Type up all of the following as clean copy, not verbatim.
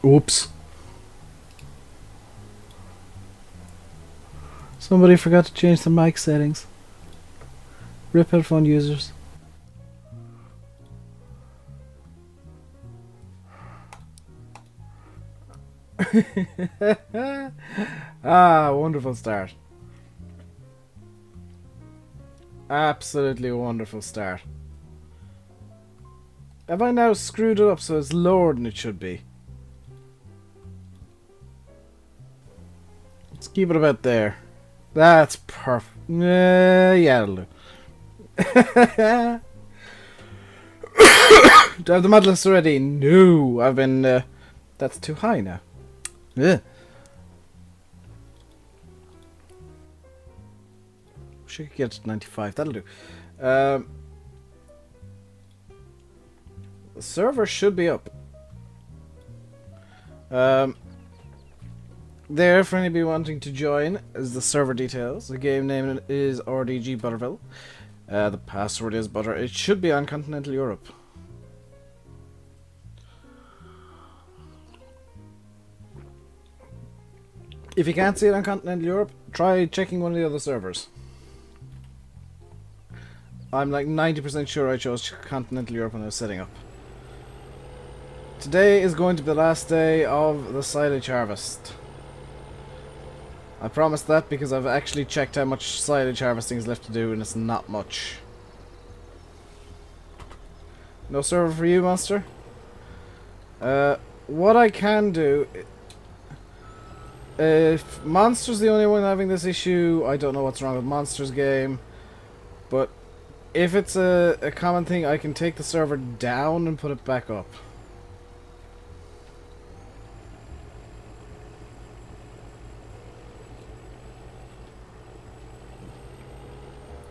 Oops. Somebody forgot to change the mic settings. Rip headphone users. Ah, wonderful start. Absolutely wonderful start. Have I now screwed it up so it's lower than it should be? Let's keep it about there. That's perfect. Yeah, it'll do. Do I have the mod list already? No, I've been. That's too high now. Ugh. Should get to 95. That'll do. The server should be up. There, for anybody wanting to join, is the server details. The game name is RDG Butterville. The password is Butter. It should be on continental Europe. If you can't see it on continental Europe, try checking one of the other servers. I'm like 90% sure I chose continental Europe when I was setting up. Today is going to be the last day of the silage harvest. I promise that because I've actually checked how much silage harvesting is left to do, and it's not much. No server for you, Monster? What I can do... If Monster's the only one having this issue, I don't know what's wrong with Monster's game. But if it's a common thing, I can take the server down and put it back up.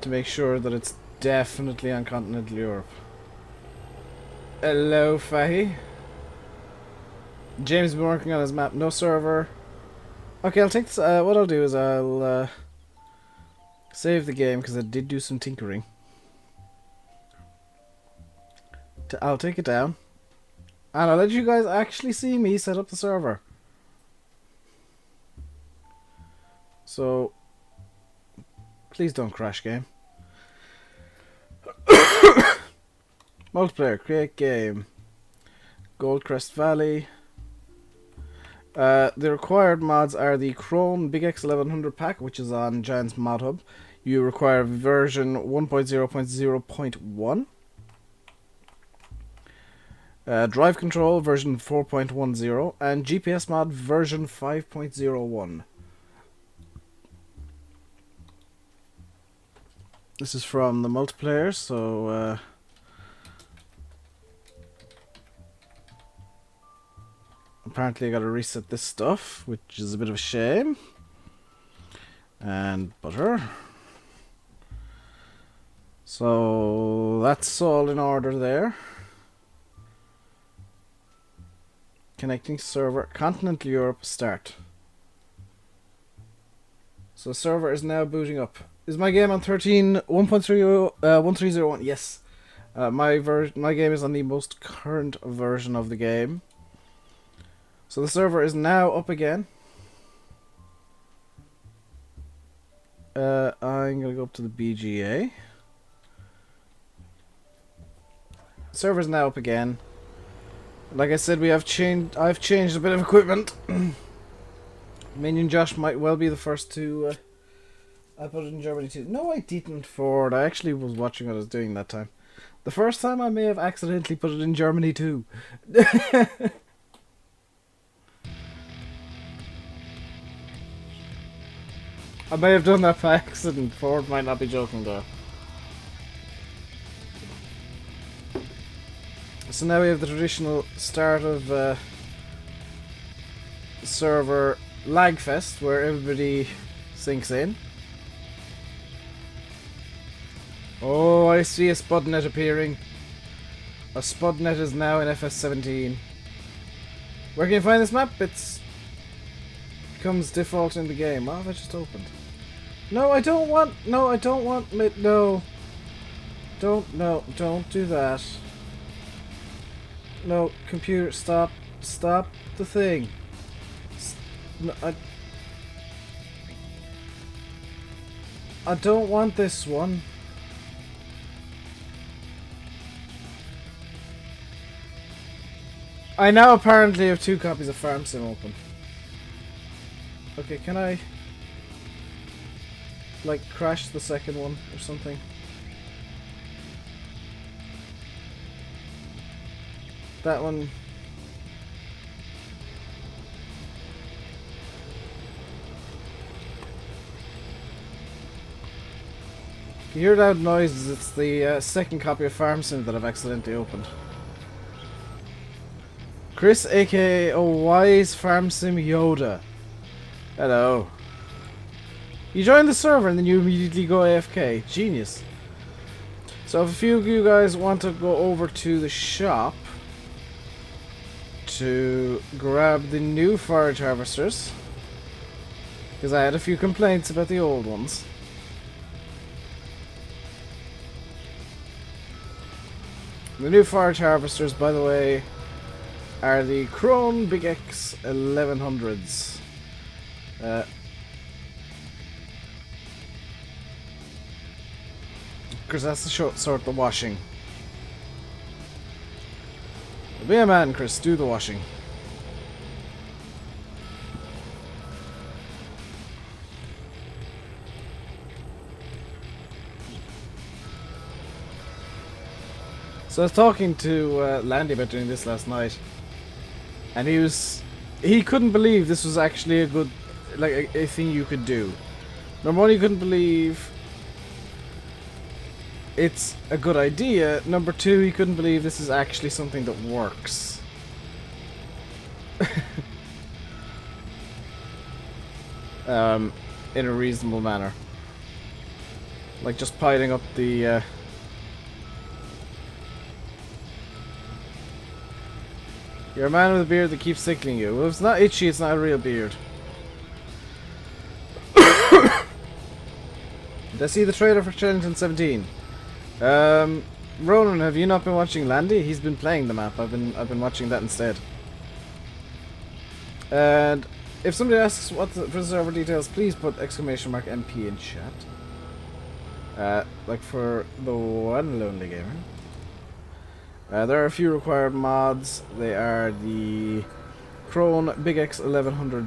To make sure that it's definitely on continental Europe. Hello, Fahy. James has been working on his map. No server. Okay, I'll take this. What I'll do is I'll save the game because I did do some tinkering. I'll take it down. And I'll let you guys actually see me set up the server. So, please don't crash, game. Multiplayer, create game. Goldcrest Valley. The required mods are the Chrome Big X 1100 pack, which is on Giant's Mod Hub. You require version 1.0.0.1. Drive control version 4.10 and GPS mod version 5.01. This is from the multiplayer, so apparently I gotta reset this stuff, which is a bit of a shame. And butter. So that's all in order there. Connecting server, continental Europe, start. So server is now booting up. Is my game on 13.1.30 Yes. My game is on the most current version of the game. So the server is now up again. I'm gonna go up to the BGA. Server's now up again. Like I said, I've changed a bit of equipment. Minion Josh might well be the first to I put it in Germany too. No, I didn't, Ford. I actually was watching what I was doing that time. The first time I may have accidentally put it in Germany too. I may have done that by accident. Ford might not be joking though. So now we have the traditional start of server lagfest, where everybody sinks in. Oh, I see a Spudnet appearing. A Spudnet is now in FS17. Where can you find this map? It's becomes default in the game. What have I just opened? No, I don't want. No, I don't want. No. Don't. No, don't do that. No, computer, stop. Stop the thing. No, I don't want this one. I now apparently have 2 copies of Farm Sim open. Okay, can I like crash the second one or something? That one. If you hear loud noises, it's the second copy of Farm Sim that I've accidentally opened. Chris, aka a wise Farm Sim Yoda. Hello. You join the server and then you immediately go AFK. Genius. So if a few of you guys want to go over to the shop to grab the new forage harvesters, because I had a few complaints about the old ones. The new forage harvesters, by the way, are the Krone Big X 1100s. Because that's the short sort of washing. Be a man, Chris. Do the washing. So I was talking to Landy about doing this last night, and he couldn't believe this was actually a good, like a thing you could do. Number one, he couldn't believe it's a good idea. Number two, he couldn't believe this is actually something that works. In a reasonable manner. Like just piling up the You're a man with a beard that keeps tickling you. Well, if it's not itchy, it's not a real beard. Did I see the trailer for Challenge 17? Ronan, have you not been watching Landy? He's been playing the map. I've been watching that instead. And if somebody asks what for the server details, please put !MP in chat. Like for the one lonely gamer. There are a few required mods. They are the Krone Big X 1100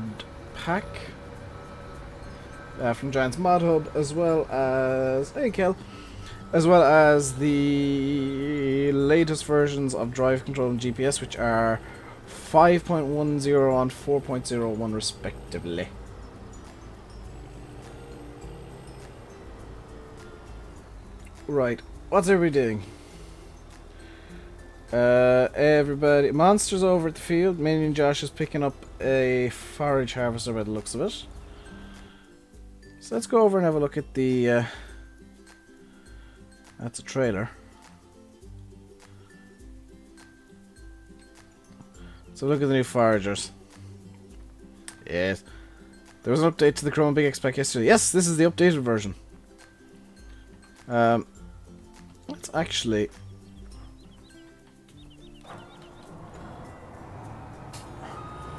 pack from Giant's Mod Hub, as well as as well as the latest versions of Drive Control and GPS, which are 5.10 and 4.01 respectively. Right, what's everybody doing? Everybody, Monster's over at the field. Minion Josh is picking up a forage harvester by the looks of it. So let's go over and have a look at the that's a trailer. So look at the new foragers. Yes. There was an update to the Chrome Big X pack yesterday. Yes, this is the updated version. Let's actually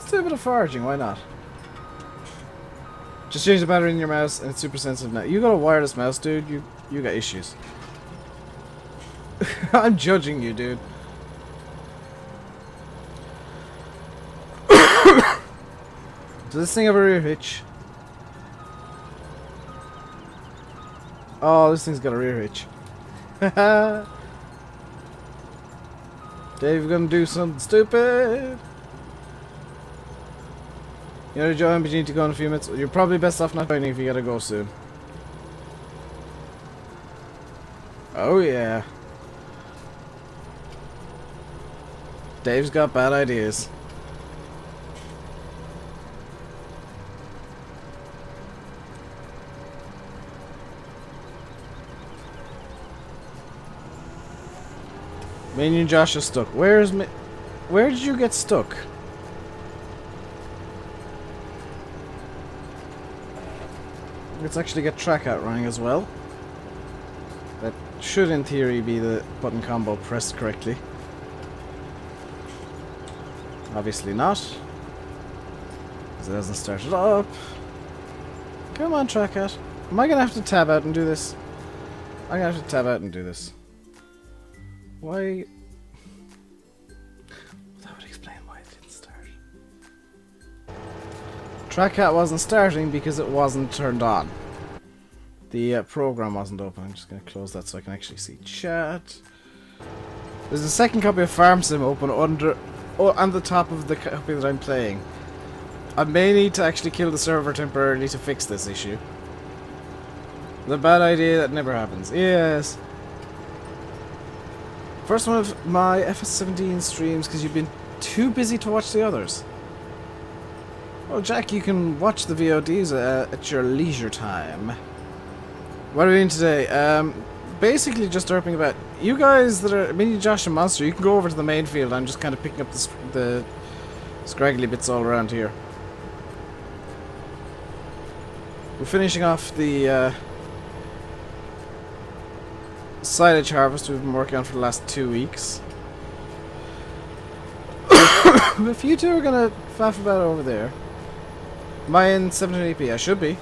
do a bit of foraging, why not? Just change the battery in your mouse and it's super sensitive now. You got a wireless mouse, dude. You got issues. I'm judging you, dude. Does this thing have a rear hitch? Oh, this thing's got a rear hitch. Dave, gonna do something stupid. You know, Joe, but you need to go in a few minutes. You're probably best off not joining if you gotta go soon. Oh yeah. Dave's got bad ideas. Minion Josh is stuck. Where did you get stuck? Let's actually get track out running as well. That should in theory be the button combo pressed correctly. Obviously not. Because it hasn't started up. Come on, Trackhat. Am I going to have to tab out and do this? I'm going to have to tab out and do this. Why? That would explain why it didn't start. Trackhat wasn't starting because it wasn't turned on. The program wasn't open. I'm just going to close that so I can actually see chat. There's a second copy of Farm Sim open under on the top of the copy that I'm playing. I may need to actually kill the server temporarily to fix this issue. It's a bad idea, that never happens. Yes. First one of my FS17 streams because you've been too busy to watch the others. Well, Jack, you can watch the VODs at your leisure time. What are we doing today? Basically just derping about. You guys that are Mini Josh and Monster, you can go over to the main field. I'm just kind of picking up the scraggly bits all around here. We're finishing off the silage harvest we've been working on for the last 2 weeks. If you two are gonna faff about over there, am I in 720p? I should be.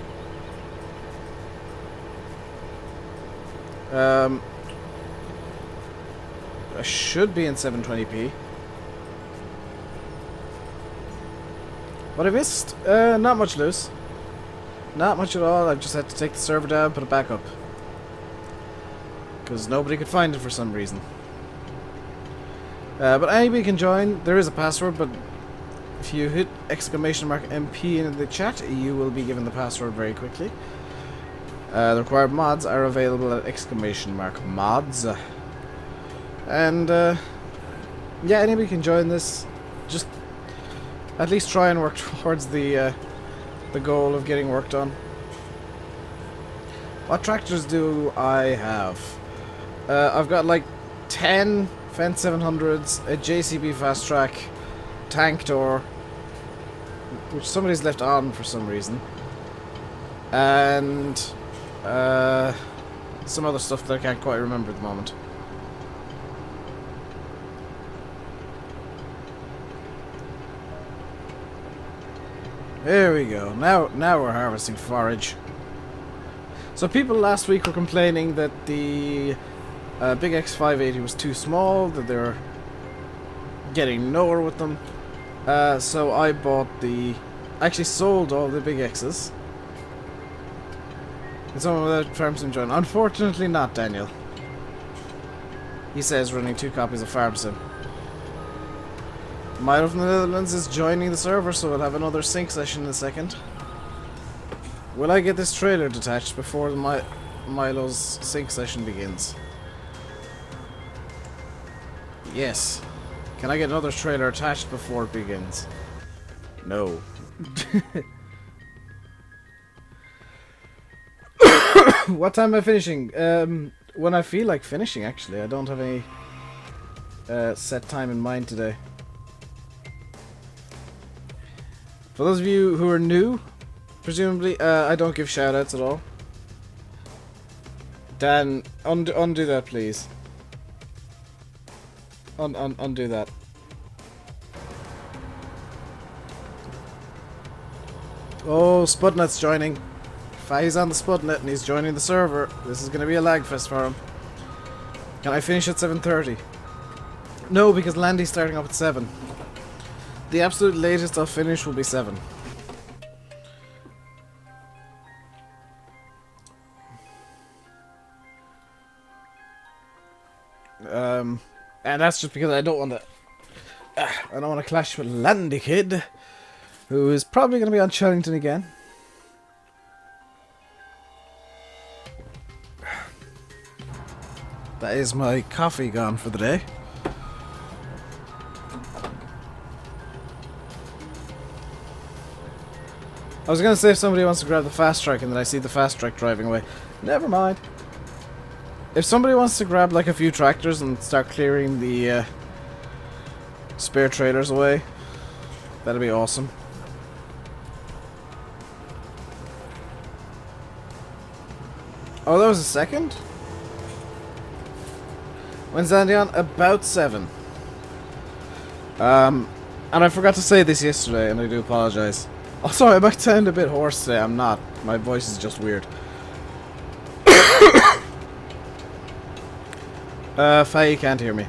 I should be in 720p. What I missed? Not much loose. Not much at all. I've just had to take the server down, put it back up. Because nobody could find it for some reason. But anybody can join. There is a password, but if you hit !MP in the chat, you will be given the password very quickly. The required mods are available at !mods. And, yeah, anybody can join this. Just at least try and work towards the goal of getting work done. What tractors do I have? I've got like 10 Fendt 700s, a JCB Fast Track, Tank Door, which somebody's left on for some reason, and some other stuff that I can't quite remember at the moment. There we go. Now we're harvesting forage. So people last week were complaining that the Big X580 was too small, that they were getting nowhere with them. So I bought actually sold all the Big X's. And someone without Farm Sim join. Unfortunately not, Daniel. He says running 2 copies of Farm Sim. Milo from the Netherlands is joining the server, so we'll have another sync session in a second. Will I get this trailer detached before Milo's sync session begins? Yes. Can I get another trailer attached before it begins? No. What time am I finishing? When I feel like finishing, actually. I don't have any set time in mind today. For those of you who are new, presumably, I don't give shoutouts at all. Dan, undo that, please. Undo that. Oh, Spudnut's joining. He's on the Spudnut and he's joining the server. This is going to be a lag fest for him. Can I finish at 7:30? No, because Landy's starting up at 7. The absolute latest I'll finish will be 7. And that's just because I don't want to clash with Landy Kid, who is probably going to be on Chellington again. That is my coffee gone for the day. I was going to say if somebody wants to grab the fast track and then I see the fast track driving away. Never mind. If somebody wants to grab like a few tractors and start clearing the spare trailers away, that'd be awesome. Oh, that was a second? When's Andy on? About 7. And I forgot to say this yesterday, and I do apologise. Oh, sorry, I might sound a bit hoarse today. I'm not. My voice is just weird. Faye can't hear me.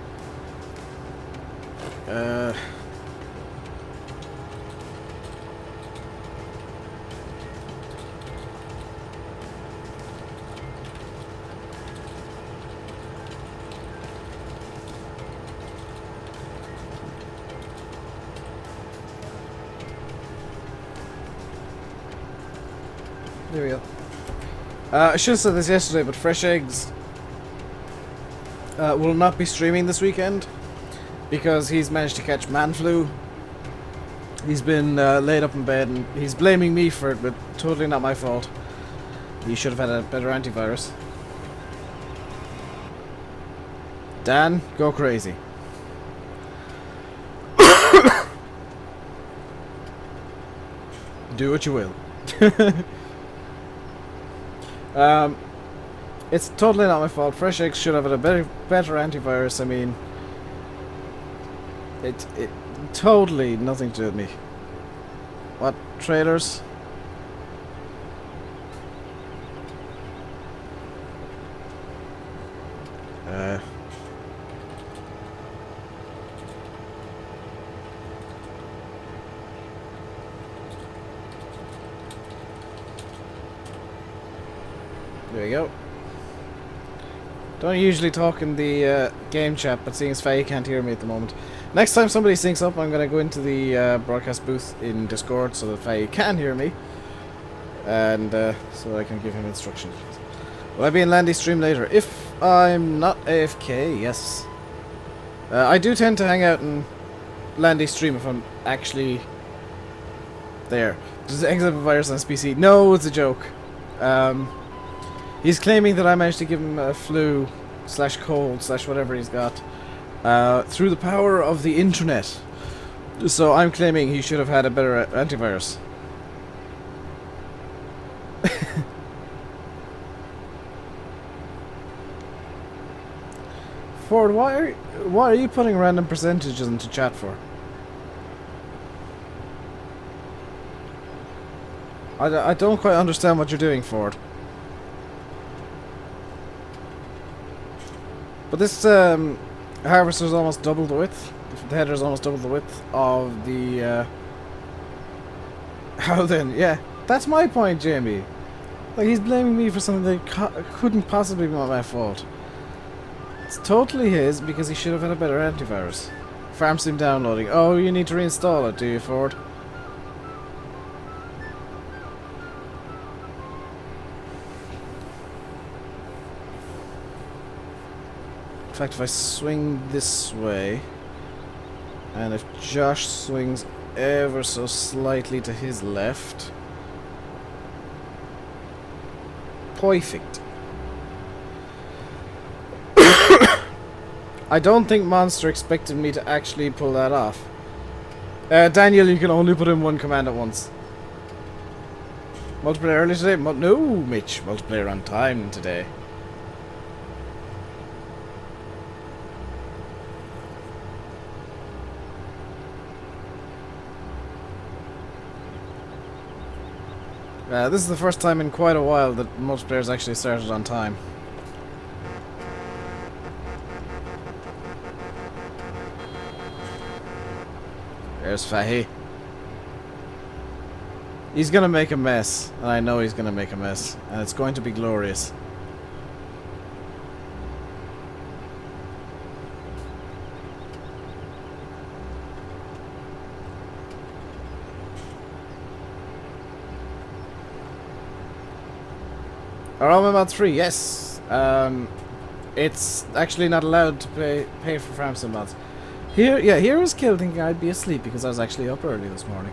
There we go. I should have said this yesterday, but Fresh Eggs will not be streaming this weekend because he's managed to catch man flu. He's been laid up in bed and he's blaming me for it, but totally not my fault. He should have had a better antivirus. Dan, go crazy. Do what you will. It's totally not my fault. Fresh Eggs should have had a better antivirus. I mean, it totally nothing to do with me. What trailers? There we go. Don't usually talk in the game chat, but seeing as Faye can't hear me at the moment. Next time somebody syncs up, I'm going to go into the broadcast booth in Discord so that Faye can hear me. And so I can give him instructions. Will I be in Landy's stream later? If I'm not AFK, yes. I do tend to hang out in Landy's stream if I'm actually there. Does exit virus on his PC? No, it's a joke. He's claiming that I managed to give him a flu / cold / whatever he's got through the power of the internet. So I'm claiming he should have had a better antivirus. Ford, why are you putting random percentages into chat for? I don't quite understand what you're doing, Ford. But this harvester's almost double the width. The header's almost double the width of the... How then? Yeah, that's my point, Jamie. Like, he's blaming me for something that couldn't possibly be my fault. It's totally his because he should have had a better antivirus. Farm sim downloading. Oh, you need to reinstall it, do you, Ford? In fact, if I swing this way, and if Josh swings ever so slightly to his left, perfect. I don't think Monster expected me to actually pull that off. Daniel, you can only put in one command at once. Multiplayer early today? No, Mitch. Multiplayer on time today. This is the first time in quite a while that multiplayer's actually started on time. There's Fahy. He's gonna make a mess, and I know he's gonna make a mess, and it's going to be glorious. Are all my mods free? Yes. It's actually not allowed to pay for farm sim mods. Here was killed thinking I'd be asleep because I was actually up early this morning.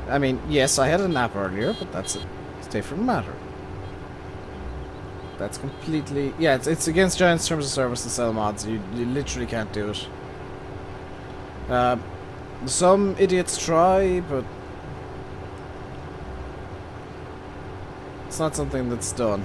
I mean, yes, I had a nap earlier, but that's a different matter. That's completely... Yeah, it's against Giant's terms of service to sell mods. You literally can't do it. Some idiots try, but... it's not something that's done.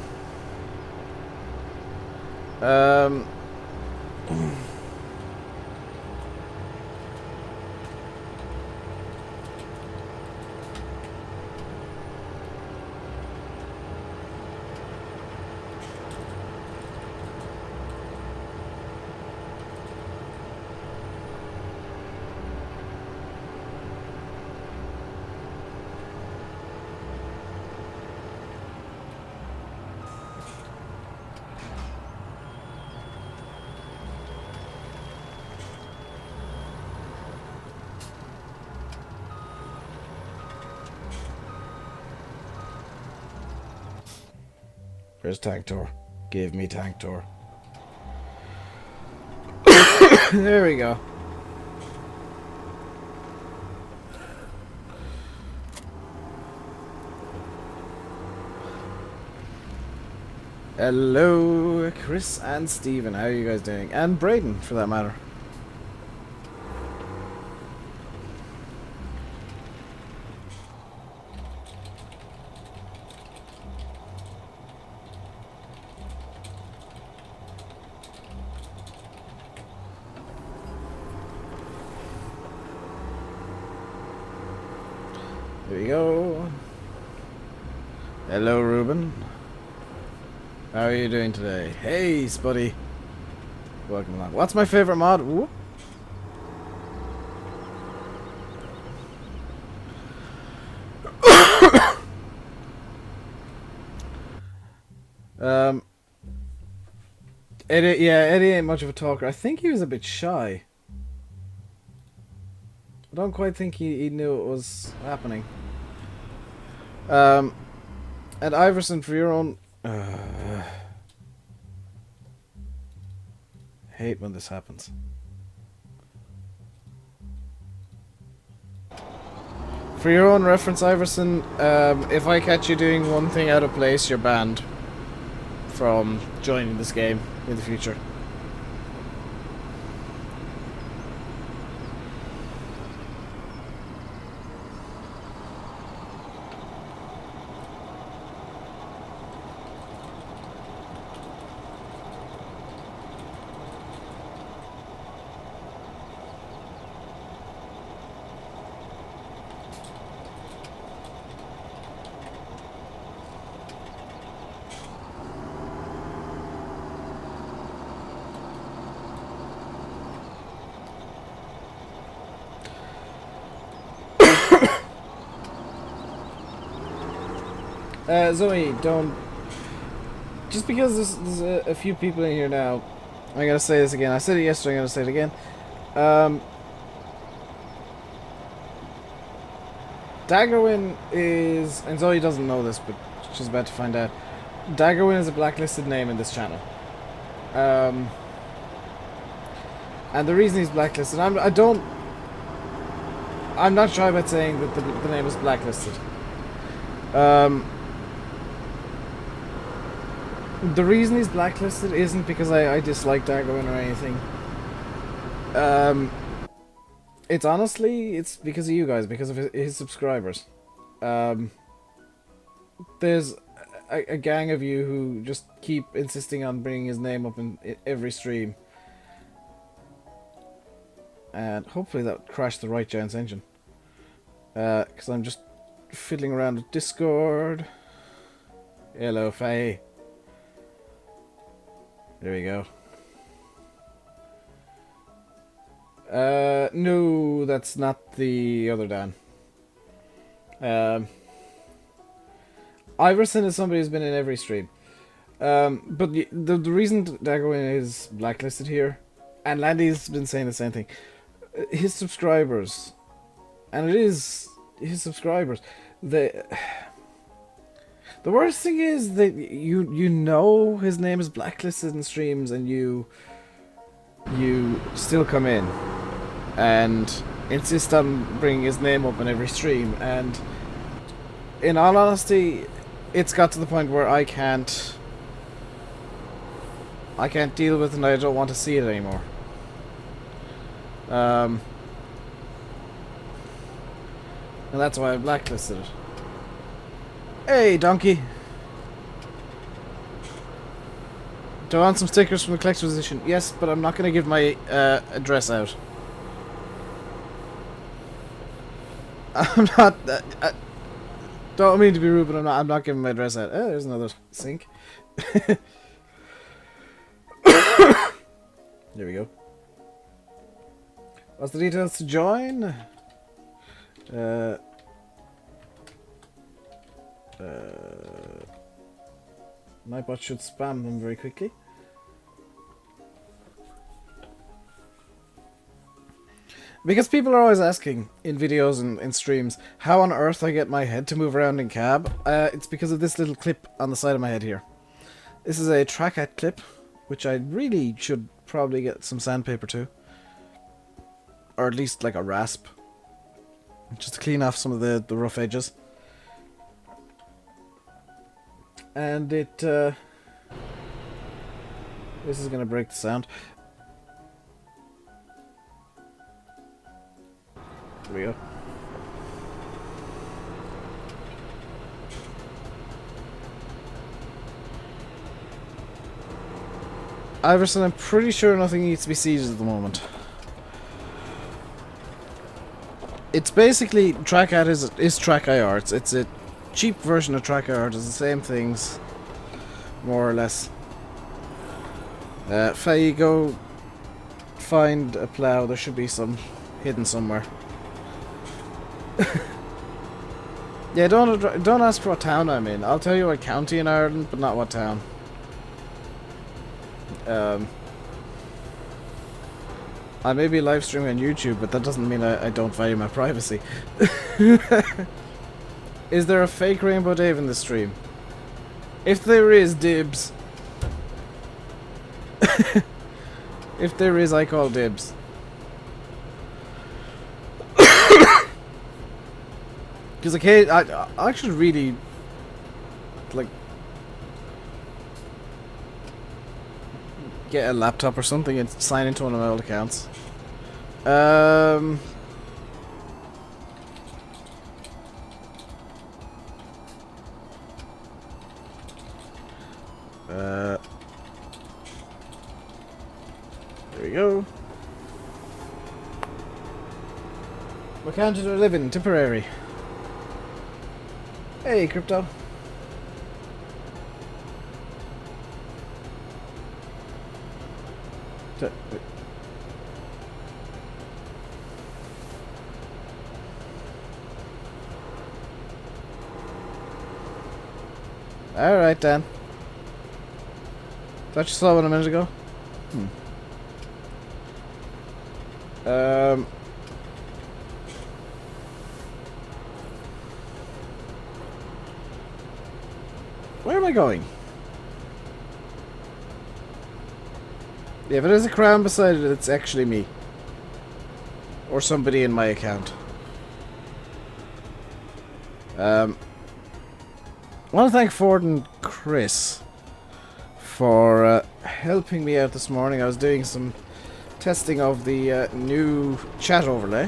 Where's Tank Tour? Give me Tank Tour. There we go. Hello, Chris and Steven. How are you guys doing? And Braden, for that matter. Here we go. Hello, Ruben. How are you doing today? Hey, Spuddy. Welcome along. What's my favorite mod? Whoop. Eddie ain't much of a talker. I think he was a bit shy. I don't quite think he knew it was happening. And Iverson, for your own... hate when this happens. For your own reference, Iverson, if I catch you doing one thing out of place, you're banned from joining this game in the future. Zoe, don't... Just because there's a few people in here now, I'm gonna say this again. I said it yesterday, I'm gonna say it again. Daggerwin is... And Zoe doesn't know this, but she's about to find out. Daggerwin is a blacklisted name in this channel. And the reason he's blacklisted... I'm not shy about saying that the name is blacklisted. The reason he's blacklisted isn't because I dislike Daggerwin or anything. It's honestly, it's because of you guys, because of his subscribers. There's a gang of you who just keep insisting on bringing his name up in every stream. And hopefully that crashed the Right Giant's engine. Because I'm just fiddling around with Discord. Hello, Faye. There we go. No, that's not the other Dan. Iverson is somebody who's been in every stream. But the reason Daggerwin is blacklisted here, and Landy's been saying the same thing, his subscribers, and it is his subscribers, the worst thing is that you know his name is blacklisted in streams, and you still come in and insist on bringing his name up in every stream. And in all honesty, it's got to the point where I can't deal with it, and I don't want to see it anymore. And that's why I blacklisted it. Hey, donkey. Do I want some stickers from the collector's edition? Yes, but I'm not going to give my address out. I'm not... don't mean to be rude, but I'm not giving my address out. Oh, there's another sink. There we go. What's the details to join? Nightbot should spam them very quickly. Because people are always asking in videos and in streams how on earth I get my head to move around in cab. It's because of this little clip on the side of my head here. This is a trackhead clip, which I really should probably get some sandpaper to. Or at least like a rasp. Just to clean off some of the rough edges. And it... this is going to break the sound. There we go. Iverson, I'm pretty sure nothing needs to be seeded at the moment. It's basically TrackAd is Track IR. It's a cheap version of Track IR. Does the same things, more or less. Faye, go find a plough. There should be some hidden somewhere. Yeah, don't ask for what town I'm in. I'll tell you what county in Ireland, but not what town. I may be live streaming on YouTube, but that doesn't mean I don't value my privacy. Is there a fake RainbowDave in the stream? If there is, dibs. If there is, I call dibs. Because okay, I actually really like get a laptop or something and sign into one of my old accounts. There we go. What county do I live in? Tipperary. Hey, Crypto. Alright, Dan. Thought you saw one a minute ago? Where am I going? Yeah, if it has a crown beside it, it's actually me. Or somebody in my account. I want to thank Ford and Chris for helping me out this morning. I was doing some testing of the new chat overlay.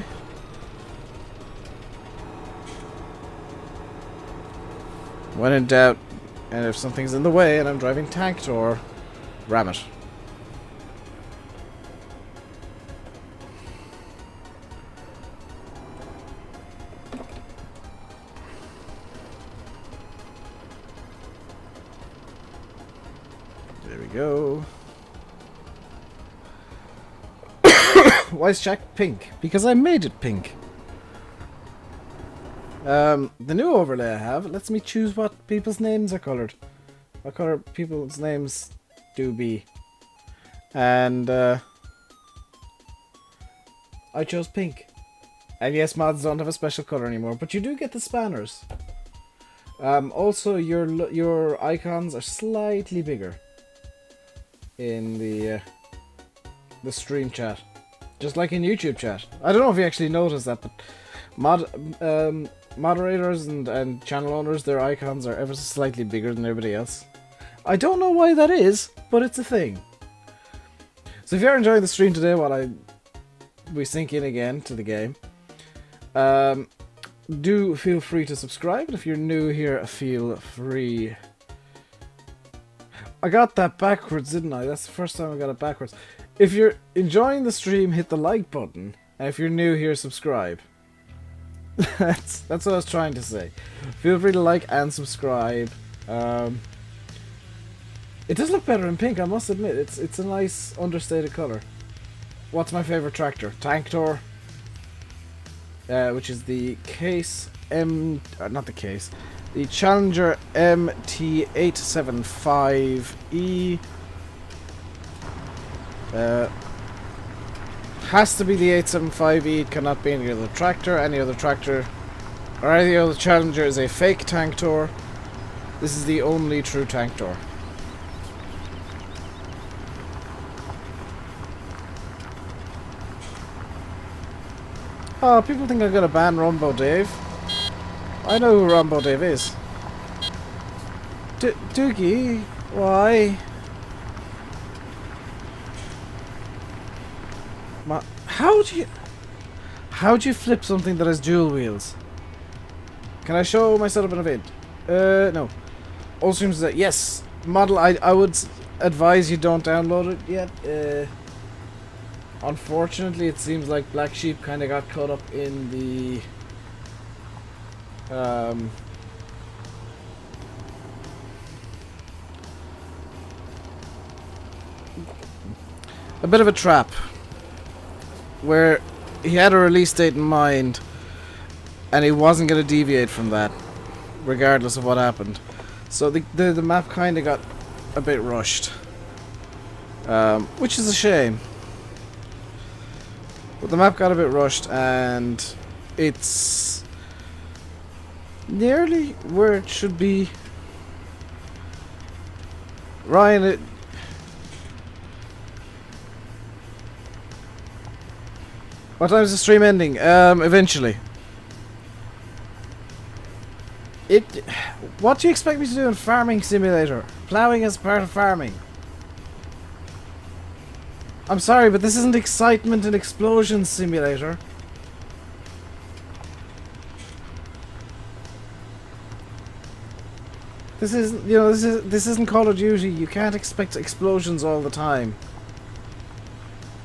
When in doubt, and if something's in the way and I'm driving Tanktor, ram it. There we go. Why is Jack pink? Because I made it pink. The new overlay I have lets me choose what people's names are coloured. What colour people's names do be. And I chose pink. And yes, mods don't have a special colour anymore, but you do get the spanners. Also, your icons are slightly bigger in the stream chat, just like in YouTube chat. I don't know if you actually noticed that, but moderators and channel owners, their icons are ever so slightly bigger than everybody else. I don't know why that is, but it's a thing. So if you're enjoying the stream today while we sink in again to the game, do feel free to subscribe. And if you're new here, feel free. I got that backwards, didn't I? That's the first time I got it backwards. If you're enjoying the stream, hit the like button. And if you're new here, subscribe. That's what I was trying to say. Feel free to like and subscribe. It does look better in pink, I must admit. It's a nice understated colour. What's my favourite tractor? Tanktor, which is the Case not the Case, the Challenger MT875E. Has to be the 875E. It cannot be any other tractor. Any other tractor or any other Challenger is a fake Tanktor. This is the only true Tanktor. Oh, people think I'm gonna ban RainbowDave. I know who RainbowDave is. Doogie, why? How'd you flip something that has dual wheels? Can I show my setup in a vid? No. All streams that yes, model. I would advise you don't download it yet. Unfortunately, it seems like Black Sheep kind of got caught up in the a bit of a trap where he had a release date in mind and he wasn't going to deviate from that regardless of what happened. So the map kind of got a bit rushed, which is a shame. But the map got a bit rushed and it's nearly where it should be. Ryan, what time is the stream ending? Eventually. What do you expect me to do in Farming Simulator? Plowing is part of farming. I'm sorry, but this isn't Excitement and Explosion Simulator. This isn't, you know, this isn't Call of Duty. You can't expect explosions all the time.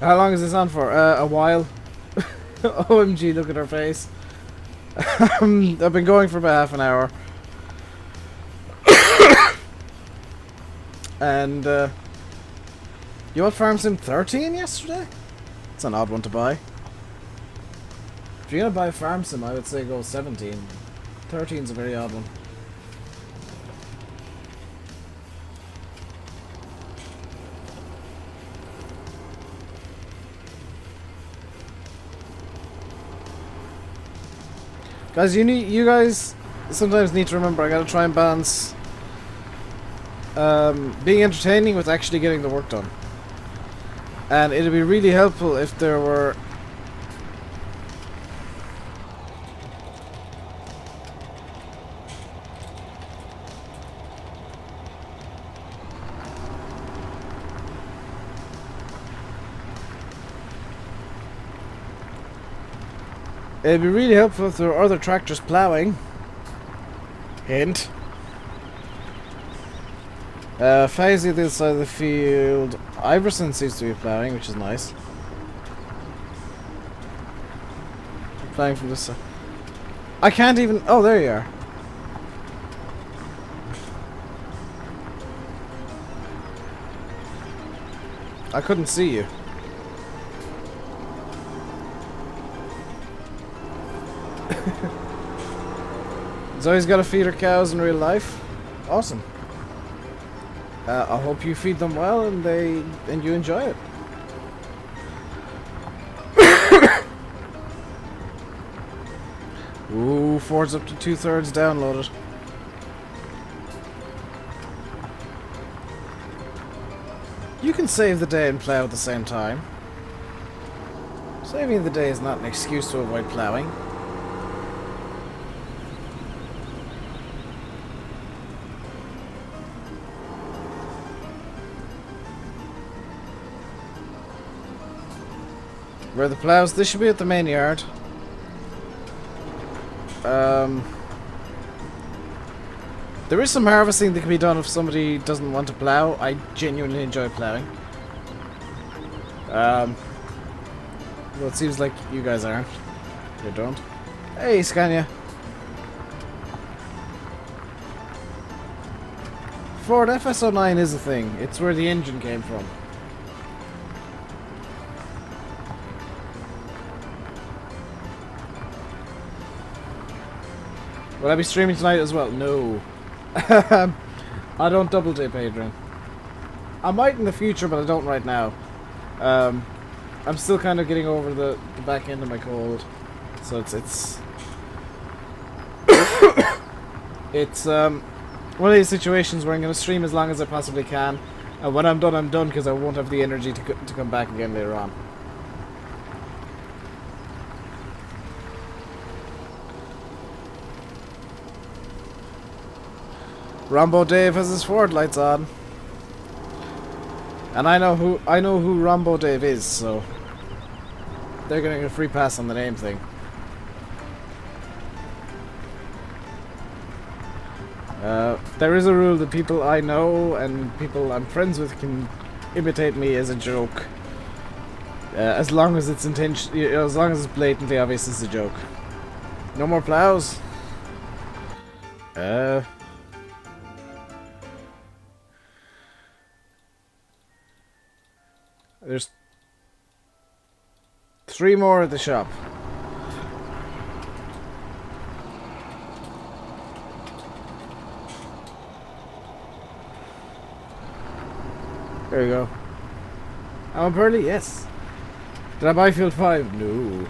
How long is this on for? A while. OMG, look at her face. I've been going for about half an hour. And, you bought Farm Sim 13 yesterday? It's an odd one to buy. If you're gonna buy Farm Sim, I would say go 17. 13's a very odd one. Guys, you guys sometimes need to remember I gotta try and balance being entertaining with actually getting the work done. And it'd be really helpful if there were it'd be really helpful if there were other tractors plowing. Hint. Faisy this side of the field. Iverson seems to be plowing, which is nice. Plowing from this side. I can't even. Oh, there you are. I couldn't see you. Zoe's got to feed her cows in real life. Awesome. I hope you feed them well and you enjoy it. Ooh, Ford's up to 2/3 downloaded. You can save the day and plow at the same time. Saving the day is not an excuse to avoid plowing. Where the plows? This should be at the main yard. There is some harvesting that can be done if somebody doesn't want to plow. I genuinely enjoy plowing. Well, it seems like you guys aren't. You don't. Hey, Scania. Ford FS09 is a thing. It's where the engine came from. Will I be streaming tonight as well? No. I don't double dip, Adrian. I might in the future, but I don't right now. I'm still kind of getting over the back end of my cold. So it's it's one of these situations where I'm going to stream as long as I possibly can. And when I'm done because I won't have the energy to come back again later on. RainbowDave has his forward lights on. And I know who RainbowDave is, so they're getting a free pass on the name thing. There is a rule that people I know and people I'm friends with can imitate me as a joke, as long as it's as long as it's blatantly obvious it's a joke. No more plows. There's 3 more at the shop. There you go. I'm up early? Yes. Did I buy field 5? No.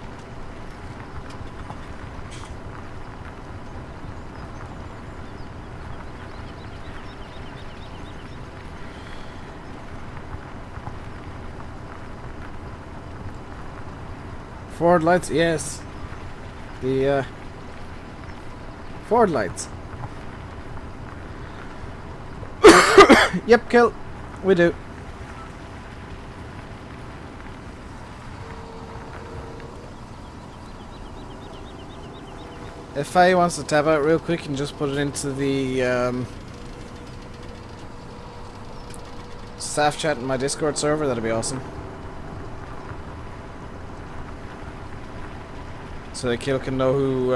Forward lights? Yes. The forward lights. Yep, kill. We do. If Faye wants to tab out real quick and just put it into the staff chat in my Discord server, that'd be awesome. So the kill can know who,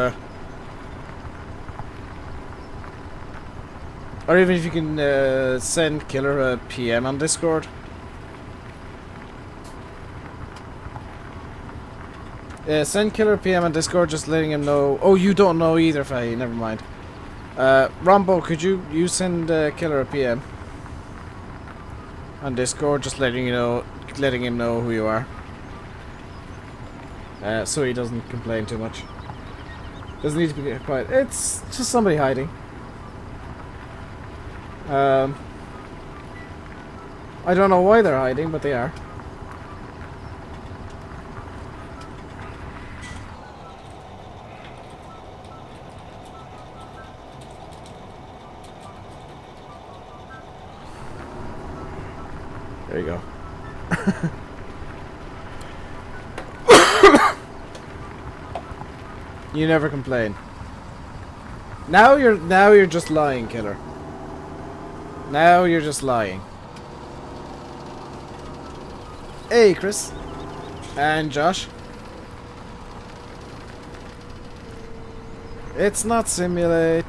or even if you can send Killer a PM on Discord. Send Killer a PM on Discord, just letting him know. Oh, you don't know either, Faye. Never mind. Rombo, could you send Killer a PM on Discord, just letting him know who you are, so he doesn't complain too much. Doesn't need to be quiet. It's just somebody hiding. I don't know why they're hiding, but they are. There you go. You never complain. Now you're just lying, Killer. Now you're just lying. Hey, Chris. And Josh. It's not simulate.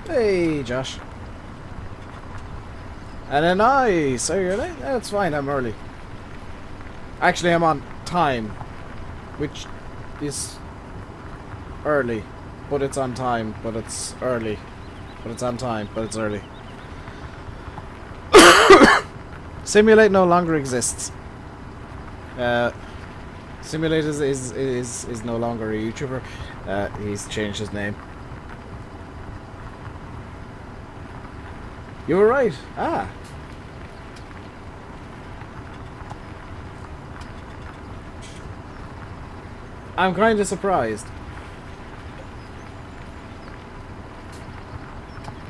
Hey, Josh. And then so you're late? That's fine, I'm early. Actually, I'm on time. Which is early. But it's on time, but it's early. But it's on time, but it's early. Simulate no longer exists. Simulate is no longer a YouTuber. He's changed his name. You were right. Ah. I'm kind of surprised.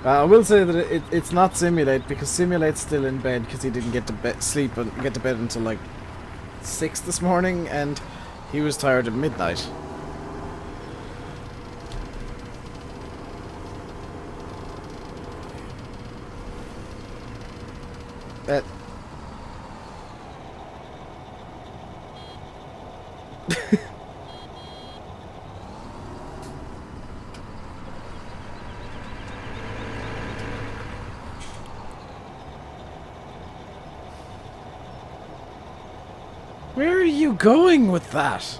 I will say that it's not Simulate, because Simulate's still in bed because he didn't get to sleep and get to bed until like 6 this morning, and he was tired at midnight. Where are you going with that?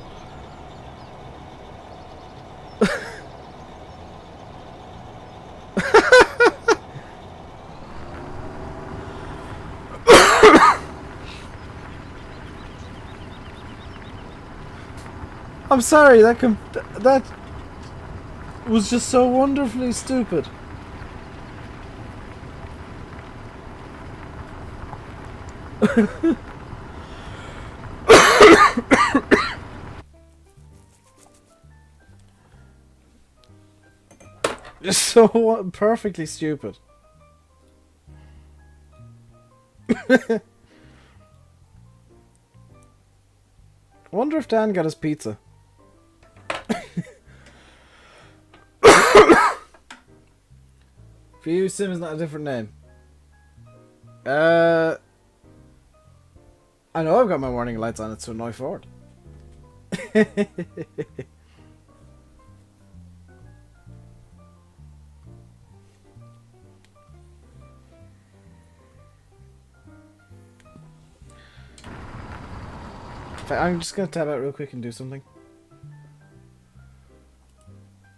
I'm sorry, that was just so wonderfully stupid. Just so perfectly stupid. I wonder if Dan got his pizza. For you, Sim is not a different name. I know I've got my warning lights on it to annoy Ford. I'm just gonna tab out real quick and do something.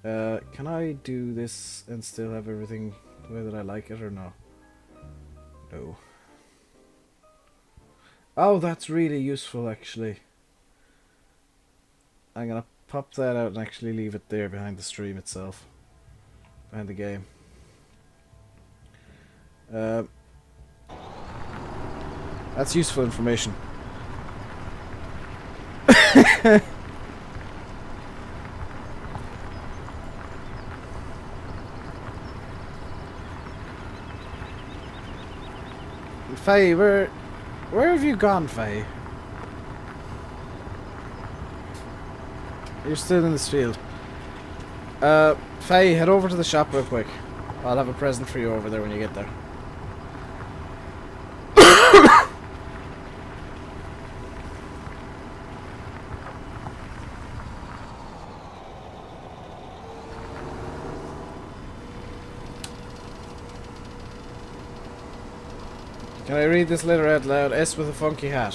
Can I do this and still have everything the way that I like it, or no? No. Oh, that's really useful, actually. I'm gonna pop that out and actually leave it there behind the stream itself. Behind the game. That's useful information. Faye, where have you gone, Faye? You're still in this field. Faye, head over to the shop real quick. I'll have a present for you over there when you get there. Can I read this letter out loud? S with a funky hat.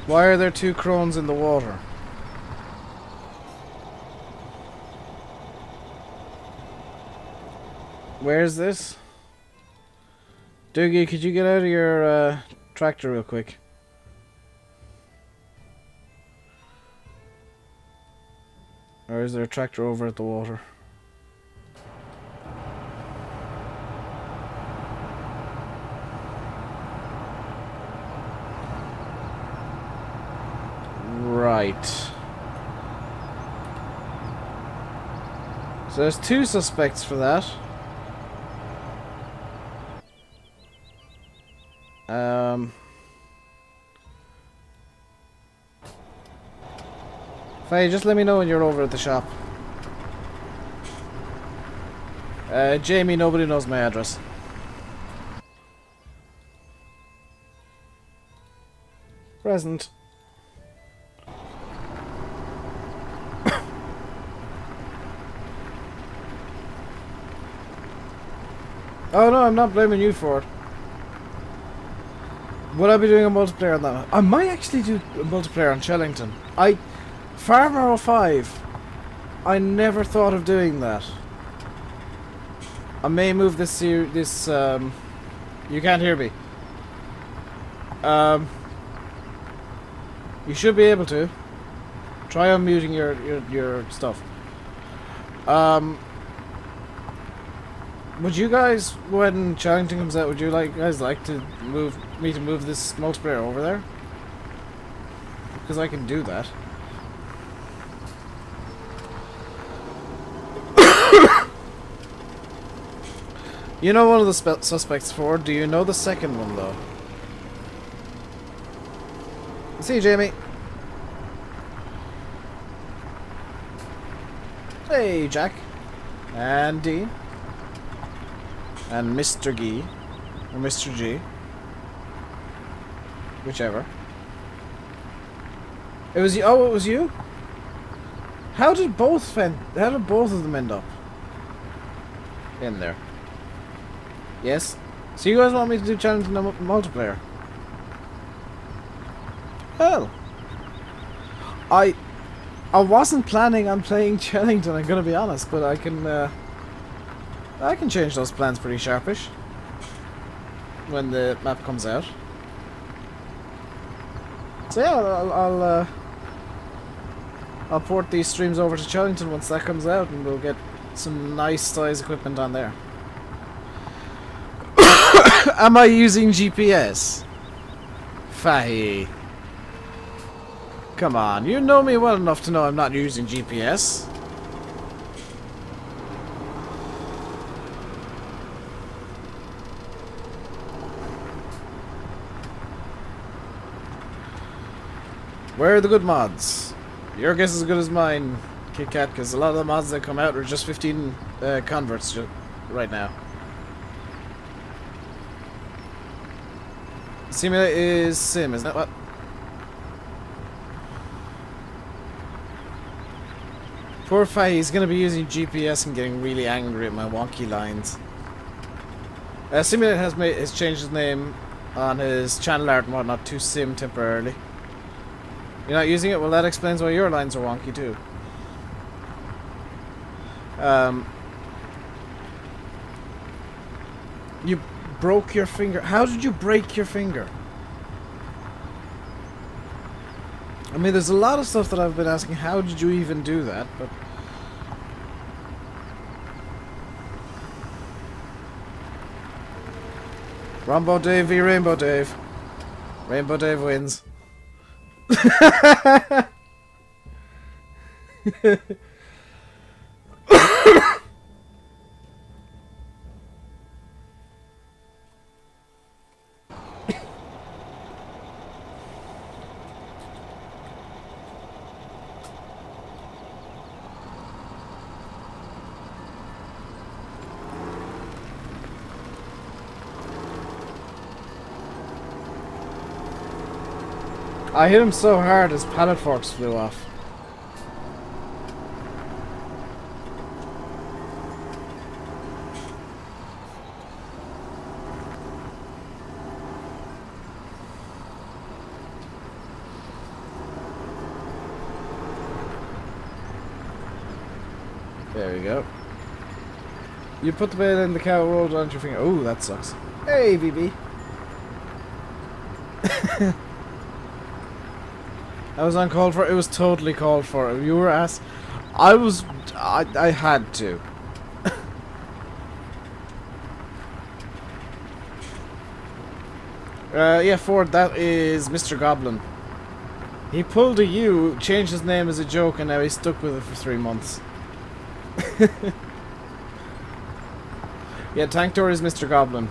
Why are there 2 crones in the water? Where's this? Doogie, could you get out of your tractor real quick? Or is there a tractor over at the water? Right. So there's 2 suspects for that. Faye, just let me know when you're over at the shop. Jamie, nobody knows my address. Present. Oh no, I'm not blaming you for it. Would I be doing a multiplayer on that? I might actually do a multiplayer on Chellington. Farmer 05. I never thought of doing that. I may move this you can't hear me. You should be able to. Try unmuting your stuff. Would you guys, when Challenging comes out, would you guys like to move this multiplayer over there? Because I can do that. You know one of the suspects, Ford. Do you know the second one, though? See you, Jamie. Hey, Jack. And Dean. And Mr. G. Or Mr. G. Whichever. It was you. Oh, it was you? How did both of them end up in there? Yes. So you guys want me to do challenge in the multiplayer? Well, I wasn't planning on playing Chellington, I'm gonna be honest, but I can change those plans pretty sharpish when the map comes out. So yeah, I'll port these streams over to Chellington once that comes out, and we'll get some nice size equipment on there. Am I using GPS? Fahy. Come on, you know me well enough to know I'm not using GPS. Where are the good mods? Your guess is as good as mine, Kit Kat, because a lot of the mods that come out are just 15 converts right now. Simulate is sim, isn't it? What? Poor Fi, he's going to be using GPS and getting really angry at my wonky lines. Simulate has changed his name on his channel art and whatnot to Sim temporarily. You're not using it? Well, that explains why your lines are wonky too. You broke your finger. How did you break your finger? I mean, there's a lot of stuff that I've been asking, how did you even do that? But RainbowDave v RainbowDave. RainbowDave wins. I hit him so hard his pallet forks flew off. There we go. You put the bale in the cow, rolled onto your finger. Oh, that sucks. Hey, VB. I was uncalled for. It was totally called for. You were asked. I had to. Yeah, Ford, that is Mr. Goblin. He pulled a U, changed his name as a joke, and now he's stuck with it for 3 months. Yeah, Tank Door is Mr. Goblin.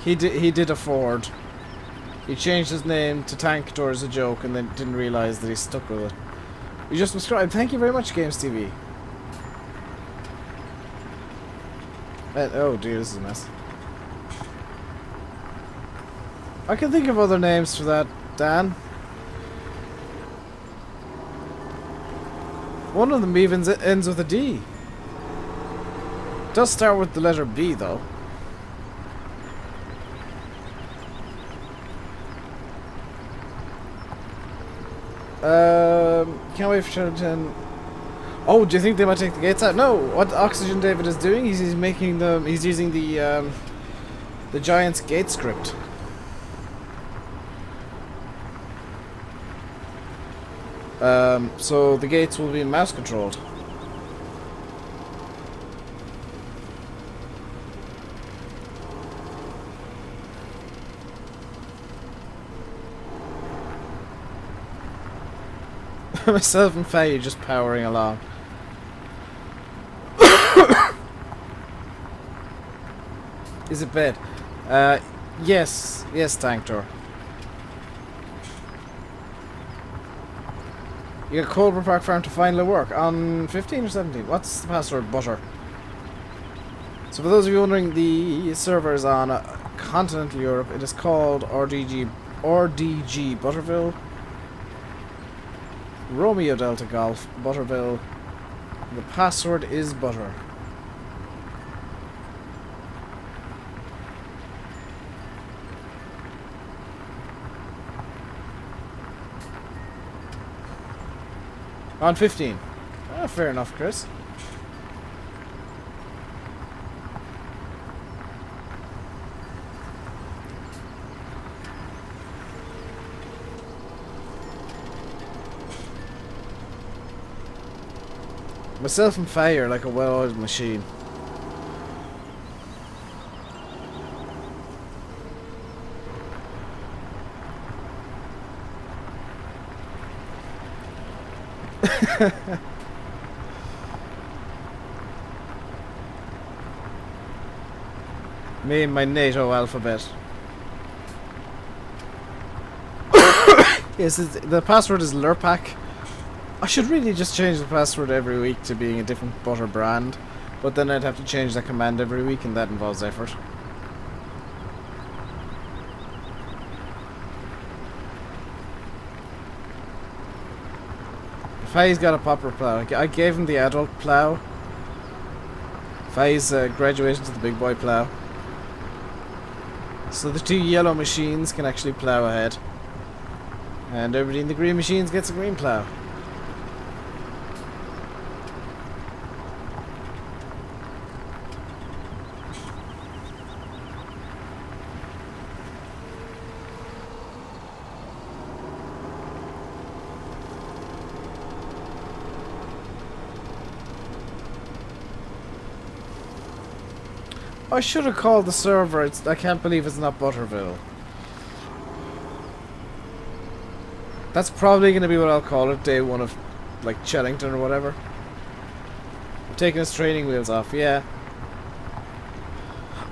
He did a Ford. He changed his name to Tank Door as a joke, and then didn't realise that he's stuck with it. You just subscribed. Thank you very much, Games TV. Oh dear, this is a mess. I can think of other names for that, Dan. One of them even ends with a D. It does start with the letter B, though. Can't wait for Channel 10. Oh, do you think they might take the gates out? No. What Oxygen David is doing? He's making them. He's using the Giants gate script. So the gates will be mouse controlled. Myself and Faye just powering along. Is it bed? Yes, Tank Door. You got Colbert Park Farm to finally work on 15 or 17. What's the password? Butter. So for those of you wondering, the server is on continental Europe. It is called RDG Butterville. Romeo Delta Golf Butterville. The password is butter. On 15. Ah, fair enough, Chris. Myself and Faye are like a well-oiled machine. Me and my NATO alphabet. Yes, the password is Lurpak. I should really just change the password every week to being a different butter brand, but then I'd have to change the command every week, and that involves effort. Faye's got a popper plow. I gave him the adult plow. Faye's graduated to the big boy plow. So the two yellow machines can actually plow ahead. And everybody in the green machines gets a green plow. I should have called the server. I can't believe it's not Butterville. That's probably going to be what I'll call it, day one of, like, Chellington or whatever. I'm taking his training wheels off, yeah.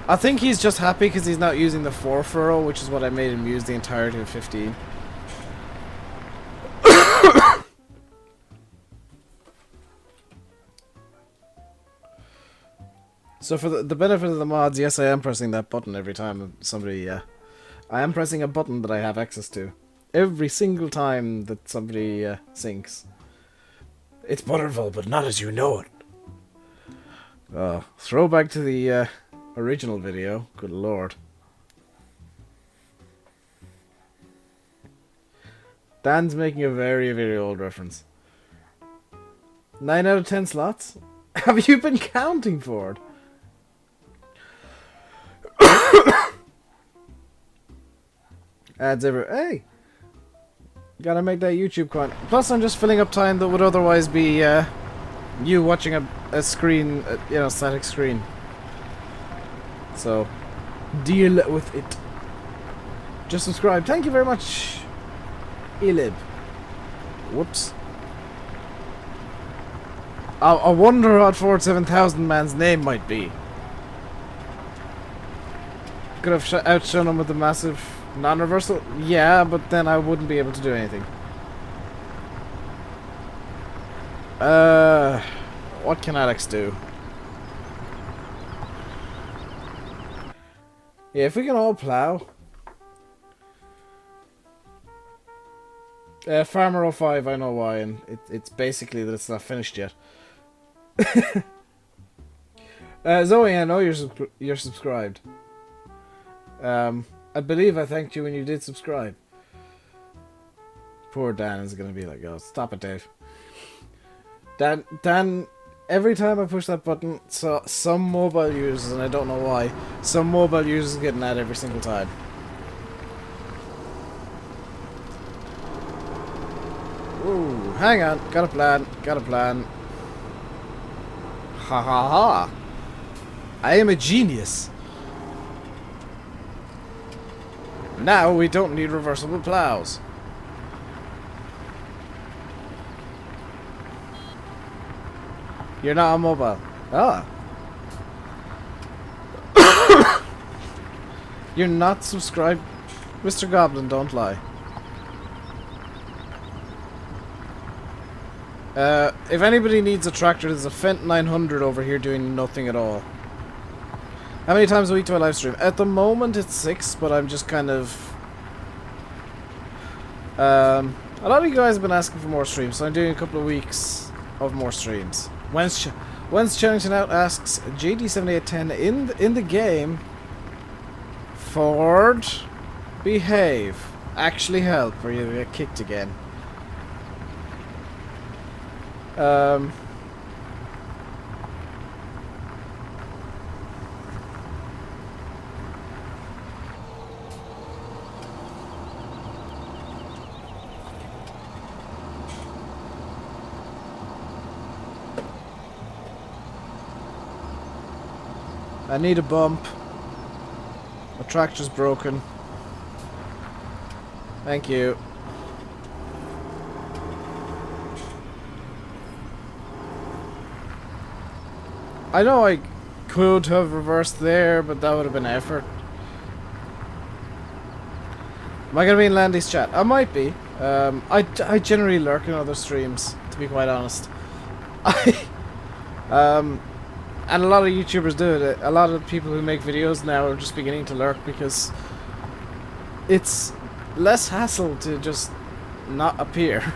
I think he's just happy because he's not using the 4 furrow, which is what I made him use the entirety of 15. So for the benefit of the mods, yes, I am pressing that button every time somebody... I am pressing a button that I have access to. Every single time that somebody sinks. It's Butterville, but not as you know it. Throwback to the original video. Good lord. Dan's making a very, very old reference. 9 out of 10 slots? Have you been counting, Ford? Ads ever. Hey! Gotta make that YouTube content. Plus, I'm just filling up time that would otherwise be you watching a screen, you know, static screen. So, deal with it. Just subscribe. Thank you very much, Elib. Whoops. I wonder what Ford 7000 man's name might be. Could have outshone him with the massive non-reversal? Yeah, but then I wouldn't be able to do anything. What can Alex do? Yeah, if we can all plow. Farmer 05, I know why, and it's basically that it's not finished yet. Zoe, I know you're subscribed. I believe I thanked you when you did subscribe. Poor Dan is gonna be like, oh, stop it, Dave. Dan, every time I push that button, so some mobile users, and I don't know why, some mobile users get an ad every single time. Ooh, hang on, got a plan. Ha ha ha! I am a genius. Now we don't need reversible plows. You're not on mobile. Ah. You're not subscribed. Mr. Goblin, don't lie. If anybody needs a tractor, there's a Fendt 900 over here doing nothing at all. How many times a week do I live stream? At the moment it's 6, but I'm just kind of... a lot of you guys have been asking for more streams, so I'm doing a couple of weeks of more streams. When's Chellington Out asks, JD7810 in the game, Ford, behave. Actually help, or you get kicked again. I need a bump. My tractor's broken. Thank you. I know I could have reversed there, but that would have been effort. Am I going to be in Landy's chat? I might be. I generally lurk in other streams, to be quite honest. And a lot of YouTubers do it. A lot of people who make videos now are just beginning to lurk because it's less hassle to just not appear.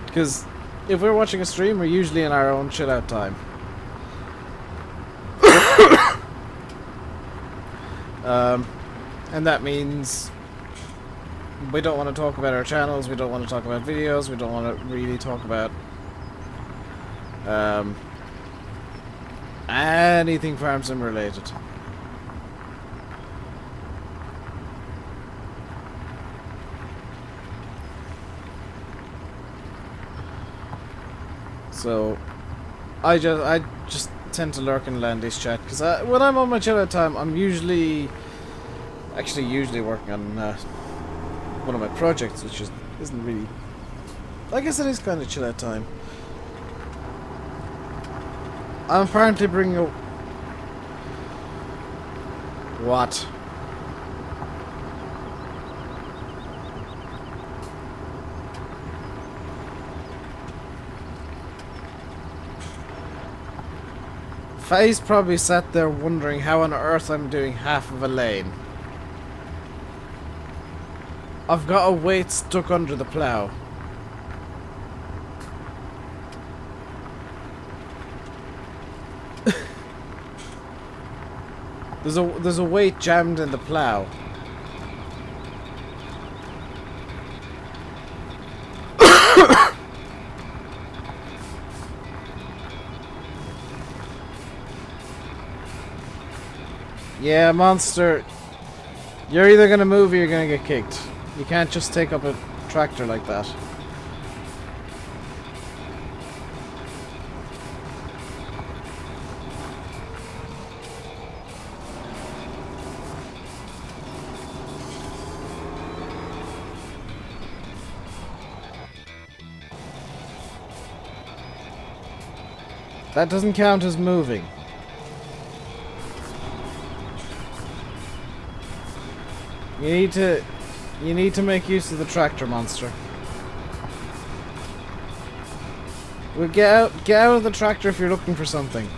Because if we're watching a stream, we're usually in our own chill out time. And that means we don't want to talk about our channels, we don't want to talk about videos, we don't want to really talk about anything Farm Sim related. So I just tend to lurk in Landy's chat because when I'm on my chill out time, I'm usually working on one of my projects, which isn't really. I guess it is kind of chill out time. I'm apparently bringing a what? Faye's probably sat there wondering how on earth I'm doing half of a lane. I've got a weight stuck under the plough. There's a weight jammed in the plough. Yeah, monster. You're either gonna move or you're gonna get kicked. You can't just take up a tractor like that. That doesn't count as moving. You need to make use of the tractor, monster. Well, get out of the tractor if you're looking for something.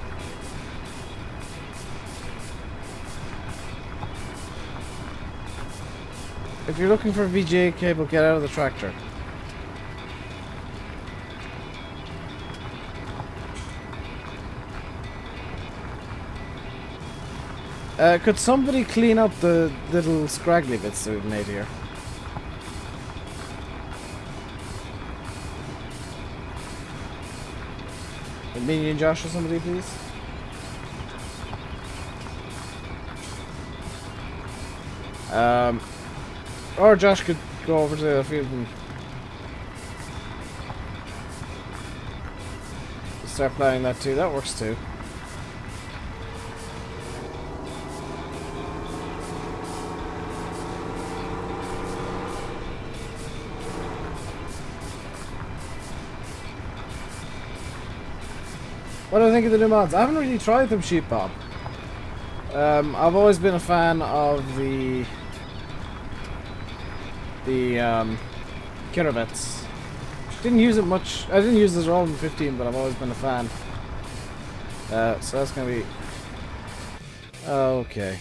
If you're looking for a VGA cable, get out of the tractor. Could somebody clean up the little scraggly bits that we've made here? Minion Josh or somebody, please? Or Josh could go over to the field and start playing that too. That works too. What do I think of the new mods? I haven't really tried them, Sheep Bob. I've always been a fan of the Kirovets. Didn't use it much. I didn't use this at all in 15, but I've always been a fan. So that's gonna be okay.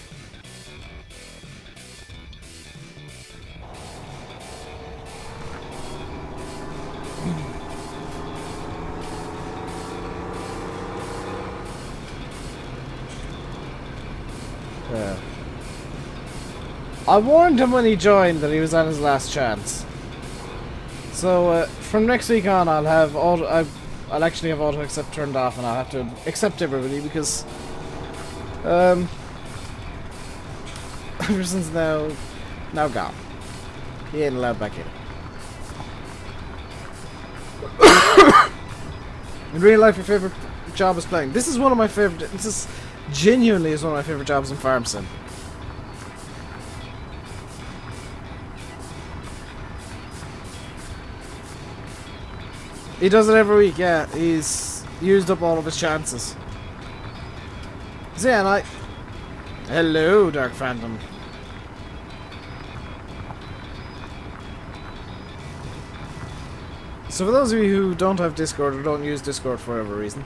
I warned him when he joined that he was on his last chance. So from next week on, I'll have I'll actually have auto accept turned off, and I'll have to accept everybody because Everson's now gone. He ain't allowed back in. In real life, your favorite job is playing. This is one of my favorite. This is genuinely is one of my favorite jobs in Farm Sim. He does it every week, yeah. He's used up all of his chances. So yeah, and I... Hello, Dark Phantom. So for those of you who don't have Discord or don't use Discord for whatever reason,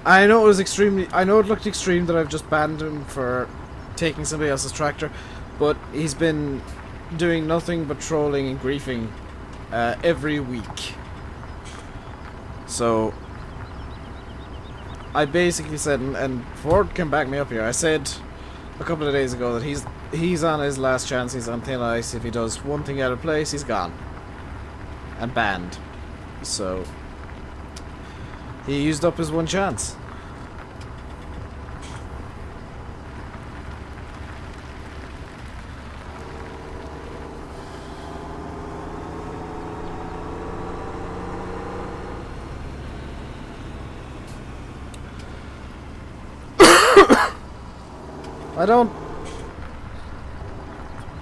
I know it was extremely... I know it looked extreme that I've just banned him for taking somebody else's tractor, but he's been doing nothing but trolling and griefing every week. So I basically said, and Ford can back me up here, I said a couple of days ago that he's on his last chance, he's on thin ice. If he does one thing out of place, he's gone. And banned. So he used up his one chance.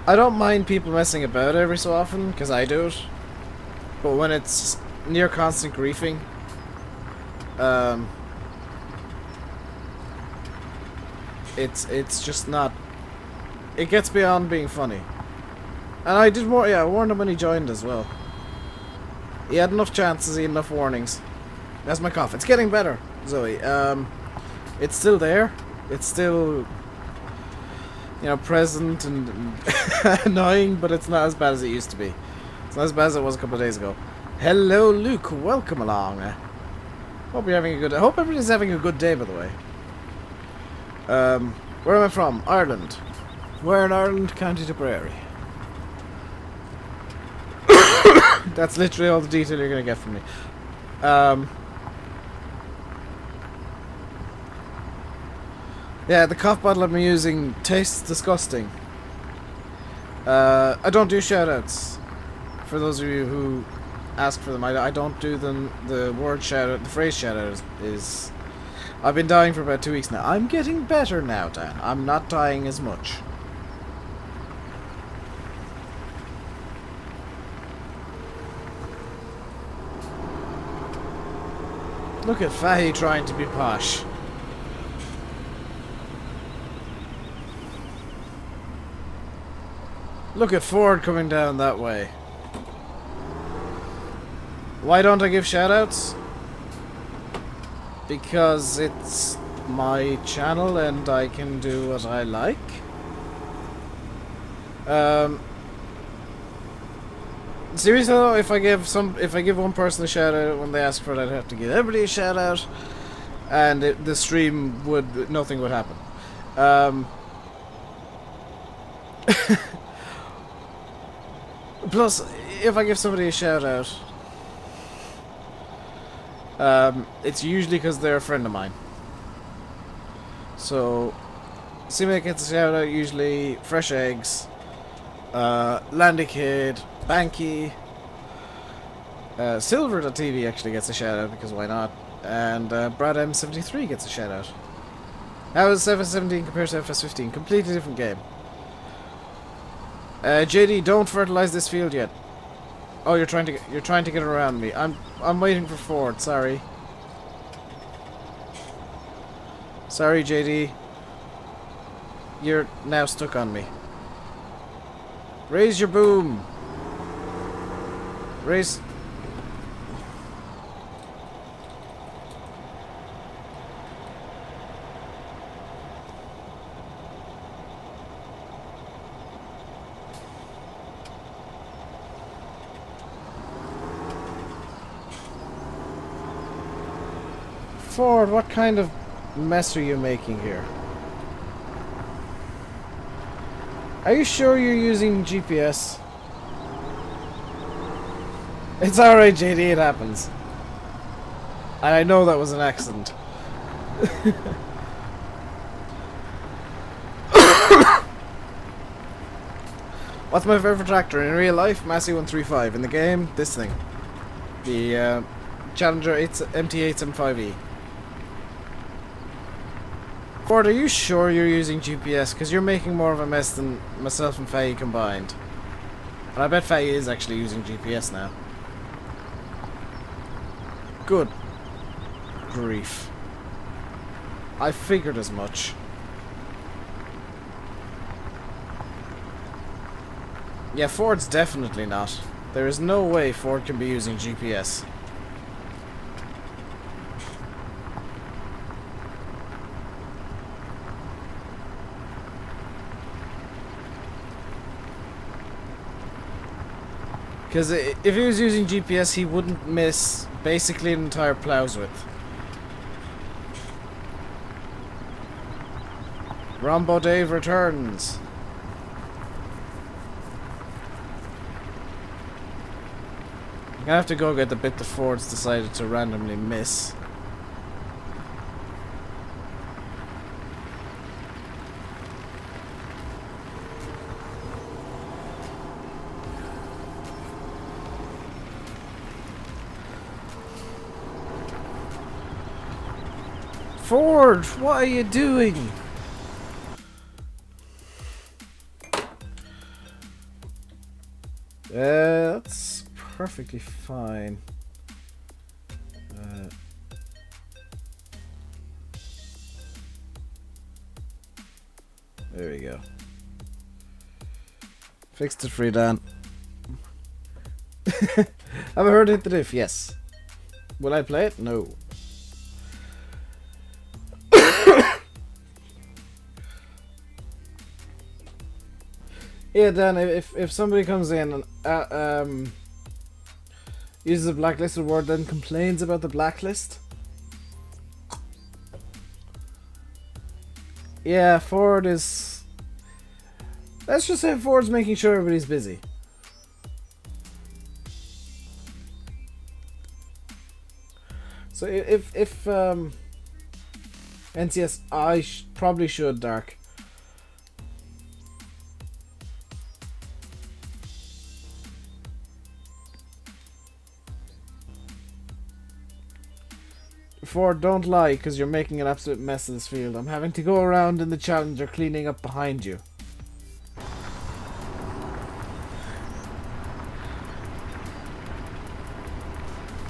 I don't mind people messing about every so often, because I do it. But when it's near constant griefing, it's just not... It gets beyond being funny. And I did more, yeah, I warned him when he joined as well. He had enough chances, he had enough warnings. That's my cough. It's getting better, Zoe. It's still there. It's still... you know, present and annoying, but it's not as bad as it used to be. It's not as bad as it was a couple of days ago. Hello, Luke. Welcome along. Hope you're having a good... I hope everybody's having a good day, by the way. Where am I from? Ireland. Where in Ireland? County Tipperary. That's literally all the detail you're going to get from me. Yeah, the cough bottle I'm using tastes disgusting. I don't do shoutouts. For those of you who ask for them, I don't do them. The word shoutout, the phrase shoutout is... I've been dying for about 2 weeks now. I'm getting better now, Dan. I'm not dying as much. Look at Fahy trying to be posh. Look at Ford coming down that way. Why don't I give shoutouts? Because it's my channel and I can do what I like. Seriously though, if I give one person a shoutout when they ask for it, I'd have to give everybody a shoutout, and the stream nothing would happen. Plus, if I give somebody a shout out, it's usually because they're a friend of mine. So, Sima gets a shout out, usually Fresh Eggs, Landy Kid, Banky, Silver.tv actually gets a shout out because why not? And Brad M73 gets a shout out. How is FS17 compared to FS15? Completely different game. JD, don't fertilize this field yet. Oh, you're trying to get around me. I'm waiting for Ford. Sorry. Sorry, JD. You're now stuck on me. Raise your boom. Raise. Ford, what kind of mess are you making here? Are you sure you're using GPS? It's alright, JD, it happens. And I know that was an accident. What's my favorite tractor? In real life, Massey 135. In the game, this thing. The Challenger MT875E. Ford, are you sure you're using GPS? Because you're making more of a mess than myself and Faye combined. And I bet Faye is actually using GPS now. Good grief. I figured as much. Yeah, Ford's definitely not. There is no way Ford can be using GPS. Because if he was using GPS, he wouldn't miss basically an entire plow's width. RainbowDave returns. I'm gonna have to go get the bit the Ford's decided to randomly miss. Ford, what are you doing? That's perfectly fine. There we go. Fixed it for you, Dan. Have I heard hit the diff? Yes. Will I play it? No. Yeah, Dan, if somebody comes in and uses a blacklisted word, then complains about the blacklist. Yeah, Ford is... Let's just say Ford's making sure everybody's busy. So if NCS, I probably should, Dark. Ford, don't lie, because you're making an absolute mess of this field. I'm having to go around in the Challenger cleaning up behind you.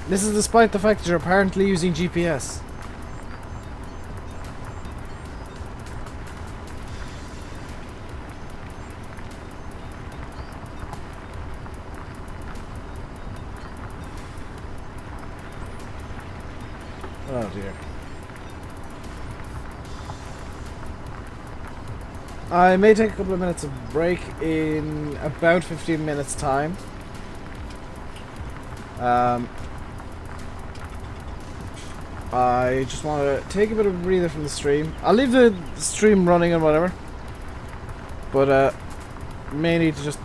This is despite the fact that you're apparently using GPS. Oh dear. I may take a couple of minutes of break in about 15 minutes time. I just want to take a bit of a breather from the stream. I'll leave the stream running and whatever. But may need to just...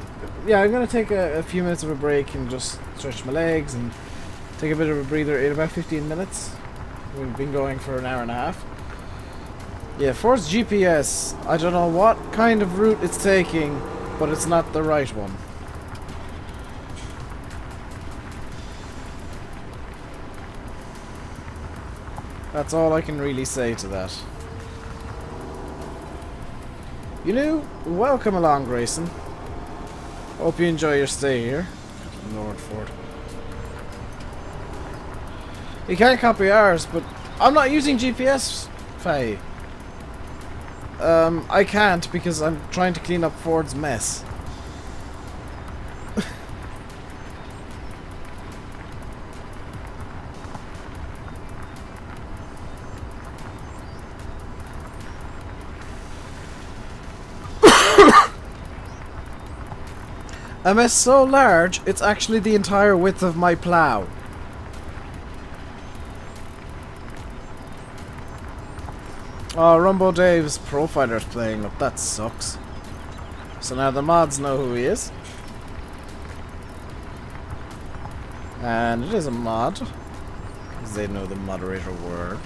Yeah, I'm going to take a few minutes of a break and just stretch my legs and take a bit of a breather in about 15 minutes. We've been going for an hour and a half. Yeah, Ford's GPS. I don't know what kind of route it's taking, but it's not the right one. That's all I can really say to that. You know, welcome along, Grayson. Hope you enjoy your stay here. Lord Ford. You can't copy ours, but I'm not using GPS, Faye. I can't because I'm trying to clean up Ford's mess. A mess so large, it's actually the entire width of my plow. Oh, RainbowDave's profiler's playing up. That sucks. So now the mods know who he is. And it is a mod. Because they know the moderator word.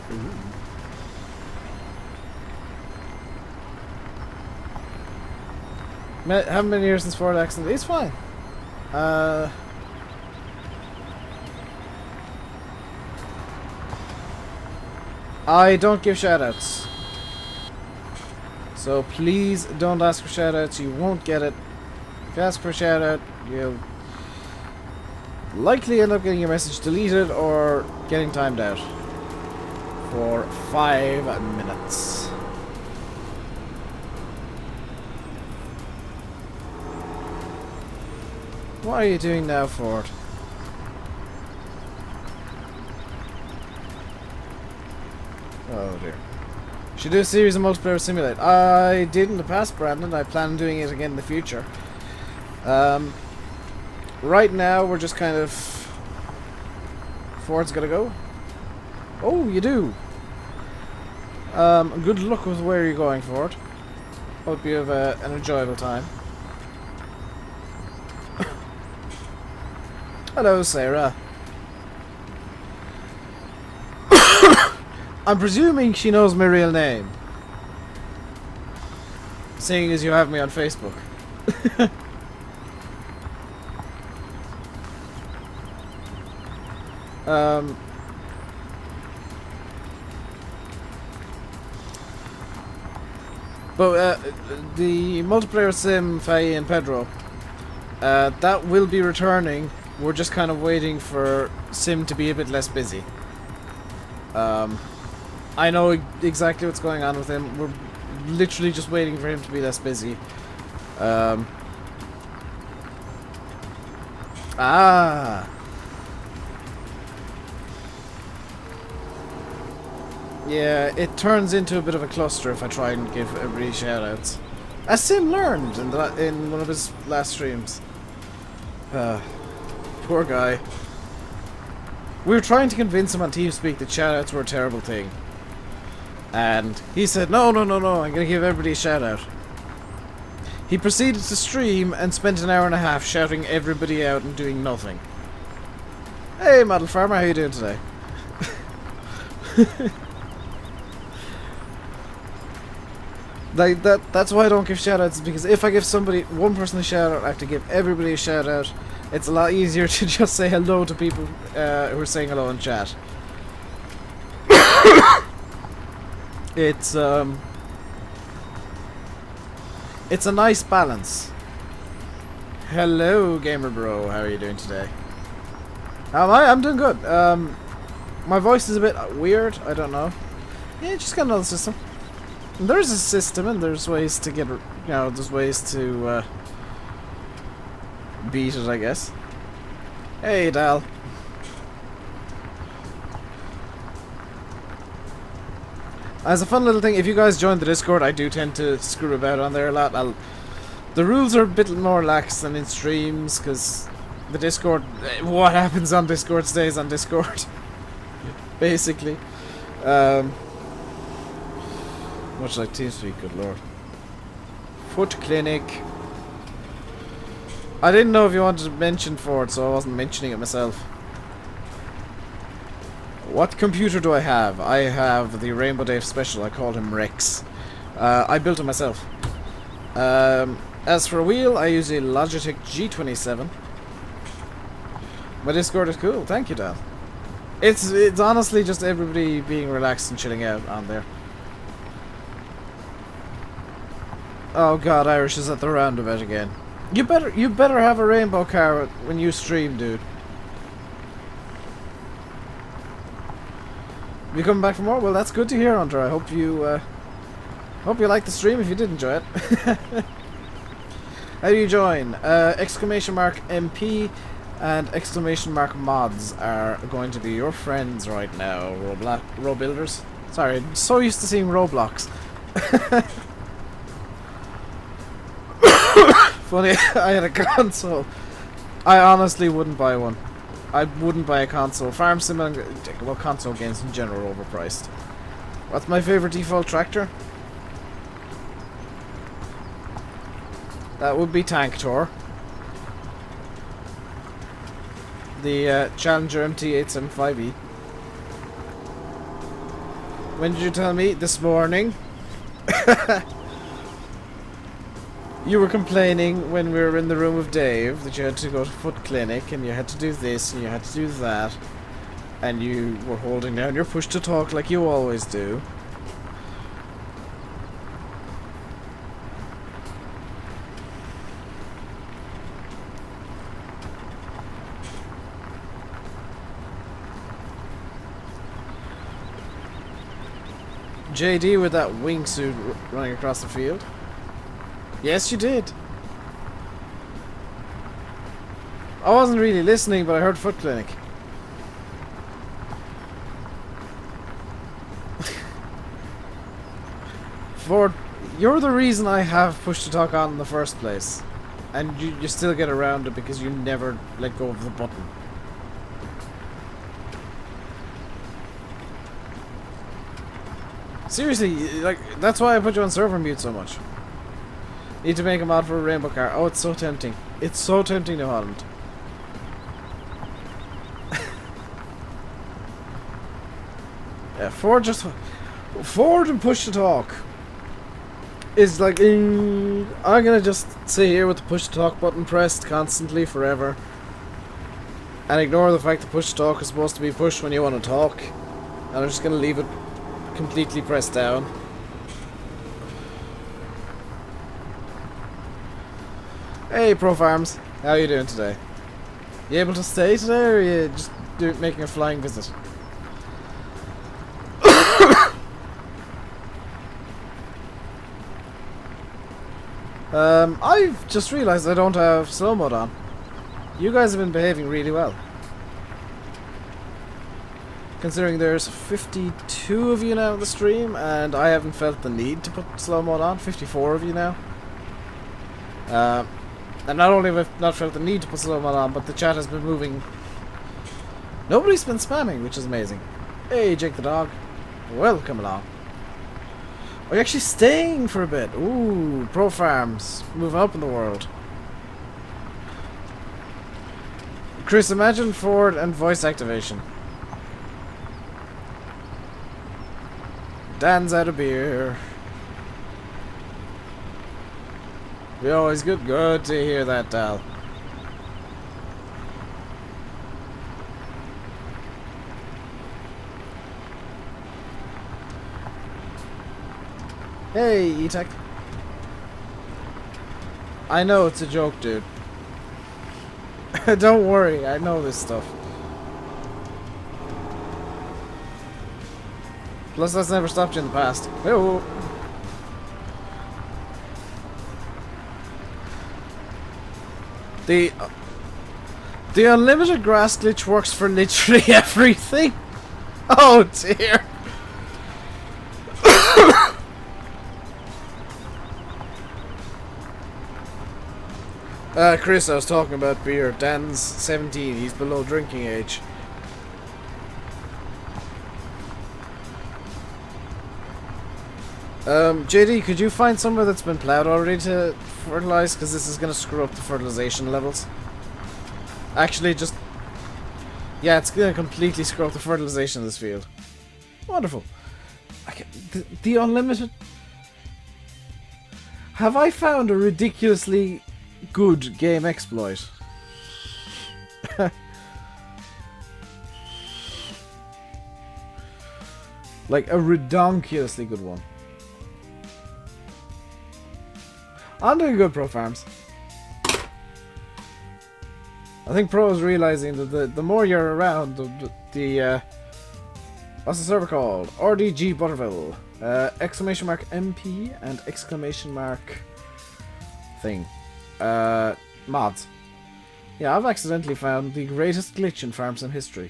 Haven't been here since Ford accident. He's fine. I don't give shoutouts. So please don't ask for shoutouts, you won't get it. If you ask for a shoutout, you'll likely end up getting your message deleted or getting timed out for 5 minutes. What are you doing now, Ford? Oh dear. Should do a series of multiplayer simulate. I did in the past, Brandon. I plan on doing it again in the future. Right now we're just kind of... Ford's gotta go. Oh, you do. Good luck with where you're going, Ford. Hope you have an enjoyable time. Hello, Sarah. I'm presuming she knows my real name, seeing as you have me on Facebook. But the multiplayer sim, Faye and Pedro, that will be returning. We're just kind of waiting for Sim to be a bit less busy. I know exactly what's going on with him. We're literally just waiting for him to be less busy. Yeah, it turns into a bit of a cluster if I try and give everybody shoutouts. As Sim learned in one of his last streams. Poor guy. We were trying to convince him on TeamSpeak that shoutouts were a terrible thing. And he said, no, I'm going to give everybody a shoutout. He proceeded to stream and spent an hour and a half shouting everybody out and doing nothing. Hey, Model Farmer, how you doing today? Like that's why I don't give shoutouts, because if I give one person a shoutout, I have to give everybody a shoutout. It's a lot easier to just say hello to people who are saying hello in chat. It's a nice balance. Hello, Gamer Bro. How are you doing today? I'm doing good. My voice is a bit weird. I don't know. Yeah, just got another system. There's a system, and there's ways to get, there's ways to beat it, I guess. Hey, Dal. As a fun little thing, if you guys join the Discord, I do tend to screw about on there a lot. The rules are a bit more lax than in streams, because the Discord, what happens on Discord stays on Discord. Basically. Much like TeamSpeak, good lord. Foot Clinic. I didn't know if you wanted to mention Ford, so I wasn't mentioning it myself. What computer do I have? I have the RainbowDave Special. I called him Rex. I built it myself. As for a wheel, I use a Logitech G27. My Discord is cool. Thank you, Dan. It's honestly just everybody being relaxed and chilling out on there. Oh god, Irish is at the roundabout again. You better have a rainbow car when you stream, dude. You coming back for more? Well, that's good to hear, Hunter. I hope you liked the stream if you did enjoy it. How do you join? Exclamation mark MP and exclamation mark mods are going to be your friends right now. Robuilders. Sorry, I'm so used to seeing Roblox. Funny, I had a console. I honestly wouldn't buy one. I wouldn't buy a console. Farm Sim and well, console games in general are overpriced. What's my favorite default tractor? That would be Tank Tour. The Challenger MT875E. When did you tell me? This morning. You were complaining when we were in the room with Dave that you had to go to Foot Clinic and you had to do this and you had to do that, and you were holding down your push to talk like you always do. JD with that wingsuit running across the field. Yes, you did. I wasn't really listening, but I heard Foot Clinic. Ford, you're the reason I have push to talk on in the first place. And you still get around it because you never let go of the button. Seriously, like, that's why I put you on server mute so much. Need to make a mod for a rainbow car. Oh, it's so tempting. It's so tempting, New Holland. Yeah, Ford and push to talk is like, I'm gonna just sit here with the push to talk button pressed constantly forever and ignore the fact that push to talk is supposed to be pushed when you want to talk, and I'm just gonna leave it completely pressed down. Hey Pro Farms, how are you doing today? You able to stay today, or are you just making a flying visit? I've just realised I don't have slow mode on. You guys have been behaving really well. Considering there's 52 of you now in the stream, and I haven't felt the need to put slow mode on. 54 of you now. And not only have I not felt the need to put slow mode on, but the chat has been moving. Nobody's been spamming, which is amazing. Hey, Jake the dog. Welcome along. Are you actually staying for a bit? Ooh, Pro Farms. Moving up in the world. Chris, imagine Ford and voice activation. Dan's out of beer. We always good to hear that, Dal. Hey, E-Tech. I know it's a joke, dude. Don't worry, I know this stuff. Plus, that's never stopped you in the past. Hey-oh. The unlimited grass glitch works for literally everything. Oh dear. Chris, I was talking about beer. Dan's 17. He's below drinking age. JD, could you find somewhere that's been plowed already to fertilize? Because this is going to screw up the fertilization levels. Actually, just... yeah, it's going to completely screw up the fertilization of this field. Wonderful. The unlimited... have I found a ridiculously good game exploit? Like, a redonkulously good one. I'm doing good, Pro Farms. I think Pro is realizing that the more you're around, the what's the server called? RDG Butterville. Exclamation mark MP and exclamation mark thing. Mods. Yeah, I've accidentally found the greatest glitch in Farm Sim history.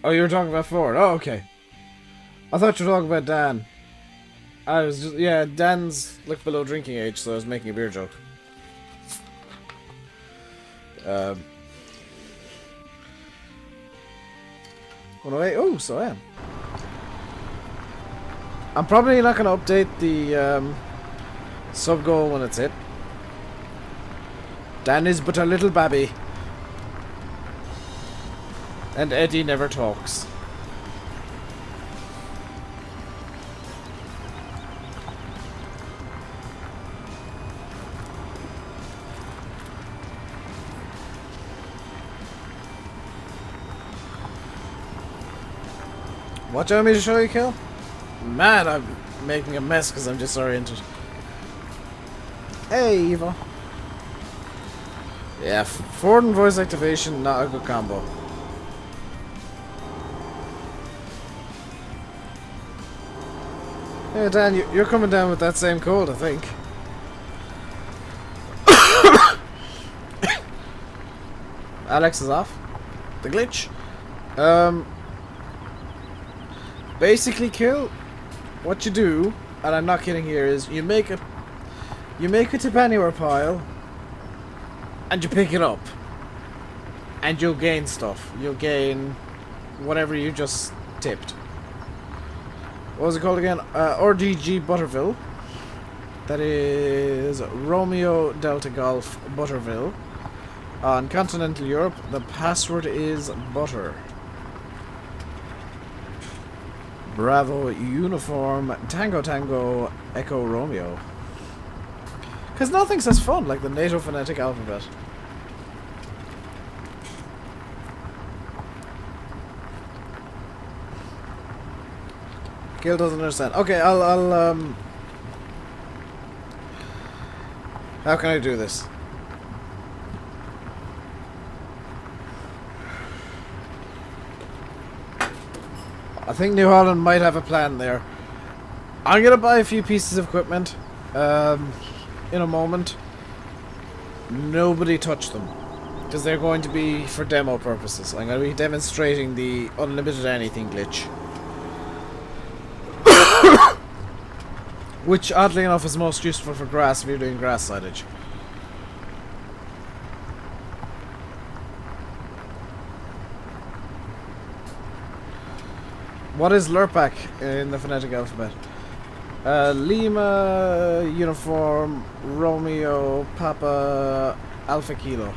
Oh, you were talking about Ford. Oh, okay. I thought you were talking about Dan. I was just... yeah, Dan's like below drinking age, so I was making a beer joke. Oh, so I am. I'm probably not going to update the sub goal when it's hit. Dan is but a little babby. And Eddie never talks. What do you want me to show you, Kill? Man, I'm making a mess because I'm disoriented. Hey, Eva. Yeah, Ford and voice activation, not a good combo. Yeah, Dan, you're coming down with that same cold, I think. Alex is off. The glitch. Basically, Kill, what you do, and I'm not kidding here, is you make a tip anywhere pile, and you pick it up, and you'll gain stuff. You'll gain whatever you just tipped. What was it called again? RDG Butterville. That is Romeo Delta Golf Butterville. On continental Europe, the password is butter. Bravo Uniform Tango Tango Echo Romeo. Because nothing's as fun like the NATO phonetic alphabet. Gil doesn't understand. Okay, I'll how can I do this? I think New Holland might have a plan there. I'm gonna buy a few pieces of equipment in a moment. Nobody touch them, because they're going to be for demo purposes. I'm going to be demonstrating the unlimited anything glitch. Which, oddly enough, is most useful for grass if you're doing grass silage. What is Lurpak in the phonetic alphabet? Lima, Uniform, Romeo, Papa, Alpha Kilo.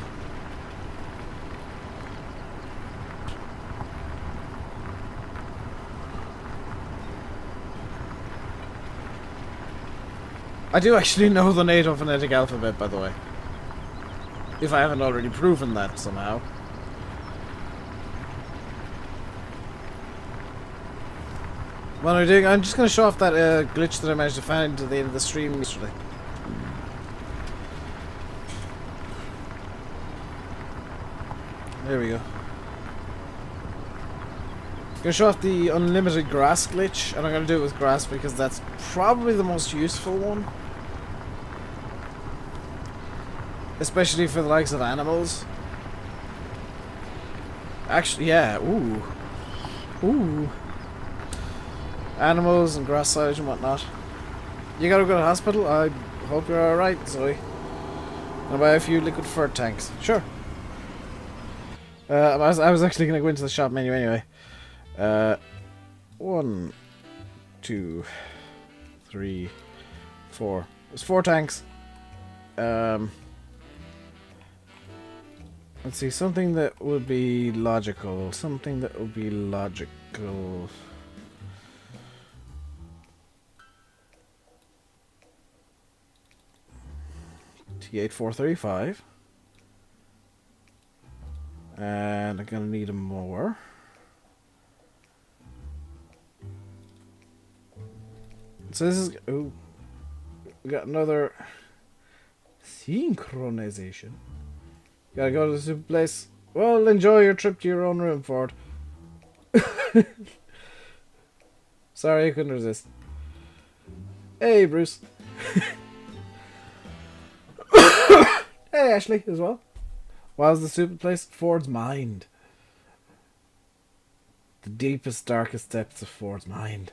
I do actually know the NATO phonetic alphabet, by the way. If I haven't already proven that somehow. What am I doing? I'm just going to show off that glitch that I managed to find at the end of the stream yesterday. There we go. I'm going to show off the unlimited grass glitch, and I'm going to do it with grass because that's probably the most useful one. Especially for the likes of animals. Actually, yeah, ooh. Ooh. Animals and grass silage and whatnot. You gotta go to the hospital? I hope you're alright, Zoe. I'll buy a few liquid fur tanks. Sure. I was actually gonna go into the shop menu anyway. 1, 2, 3, 4. There's 4 tanks. Let's see, something that would be logical. Something that would be logical. T8435. And I'm gonna need more. So this is, oh, we got another synchronization. Gotta go to the super place. Well, enjoy your trip to your own room, Ford. Sorry, I couldn't resist. Hey, Bruce. Hey, Ashley, as well. Wow's the stupid place? Ford's mind. The deepest, darkest depths of Ford's mind.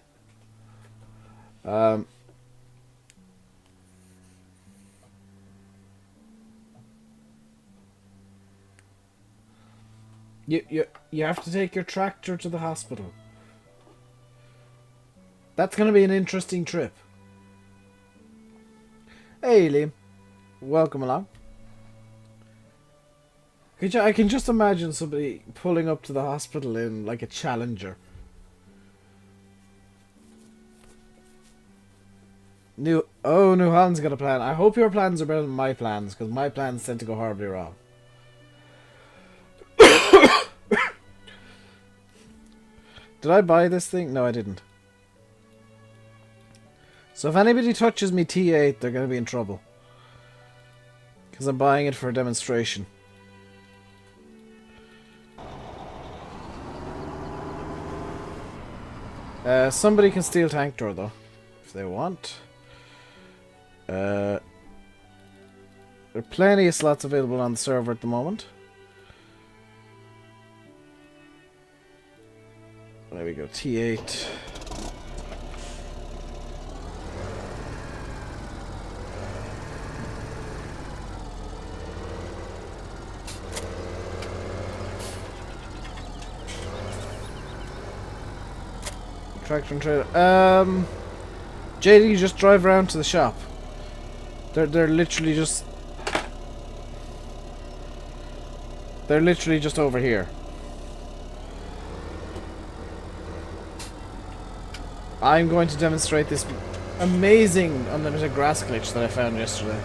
You have to take your tractor to the hospital. That's going to be an interesting trip. Hey, Liam. Welcome along. I can just imagine somebody pulling up to the hospital in like a Challenger. New Holland's got a plan. I hope your plans are better than my plans, because my plans tend to go horribly wrong. Did I buy this thing? No, I didn't. So if anybody touches me T8, they're going to be in trouble. Because I'm buying it for a demonstration. Somebody can steal tank door, though. If they want. There are plenty of slots available on the server at the moment. There we go, T8. Tractor and trailer. JD, just drive around to the shop. They're literally just over here. I'm going to demonstrate this amazing unlimited grass glitch that I found yesterday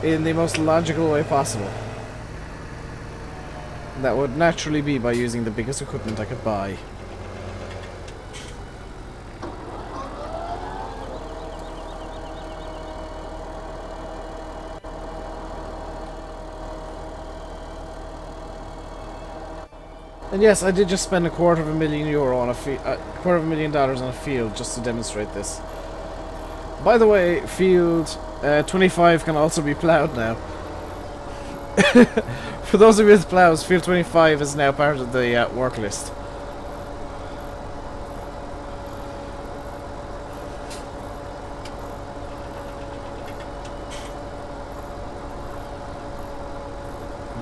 in the most logical way possible. That would naturally be by using the biggest equipment I could buy. And yes, I did just spend €250,000 on $250,000 on a field just to demonstrate this. By the way, field 25 can also be ploughed now. For those of you with ploughs, field 25 is now part of the work list.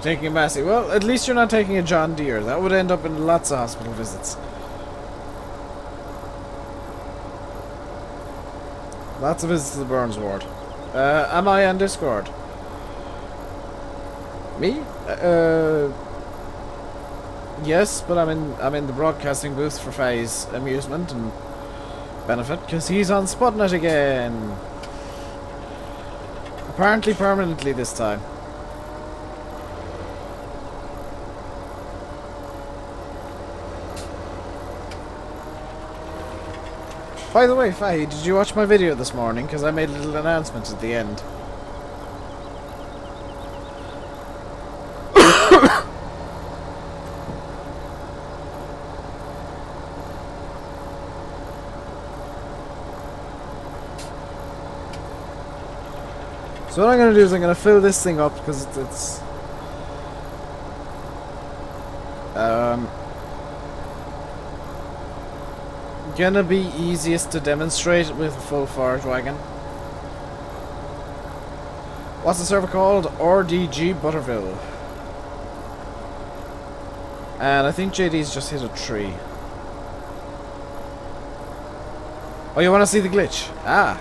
Taking a Massey. Well, at least you're not taking a John Deere. That would end up in lots of hospital visits. Lots of visits to the Burns ward. Am I on Discord? Me? Yes, but I'm in the broadcasting booth for Faye's amusement and benefit, because he's on Spotnet again. Apparently permanently this time. By the way, Faye, did you watch my video this morning? Because I made a little announcement at the end. So what I'm going to do is I'm going to fill this thing up because it's gonna be easiest to demonstrate with a full forage wagon. What's the server called? RDG Butterville. And I think JD's just hit a tree. Oh, you want to see the glitch? Ah.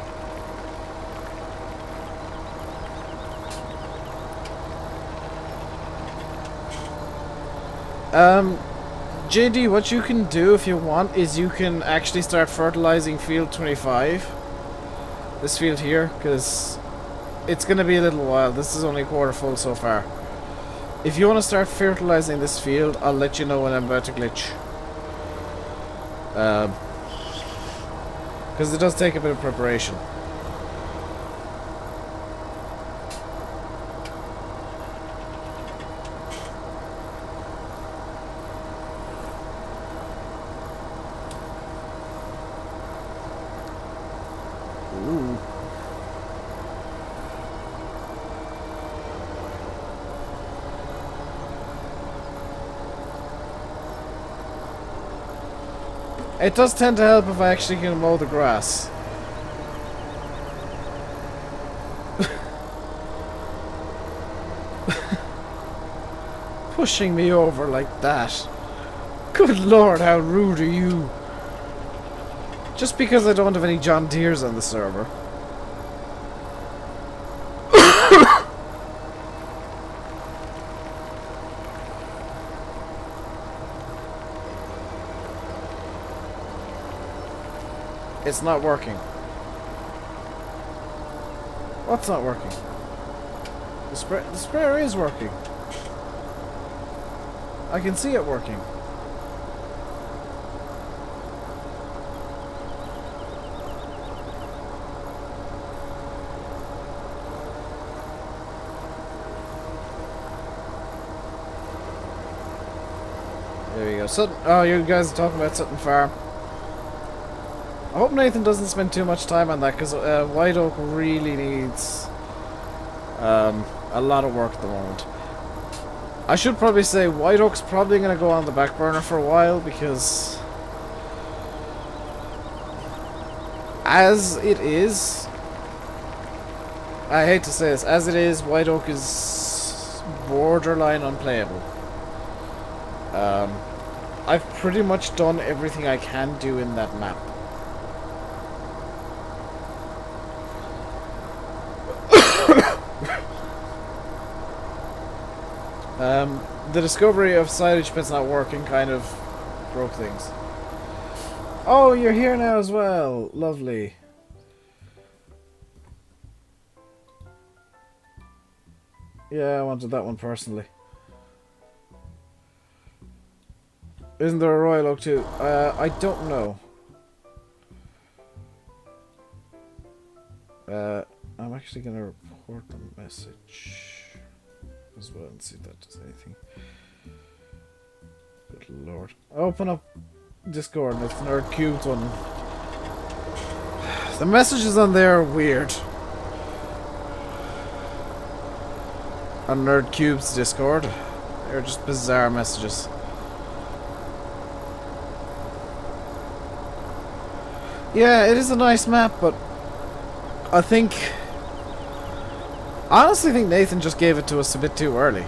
JD, what you can do if you want is you can actually start fertilizing field 25. This field here, because it's going to be a little while. This is only a quarter full so far. If you want to start fertilizing this field, I'll let you know when I'm about to glitch. Because it does take a bit of preparation. It does tend to help if I actually can mow the grass. Pushing me over like that. Good lord, how rude are you? Just because I don't have any John Deeres on the server. It's not working. What's not working? The sprayer is working. I can see it working. There we go. Sutton, oh, you guys are talking about Sutton Farm. I hope Nathan doesn't spend too much time on that, because White Oak really needs a lot of work at the moment. I should probably say White Oak's probably going to go on the back burner for a while, because as it is, I hate to say this, as it is, White Oak is borderline unplayable. I've pretty much done everything I can do in that map. The discovery of silage pits not working kind of broke things. Oh, you're here now as well. Lovely. Yeah, I wanted that one personally. Isn't there a Royal Oak too? I don't know. I'm actually gonna report the message as well and see if that does anything. Good lord. Open up Discord and it's Nerd Cubed one. The messages on there are weird. On Nerd Cube's Discord. They're just bizarre messages. Yeah, it is a nice map, but I honestly think Nathan just gave it to us a bit too early.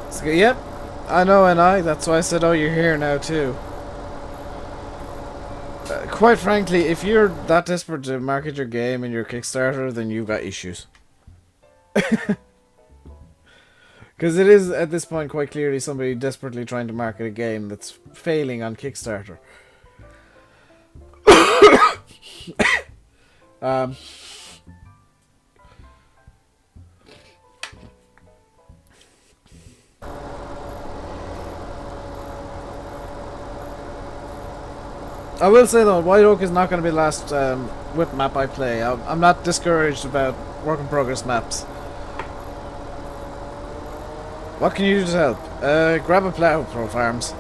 So, yep, I know, and that's why I said, oh, you're here now too. Quite frankly, if you're that desperate to market your game in your Kickstarter, then you've got issues. Because it is, at this point, quite clearly somebody desperately trying to market a game that's failing on Kickstarter. I will say though, White Oak is not going to be the last whip map I play. I'm not discouraged about work in progress maps. What can you do to help? Grab a plow, Pro Farms.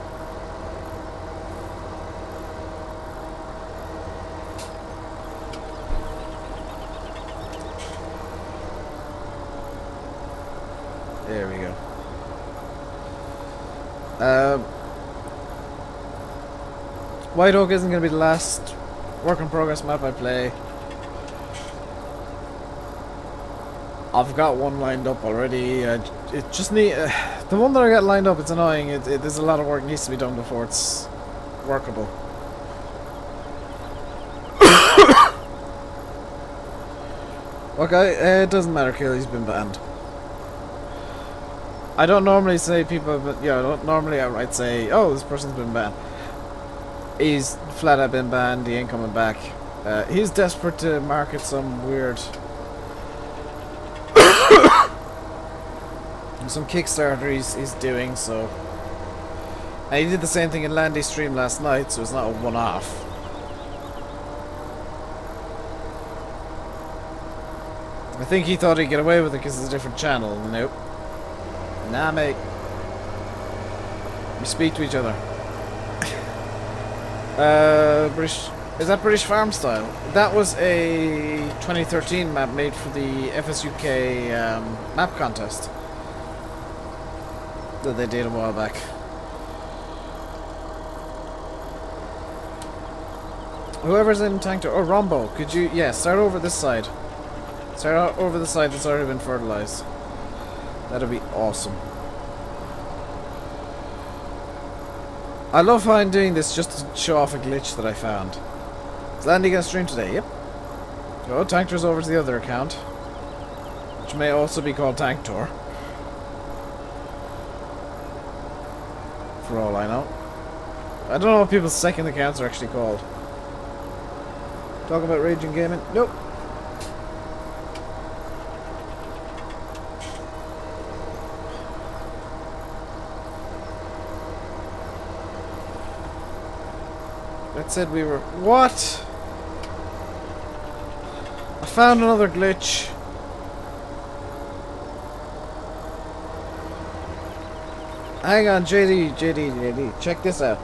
There we go. White Oak isn't going to be the last work in progress map I play. I've got one lined up already. It just need the one that I got lined up. It's annoying. There's a lot of work needs to be done before it's workable. Okay, it doesn't matter. Killy's been banned. I don't normally say people, but yeah, I don't normally outright say, "Oh, this person's been banned." He's flat out been banned. He ain't coming back. He's desperate to market some weird. Some Kickstarter he's doing, so. And he did the same thing in Landy's stream last night, so it's not a one-off. I think he thought he'd get away with it because it's a different channel. Nope. Nah, mate. We speak to each other. British. Is that British Farm Style? That was a 2013 map made for the FSUK map contest that they did a while back. Whoever's in tank to, or Rombo, could you, yeah, start over this side. Start out over the side that's already been fertilized. That'd be awesome. I love how I'm doing this just to show off a glitch that I found. Is Landy gonna stream today? Yep. Oh, Tanktor's over to the other account, which may also be called Tanktor, for all I know. I don't know what people's second accounts are actually called. Talk about Raging Gaming? Nope. That said we were... What? I found another glitch. Hang on, JD, check this out.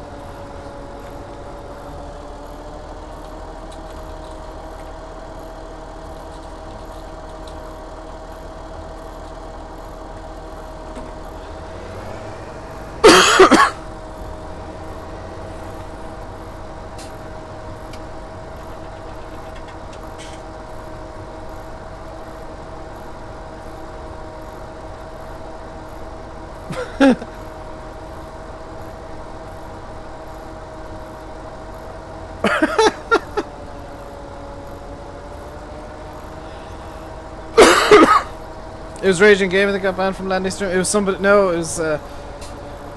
It was Raging Gaming that got banned from Landy Stream. It was somebody. No, it was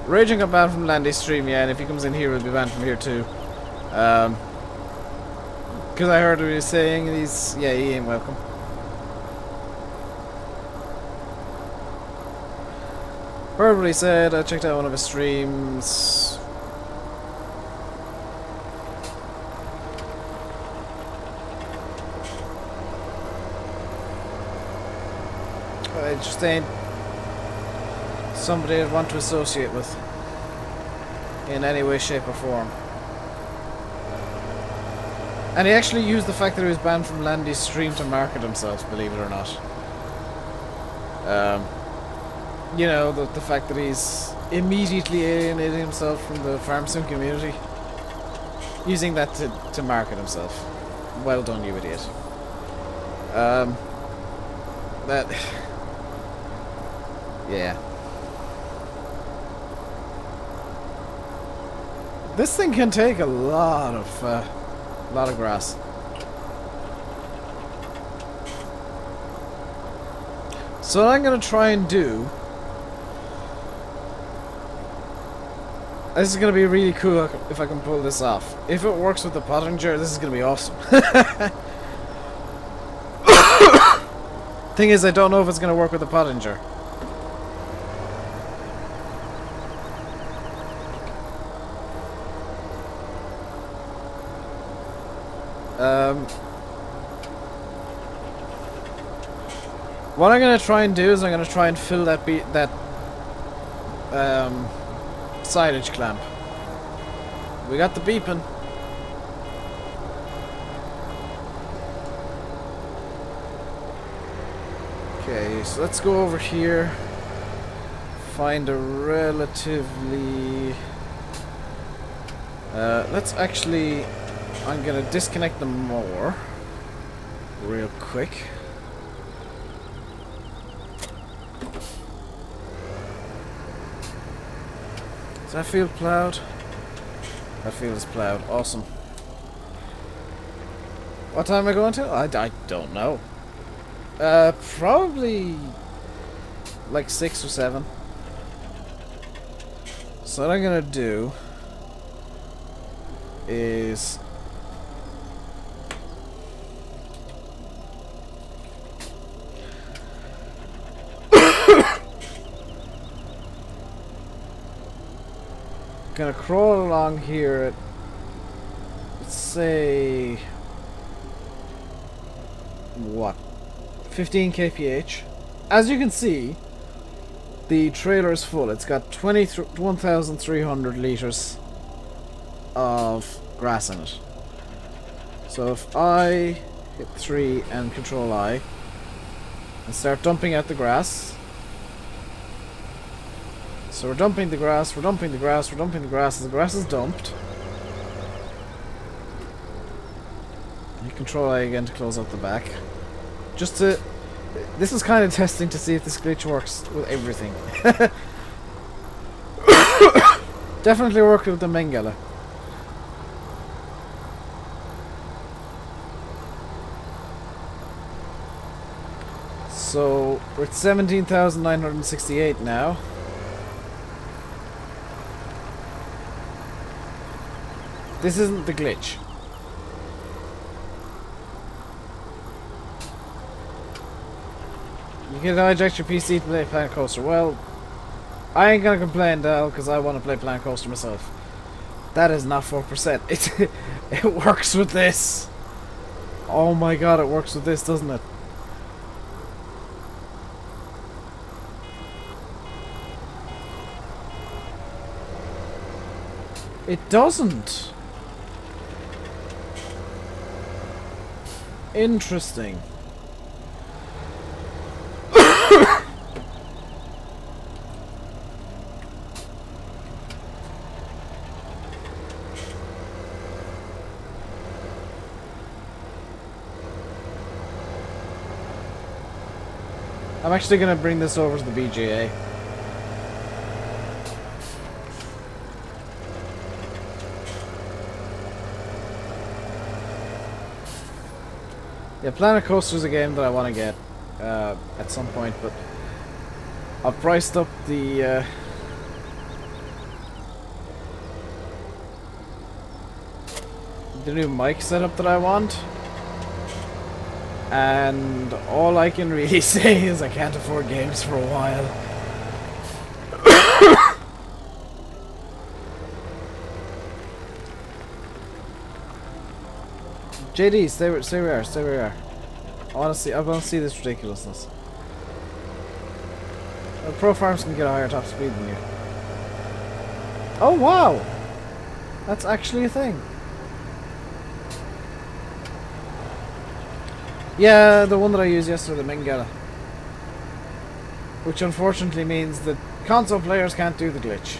Raging got banned from Landy Stream. Yeah, and if he comes in here, he'll be banned from here too. Because I heard what he was saying. And he ain't welcome. Heard what he said. I checked out one of his streams. I just ain't somebody I'd want to associate with in any way, shape or form. And he actually used the fact that he was banned from Landy's stream to market himself, believe it or not. You know, the fact that he's immediately alienated himself from the farm sim community, using that to market himself. Well done, you idiot. That... yeah. This thing can take a lot of grass. So what I'm gonna try and do... This is gonna be really cool if I can pull this off. If it works with the Pottinger, this is gonna be awesome. Thing is, I don't know if it's gonna work with the Pottinger. What I'm gonna try and do is I'm gonna try and fill that silage clamp. We got the beeping. Okay, so let's go over here. Find a relatively... let's actually... I'm gonna disconnect the mower real quick. Does that feel plowed? That feels plowed. Awesome. What time am I going to? I don't know. Probably like 6 or 7. So what I'm gonna do is gonna crawl along here at, let's say, what, 15 kph. As you can see, the trailer is full. It's got 1,300 liters of grass in it. So if I hit 3 and Control I and start dumping out the grass. So we're dumping the grass, we're dumping the grass, we're dumping the grass. As the grass is dumped, you Control I again to close out the back. Just to... This is kind of testing to see if this glitch works with everything. Definitely worked with the Mengele. So we're at 17,968 now. This isn't the glitch. You can hijack your PC to play Planet Coaster. Well, I ain't gonna complain, Dal, because I want to play Planet Coaster myself. That is not 4%. It works with this. Oh my god, it works with this, doesn't it? It doesn't. Interesting. I'm actually going to bring this over to the BGA. Yeah, Planet Coaster is a game that I want to get at some point, but I've priced up the new mic setup that I want. And all I can really say is I can't afford games for a while. JD, stay where you are. I want to see this ridiculousness. Pro farms can get a higher top speed than you. Oh wow! That's actually a thing. Yeah, the one that I used yesterday, the Mengele. Which unfortunately means that console players can't do the glitch.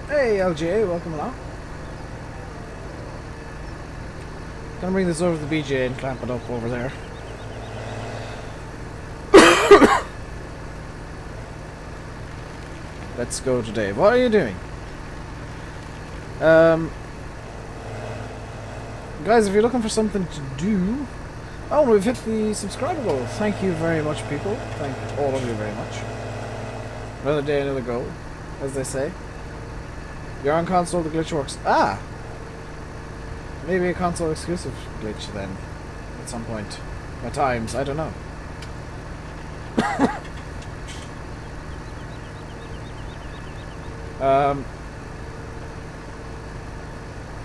Hey LGA, welcome along. Gonna bring this over to the BGA and clamp it up over there. Let's go to Dave. What are you doing? Guys, if you're looking for something to do... Oh, we've hit the subscriber goal. Thank you very much, people. Thank all of you very much. Another day, another goal, as they say. You're on console, the glitch works. Ah! Maybe a console exclusive glitch then, at some point. At times, I don't know.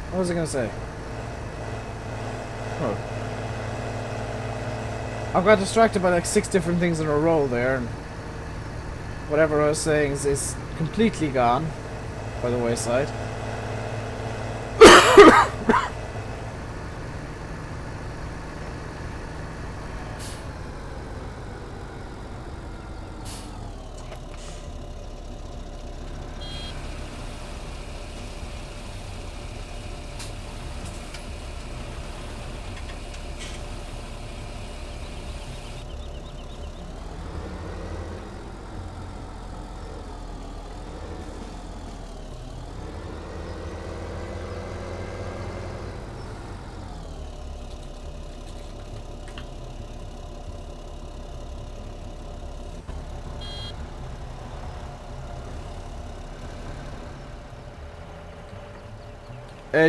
What was I gonna say? Oh. I got distracted by like 6 different things in a row there, and whatever I was saying is completely gone by the wayside.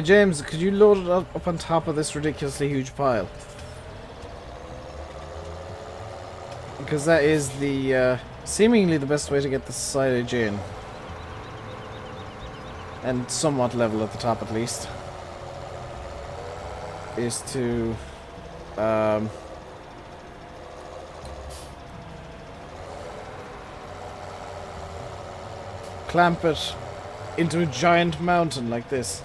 James, could you load it up on top of this ridiculously huge pile? Because that is the, seemingly the best way to get the silage in. And somewhat level at the top at least. Is to, clamp it into a giant mountain like this.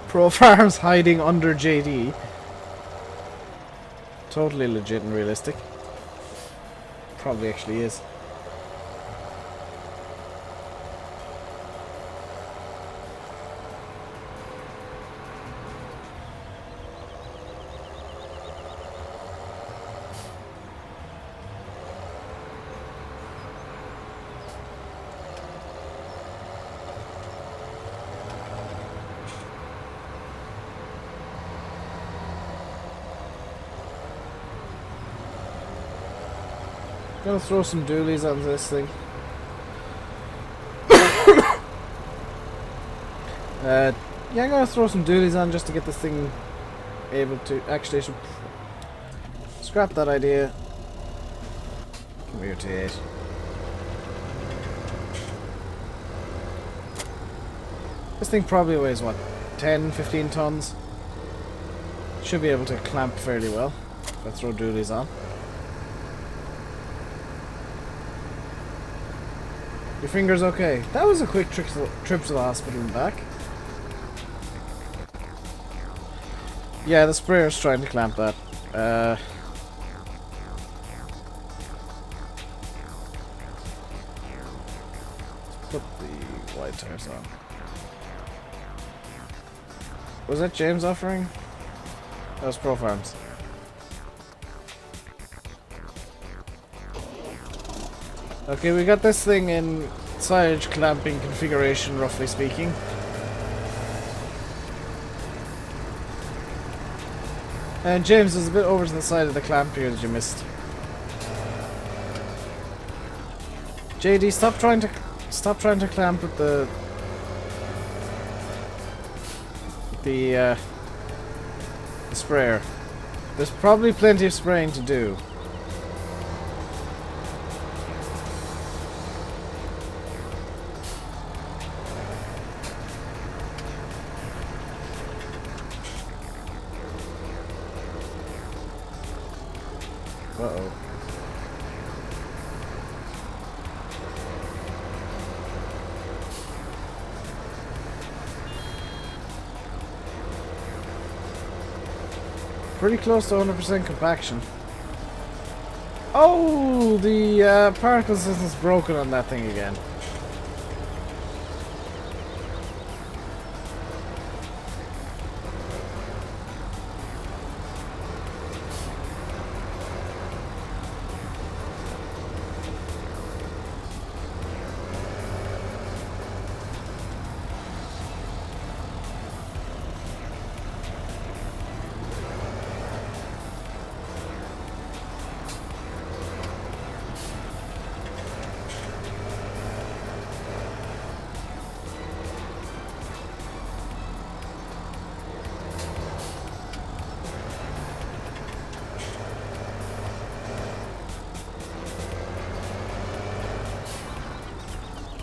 Pro Farms hiding under JD. Totally legit and realistic. Probably actually is. Gonna throw some dualies on this thing. Yeah, I'm gonna throw some dualies on just to get this thing able to actually scrap that idea. Come here, T8. This thing probably weighs what, 10, 15 tons? Should be able to clamp fairly well if I throw dualies on. Your finger's okay. That was a quick trip to the hospital and back. Yeah, the sprayer's trying to clamp that. Put the white tires on. Was that James offering? That was Pro Farms. Okay, we got this thing in silage clamping configuration, roughly speaking. And James is a bit over to the side of the clamp here that you missed. JD, stop trying to clamp with the sprayer. There's probably plenty of spraying to do. Uh-oh. Pretty close to 100% compaction. Oh, the particle system's broken on that thing again.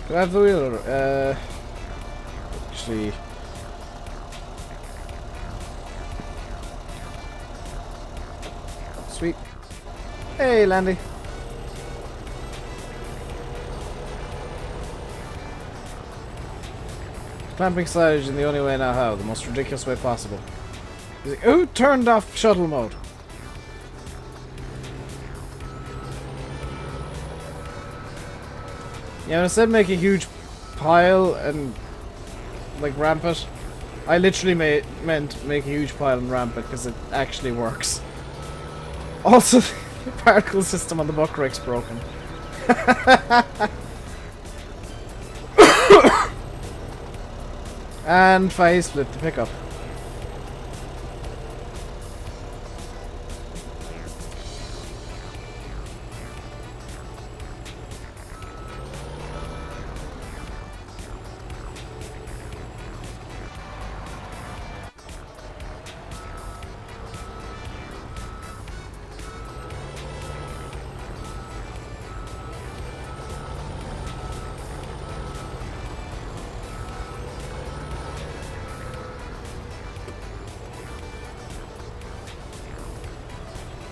Do I have the wheel? Actually... Sweet. Hey, Landy. Clamping silage in the only way I know how, the most ridiculous way possible. Who turned off shuttle mode? Yeah, instead of make a huge pile and like ramp it, I literally meant make a huge pile and ramp it because it actually works. Also, the particle system on the buck rake's broken. And phase split the pickup.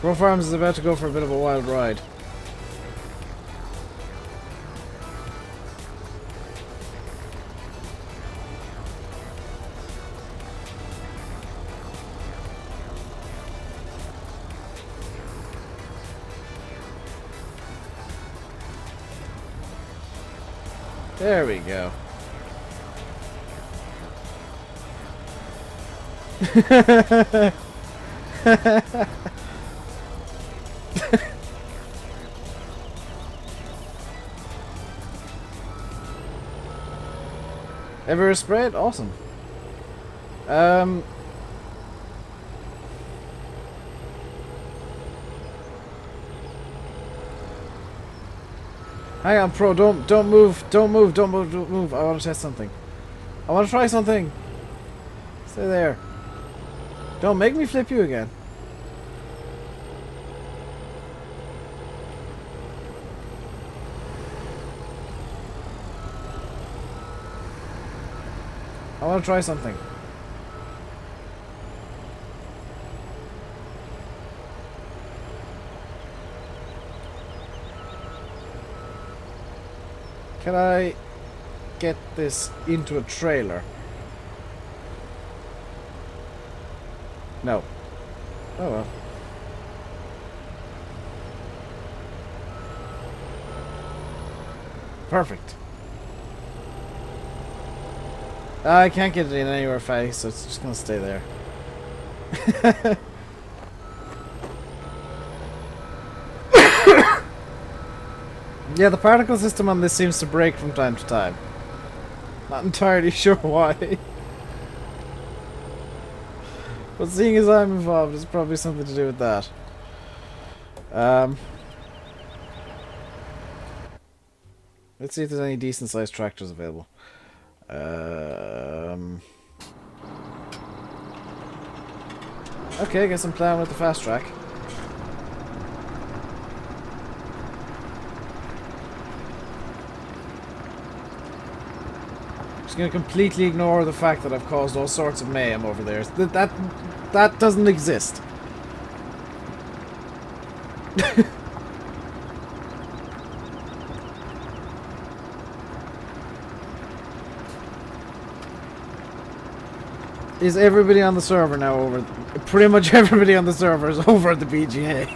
Pro Farms is about to go for a bit of a wild ride. There we go. Ever sprayed? Awesome. Hang on, Pro, don't move. I want to test something. I want to try something. Stay there. Don't make me flip you again. I want to try something. Can I get this into a trailer? No. Oh well. Perfect. I can't get it in anywhere fast, so it's just gonna stay there. Yeah, the particle system on this seems to break from time to time. Not entirely sure why. But seeing as I'm involved, it's probably something to do with that. Let's see if there's any decent sized tractors available. Okay, I guess I'm playing with the fast track. Just gonna completely ignore the fact that I've caused all sorts of mayhem over there. That doesn't exist. Is everybody on the server now over? Pretty much everybody on the server is over at the BGA.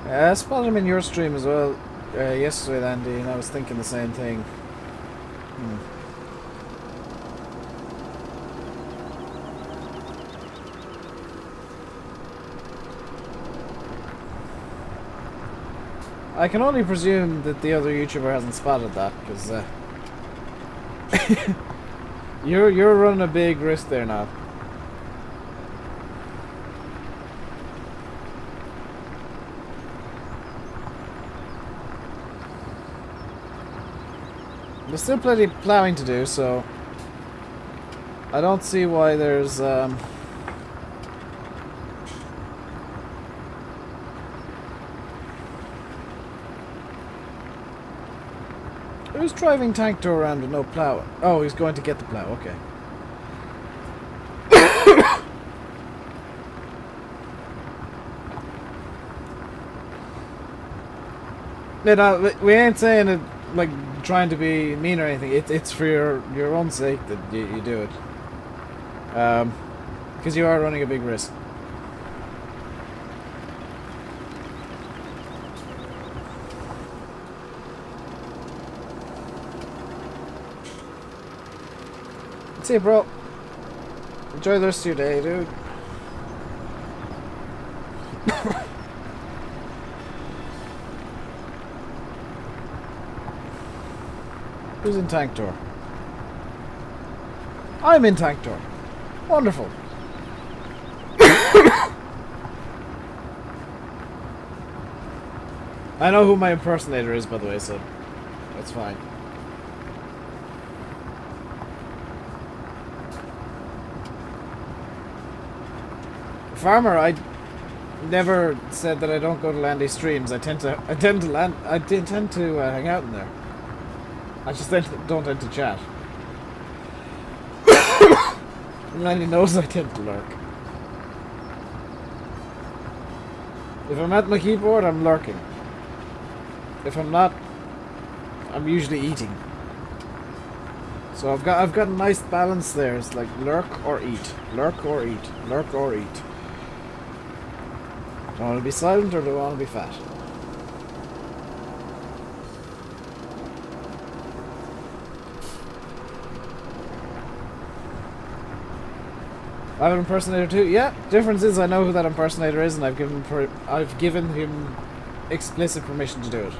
I spotted him in your stream as well yesterday, Andy, and I was thinking the same thing. I can only presume that the other YouTuber hasn't spotted that, because you're running a big risk there now. There's still plenty of plowing to do, so I don't see why there's Who's driving tank tour around with no plow? Oh, he's going to get the plow, okay. No, we ain't saying it like trying to be mean or anything. It's for your own sake that you do it. Because you are running a big risk. See you, bro. Enjoy the rest of your day, dude. Who's in tank tour? I'm in tank tour. Wonderful. I know who my impersonator is, by the way, so that's fine. Farmer, I never said that I don't go to Landy's streams. I tend to hang out in there. I just don't tend to chat. Landy knows I tend to lurk. If I'm at my keyboard, I'm lurking. If I'm not, I'm usually eating. So I've got a nice balance there. It's like lurk or eat, lurk or eat, lurk or eat. Do I want to be silent or do I want to be fat? I have an impersonator too. Yeah, difference is I know who that impersonator is, and I've given him explicit permission to do it.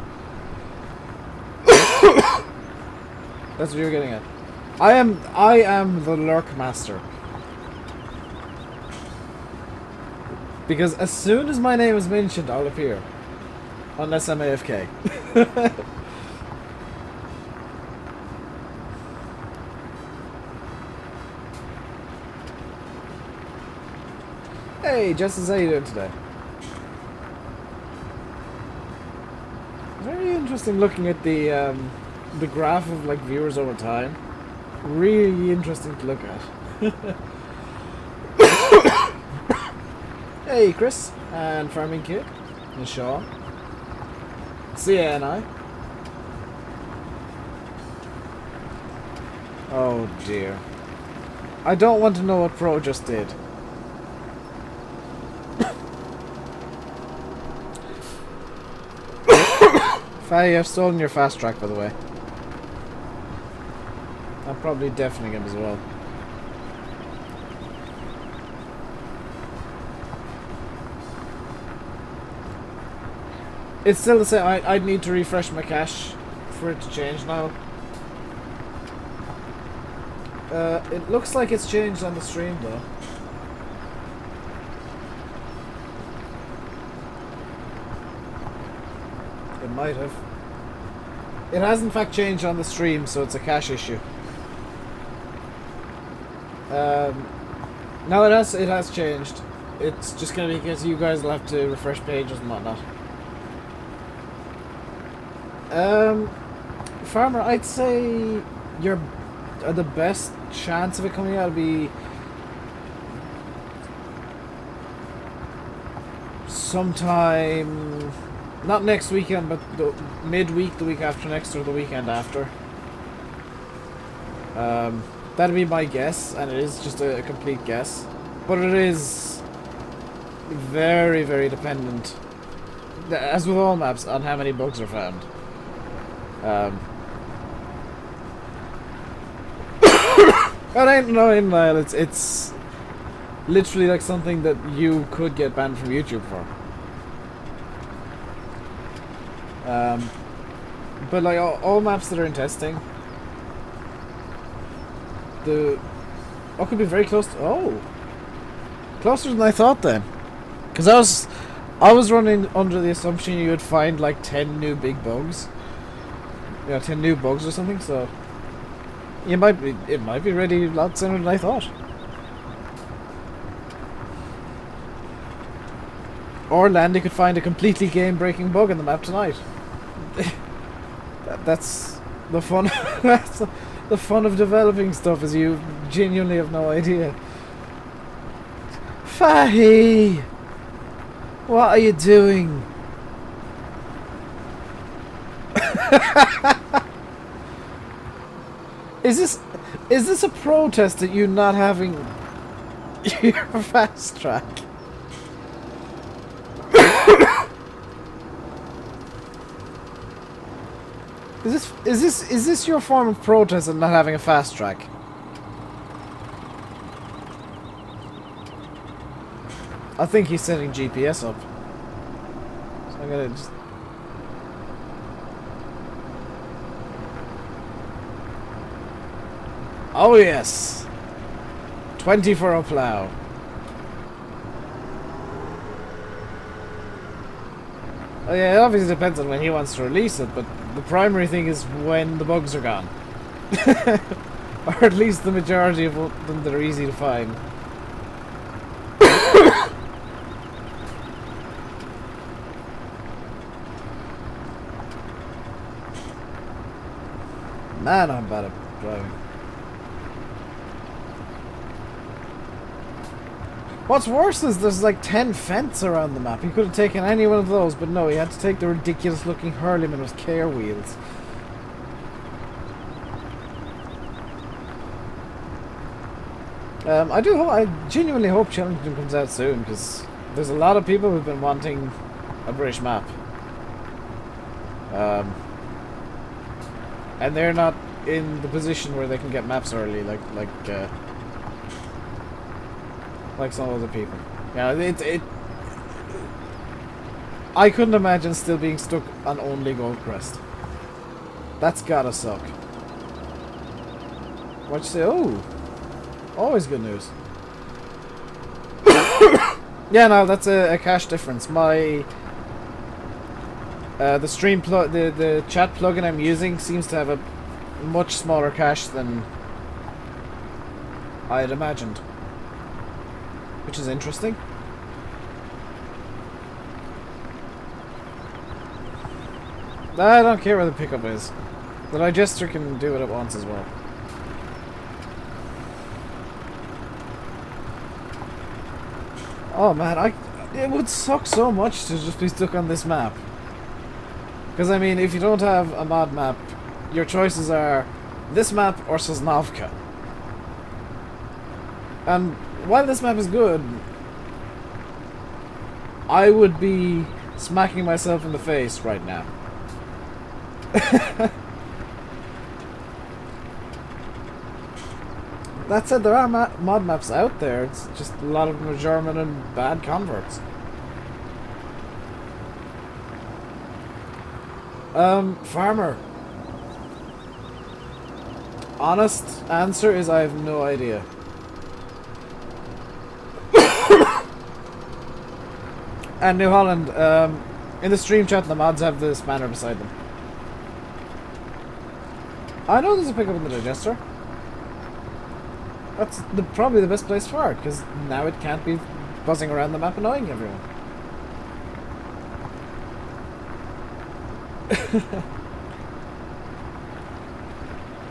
That's what you're getting at. I am the lurk master. Because as soon as my name is mentioned, I'll appear. Unless I'm AFK. Hey, Justice, how you doing today? Very interesting looking at the graph of like viewers over time. Really interesting to look at. Hey, Chris, and Farming Kid, and Sean, Sia and I. Oh dear. I don't want to know what Pro just did. Faye, I've stolen your fast track, by the way. I'm probably deafening him as well. It's still the same. I'd need to refresh my cache for it to change now. It looks like it's changed on the stream though. It might have. It has in fact changed on the stream, so it's a cache issue. No, it has changed. It's just gonna be because you guys will have to refresh pages and whatnot. Farmer, I'd say the best chance of it coming out would be sometime, not next weekend, but the midweek, the week after next, or the weekend after. That'd be my guess, and it is just a complete guess, but it is very, very dependent, as with all maps, on how many bugs are found. But I know in Lyle, it's literally like something that you could get banned from YouTube for. But like all maps that are in testing, could be very close to, closer than I thought then, because I was running under the assumption you would find like 10 new big bugs. 10 new bugs or something, so it might be ready a lot sooner than I thought. Or Landy could find a completely game-breaking bug in the map tonight. That's the fun. That's the fun of developing stuff, is you genuinely have no idea. Fahy, what are you doing? Is this a protest at you not having your fast track? Is this your form of protest at not having a fast track? I think he's setting GPS up. So I'm gonna just... Oh yes! 20 for a plow. Oh yeah, it obviously depends on when he wants to release it, but the primary thing is when the bugs are gone. Or at least the majority of them that are easy to find. Man, I'm bad at driving. What's worse is there's like 10 fence around the map. He could have taken any one of those, but no, he had to take the ridiculous looking Hurleyman with care wheels. I genuinely hope Challenging comes out soon, because there's a lot of people who've been wanting a British map. And they're not in the position where they can get maps early, like some other people. Yeah, I couldn't imagine still being stuck on only Goldcrest. That's gotta suck. What'd you say? Oh, always good news. Yeah, no, that's a cache difference. My the stream the chat plugin I'm using seems to have a much smaller cache than I had imagined, which is interesting. I don't care where the pickup is. The digester can do it at once as well. Oh man, It would suck so much to just be stuck on this map. Because, I mean, if you don't have a mod map, your choices are this map or Sosnovka. And while this map is good, I would be smacking myself in the face right now. That said, there are mod maps out there. It's just a lot of them are German and bad converts. Farmer. Honest answer is I have no idea. And New Holland, in the stream chat, the mods have the spanner beside them. I know there's a pickup in the digester. That's probably the best place for it, because now it can't be buzzing around the map annoying everyone.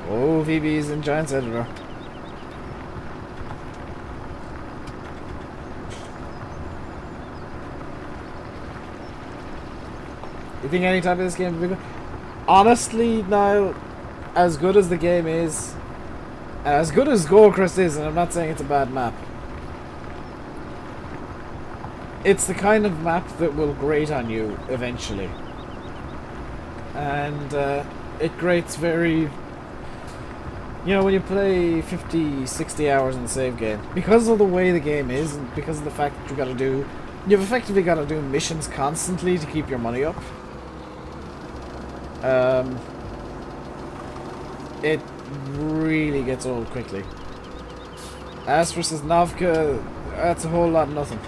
Oh, VB's in Giants Editor. You think any type of this game would be good? Honestly, now, as good as the game is, as good as Goldcrest is, and I'm not saying it's a bad map, it's the kind of map that will grate on you eventually. And it grates very... You know, when you play 50, 60 hours in the save game, because of the way the game is, and because of the fact that you've effectively got to do missions constantly to keep your money up. It really gets old quickly. As for Sosnovka, that's a whole lot of nothing.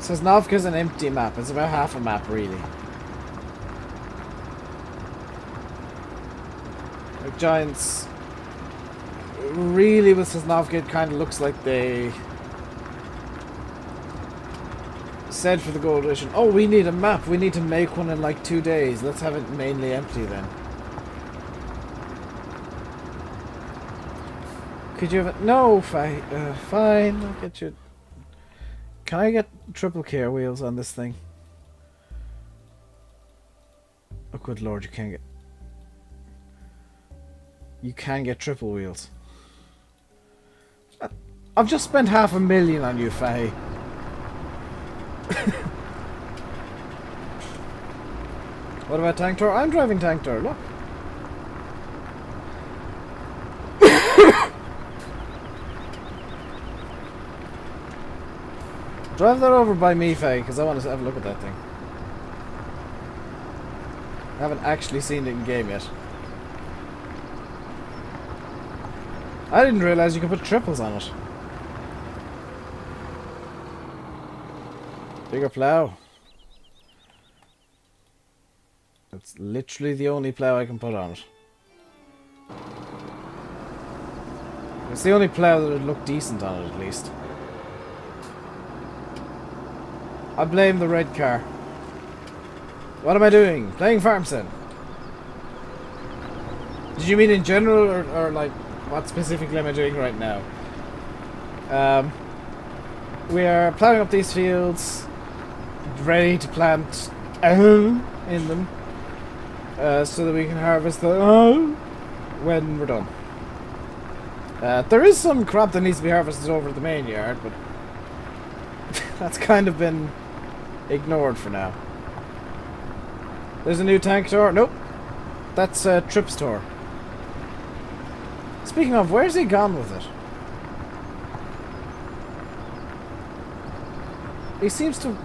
Sosnovka's an empty map. It's about half a map, really. Like Giants, really with Sosnovka, it kind of looks like they said for the gold edition, oh, we need a map, we need to make one in like 2 days, let's have it mainly empty then. Could you have it? No, fine, I'll get you. Can I get triple care wheels on this thing? Oh good lord, you can get triple wheels. I've just spent $500,000 on you, Faye. What about Tank Tour? I'm driving Tank Tour, look. Drive that over by me, Faye, because I want to have a look at that thing. I haven't actually seen it in game yet. I didn't realize you could put triples on it. Bigger plow. That's literally the only plow I can put on it. It's the only plow that would look decent on it, at least. I blame the red car. What am I doing? Playing Farm Sim. Did you mean in general, or like, what specifically am I doing right now? We are plowing up these fields, ready to plant in them, so that we can harvest them when we're done. There is some crop that needs to be harvested over at the main yard, but that's kind of been ignored for now. There's a new tank tour. Nope. That's Trips tour. Speaking of, where's he gone with it? He seems to...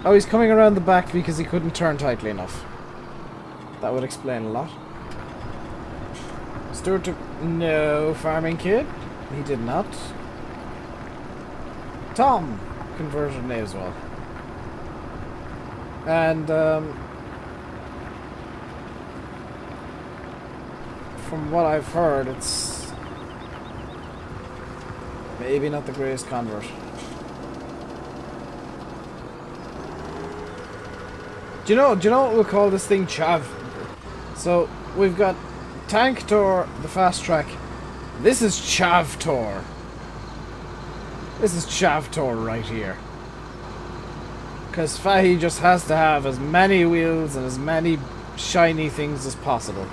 Oh, he's coming around the back because he couldn't turn tightly enough. That would explain a lot. Stuart took... No, farming kid. He did not. Tom converted name as well. And, from what I've heard, it's maybe not the greatest convert. Do you know what we'll call this thing? Chav. So we've got Tank Tour, the fast track. This is Chav Tour. This is Chavtor right here. Because Fahy just has to have as many wheels and as many shiny things as possible.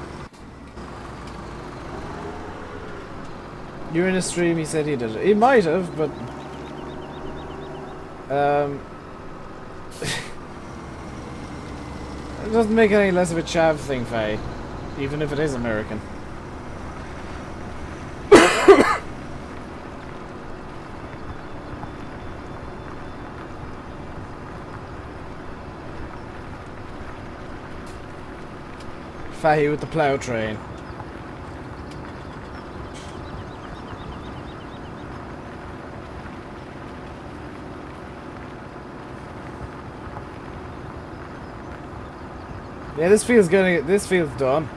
You're in a stream, he said he did it. He might have, but... it doesn't make it any less of a chav thing, Faye. Even if it is American. Fahy with the plow train. Yeah, this feels done.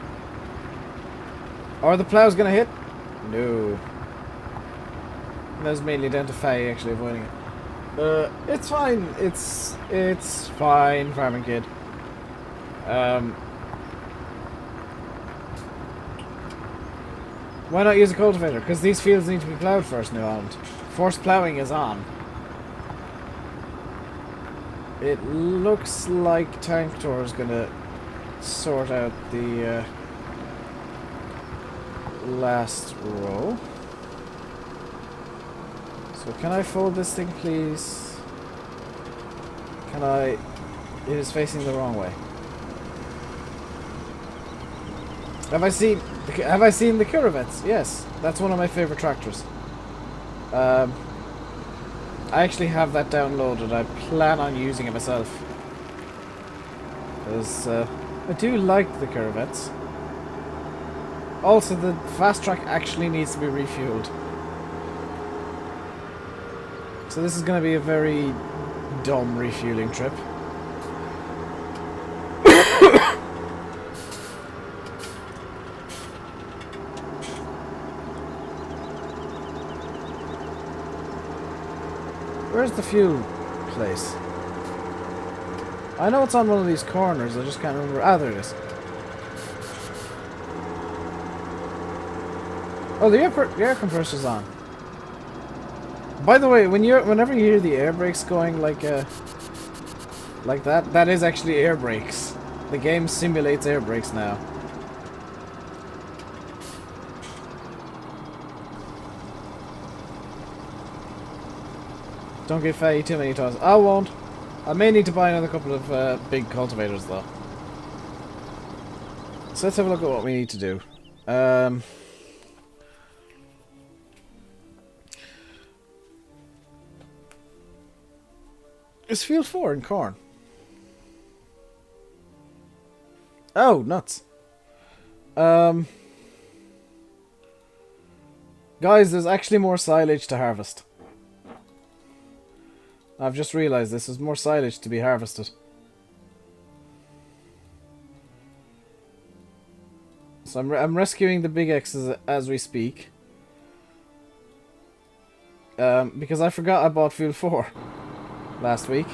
Are the plows gonna hit? No. That was mainly down to Faye actually avoiding it. It's fine. It's fine, farming kid. Why not use a cultivator? Because these fields need to be ploughed first, New Holland. Forced ploughing is on. It looks like Tanktor is gonna sort out the last row. So can I fold this thing, please? Can I? It is facing the wrong way. Have I seen the Curavets? Yes, that's one of my favorite tractors. I actually have that downloaded. I plan on using it myself. Because I do like the Curavets. Also, the fast track actually needs to be refueled. So this is going to be a very dumb refueling trip. Where's the fuel place? I know it's on one of these corners, I just can't remember. Ah, there it is. Oh, the air compressor's on. By the way, whenever you hear the air brakes going like that, that is actually air brakes. The game simulates air brakes now. Don't give Faye too many toys. I won't. I may need to buy another couple of big cultivators though. So let's have a look at what we need to do. Is field 4 in corn? Oh, nuts. Guys, there's actually more silage to harvest. I've just realized this is more silage to be harvested. So I'm rescuing the big X's as we speak. Because I forgot I bought Fuel 4 last week.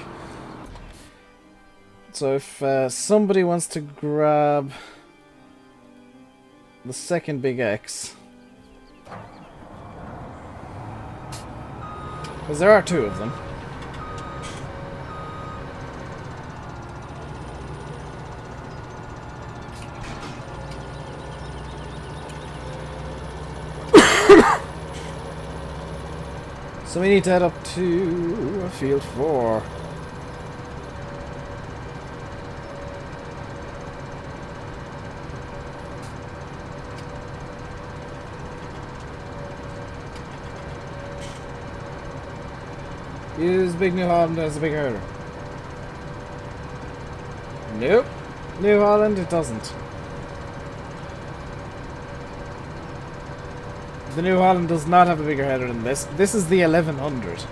So if somebody wants to grab the second big X. Because there are two of them. So we need to head up to field 4. Use Big New Holland as a big herder. Nope. New Holland, it doesn't. The New Holland does not have a bigger header than this. This is the 1100.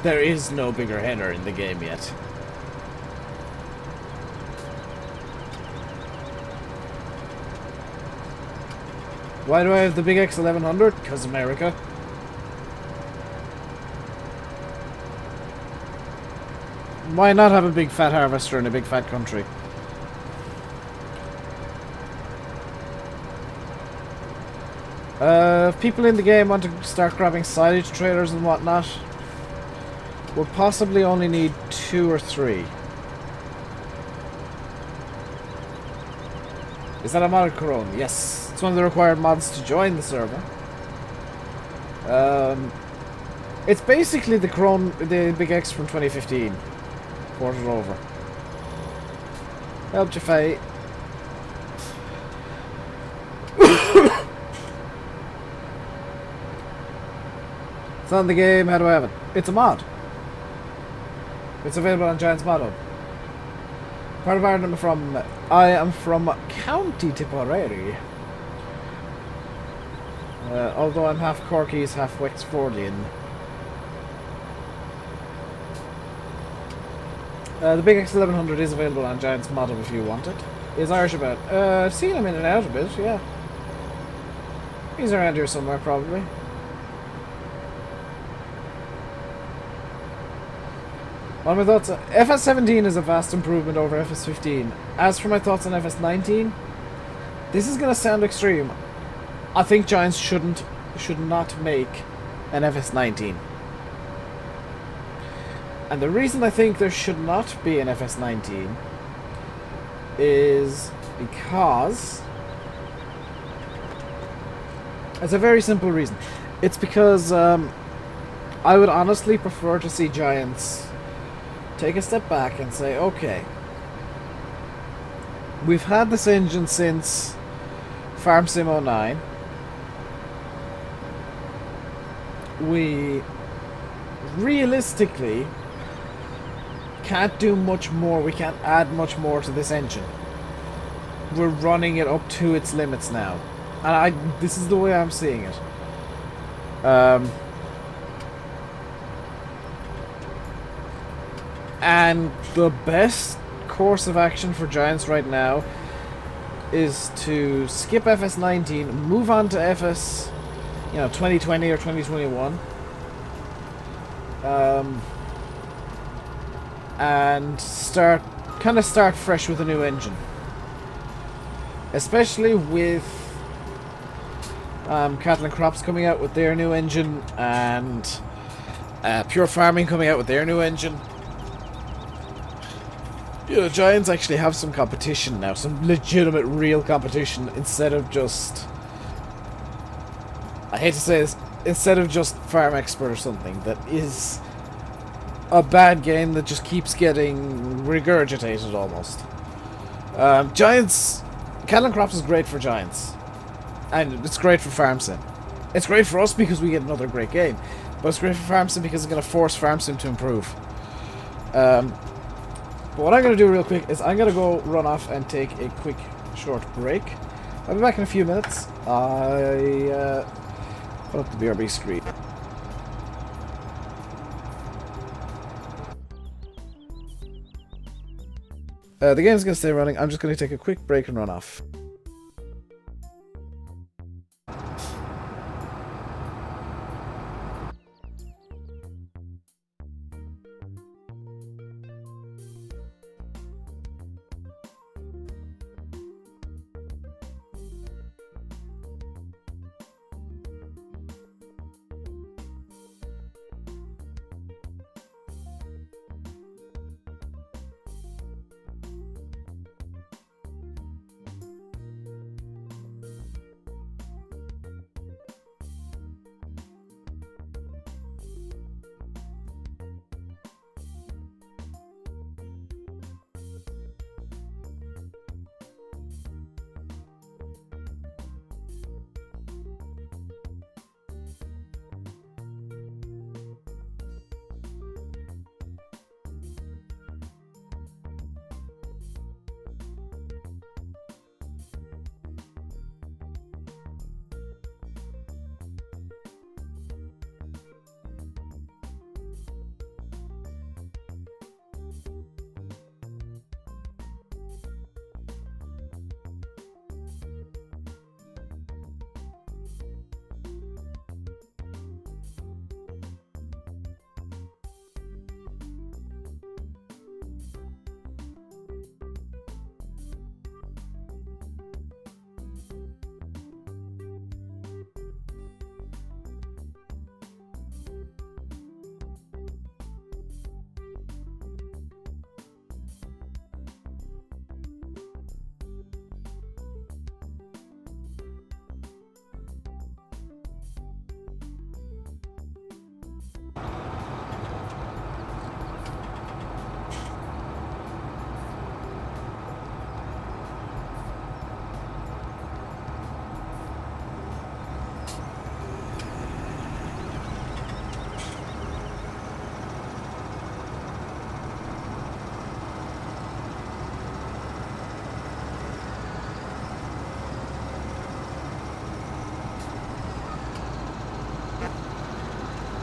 There is no bigger header in the game yet. Why do I have the big X 1100? Because America. Why not have a big fat harvester in a big fat country? If people in the game want to start grabbing silage trailers and whatnot, we'll possibly only need 2 or 3. Is that a modded Corona? Yes. It's one of the required mods to join the server. It's basically the Big X from 2015. Ported over. Helped you fight. It's not in the game, how do I have it? It's a mod. It's available on Giants Mod Hub. Part of Ireland I am from County Tipperary. Although I'm half Corky's, half Wexfordian. The Big X1100 is available on Giants Mod Hub if you want it. Is Irish about? I've seen him in and out a bit, yeah. He's around here somewhere, probably. One of my thoughts, FS17 is a vast improvement over FS15. As for my thoughts on FS19, this is going to sound extreme. I think Giants should not make an FS19. And the reason I think there should not be an FS19 is because... it's a very simple reason. It's because I would honestly prefer to see Giants take a step back and say, okay, we've had this engine since Farm Sim 09. We realistically can't do much more. We can't add much more to this engine. We're running it up to its limits now. And this is the way I'm seeing it. And the best course of action for Giants right now is to skip FS19, move on to FS, 2020 or 2021, and start fresh with a new engine, especially with Cattle and Crops coming out with their new engine and Pure Farming coming out with their new engine. Giants actually have some competition now, some legitimate, real competition, instead of just... I hate to say this, instead of just Farm Expert or something that is a bad game that just keeps getting regurgitated almost. Giants... Cattle and Crops is great for Giants. And it's great for Farm Sim. It's great for us because we get another great game. But it's great for Farm Sim because it's going to force Farm Sim to improve. But what I'm going to do real quick is I'm going to go run off and take a quick short break. I'll be back in a few minutes. I put up the BRB screen. The game's going to stay running. I'm just going to take a quick break and run off.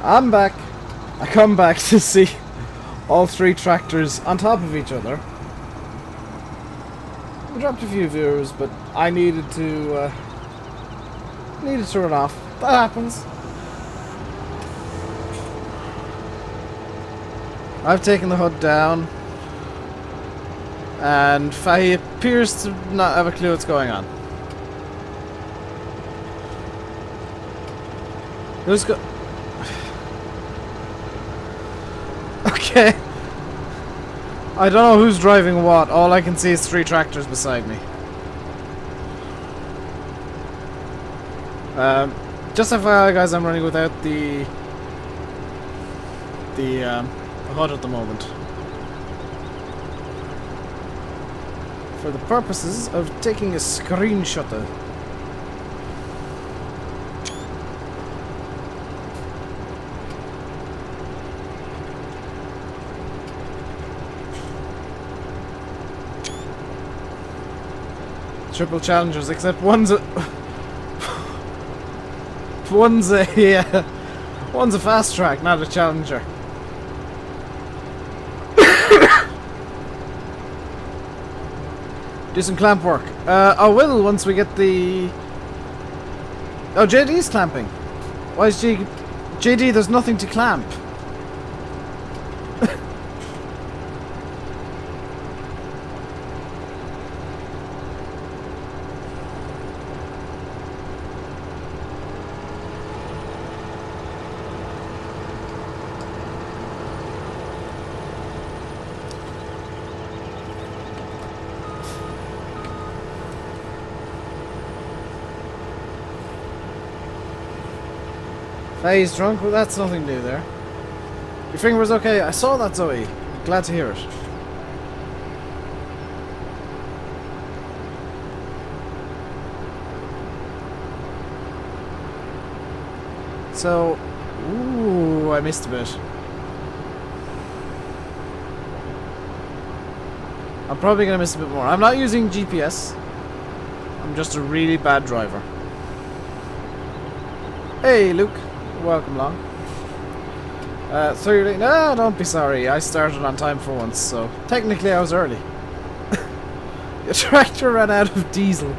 I'm back. I come back to see all three tractors on top of each other. We dropped a few viewers, but I needed to run off. That happens. I've taken the hood down, and Fahy appears to not have a clue what's going on. Who's go? Okay. I don't know who's driving what. All I can see is three tractors beside me. Just FYI, guys, I'm running without the HUD at the moment, for the purposes of taking a screenshot. Triple challengers, except one's a one's a fast track, not a challenger. Do some clamp work. I will once we get the... Oh, JD's clamping. Why is JD? There's nothing to clamp. He's drunk? Well, that's nothing new there. Your finger was okay? I saw that, Zoe. Glad to hear it. So... Ooh, I missed a bit. I'm probably going to miss a bit more. I'm not using GPS. I'm just a really bad driver. Hey, Luke. Welcome along. So you're like, no, don't be sorry. I started on time for once, so technically I was early. Your tractor ran out of diesel.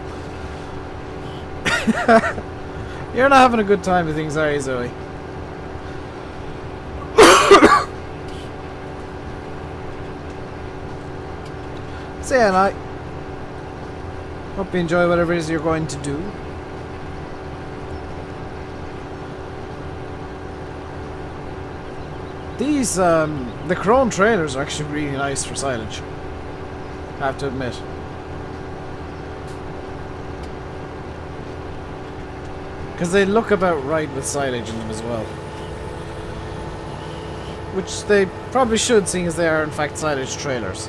You're not having a good time with things, are you, Zoe? So yeah, and I hope you enjoy whatever it is you're going to do. These, the Krone trailers are actually really nice for silage, I have to admit. Because they look about right with silage in them as well. Which they probably should, seeing as they are in fact silage trailers.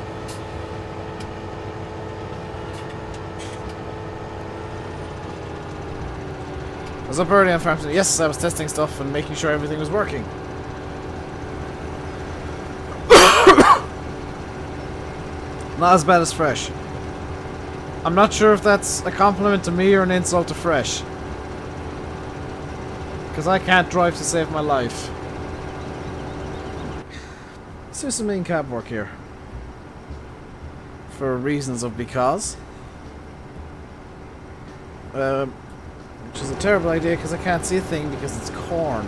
I was up early on farm today. Yes, I was testing stuff and making sure everything was working. Not as bad as fresh. I'm not sure if that's a compliment to me or an insult to fresh. Because I can't drive to save my life. Let's do some main cab work here. For reasons of because. Which is a terrible idea because I can't see a thing because it's corn.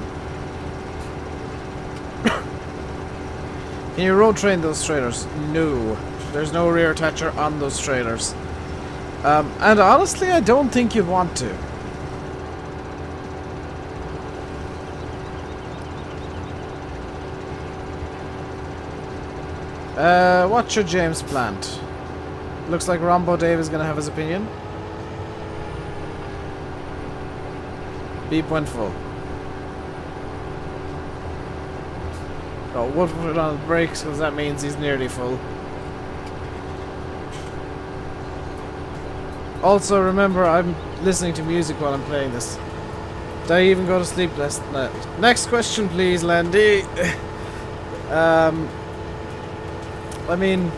Can you road train those trailers? No. There's no rear attacher on those trailers. And honestly, I don't think you'd want to. What's your James plant? Looks like RainbowDave is going to have his opinion. Beep went full. Oh, we'll put it on the brakes because that means he's nearly full. Also, remember, I'm listening to music while I'm playing this. Did I even go to sleep last night? Next question, please, Landy. I mean,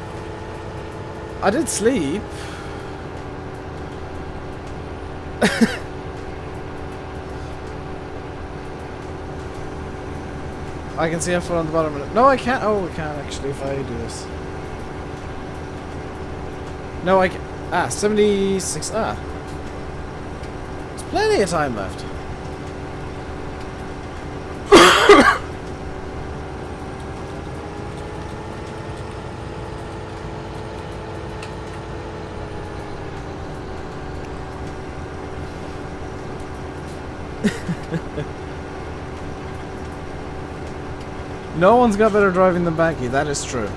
I did sleep. I can see F1 on the bottom of it. No, I can't. Oh, I can actually if I do this. No, I can. Ah, 76. Ah. There's plenty of time left. No one's got better driving than Banky, that is true.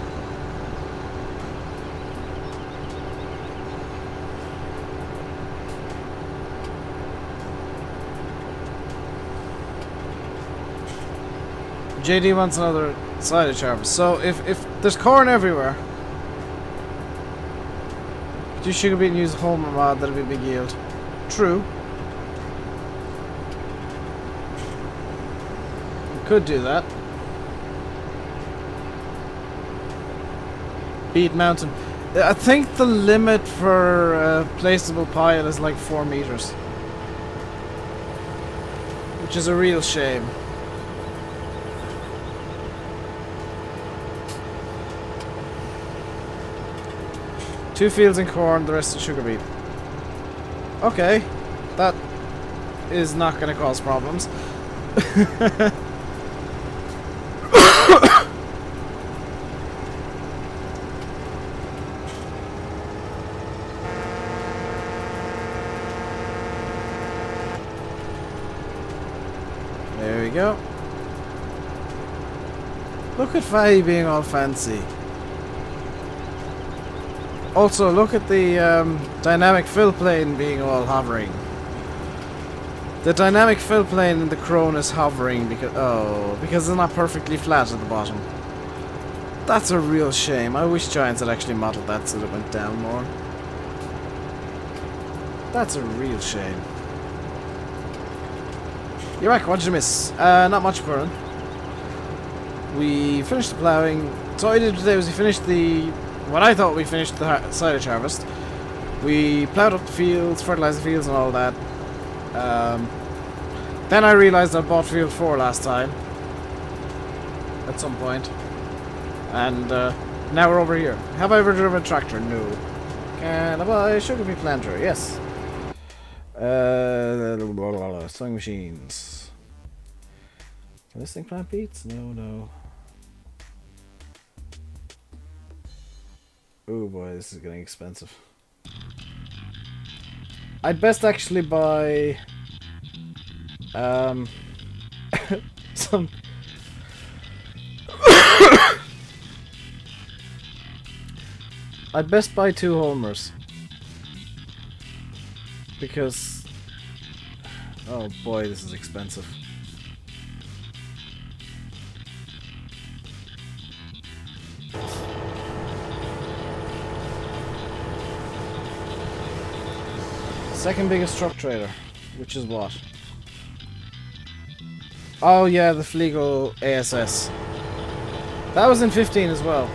JD wants another side of Jarvis. So if there's corn everywhere, do sugar beet and use Homer mod, that'll be a big yield. True. We could do that. Beat Mountain. I think the limit for placeable pile is like 4 meters. Which is a real shame. Two fields in corn, the rest is sugar beet. Okay. That is not going to cause problems. There we go. Look at Faye being all fancy. Also, look at the dynamic fill plane being all hovering. The dynamic fill plane in the Crone is hovering because it's not perfectly flat at the bottom. That's a real shame. I wish Giants had actually modeled that so that it went down more. That's a real shame. You're right, what did you miss? Not much, Burn. We finished the ploughing. So what I did today was we finished what I thought we finished the silage harvest. We ploughed up the fields, fertilized the fields and all that. Then I realized I bought field 4 last time. At some point. And now we're over here. Have I ever driven a tractor? No. Can I buy a sugar beet planter? Yes. Sewing machines. Can this thing plant beets? No. Oh boy, this is getting expensive. I'd best actually buy some I'd best buy 2 Homers. Because oh boy, this is expensive. Second biggest truck trader, which is what? Oh yeah, the Fliegel ASS. That was in 15 as well.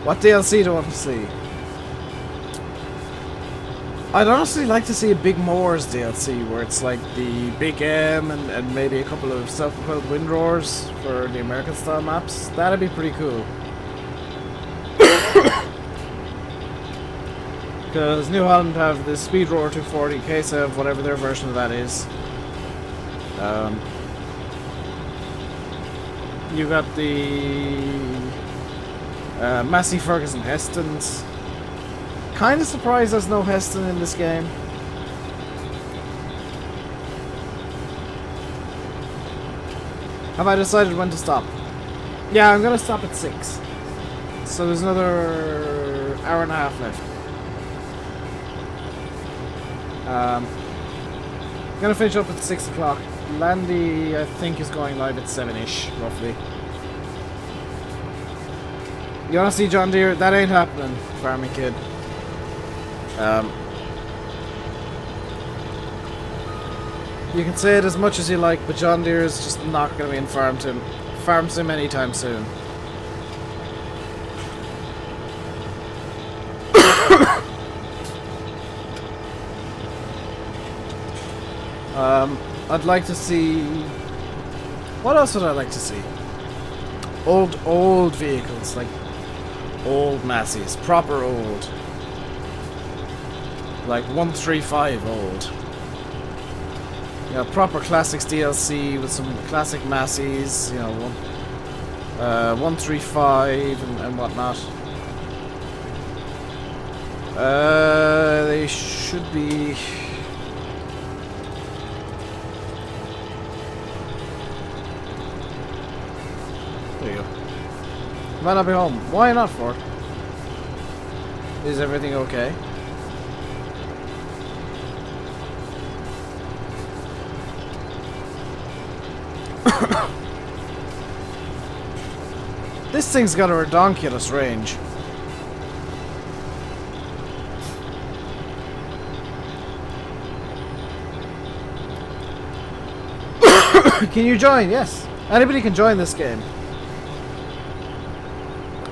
What DLC do you want to see? I'd honestly like to see a Big Moors DLC where it's like the Big M and maybe a couple of self-propelled windrowers for the American style maps. That'd be pretty cool. Because New Holland have the Speed Rower 240 in case of whatever their version of that is. You got the Massey Ferguson Hestons. Kinda surprised there's no Heston in this game. Have I decided when to stop? Yeah, I'm gonna stop at 6. So there's another hour and a half left. I'm gonna finish up at 6 o'clock. Landy, I think, is going live at 7-ish, roughly. You wanna see John Deere? That ain't happening, Farming Kid. You can say it as much as you like, but John Deere is just not going to be in Farm Sim anytime soon. I'd like to see... What else would I like to see? Old vehicles, like old Massey's, proper old. Like 135 old. Yeah, proper classics DLC with some classic Massey's, you know, 135 and whatnot. They should be... There you go. Might not be home. Why not, Ford? Is everything okay? This thing's got a redonkulous range. Can you join? Yes. Anybody can join this game.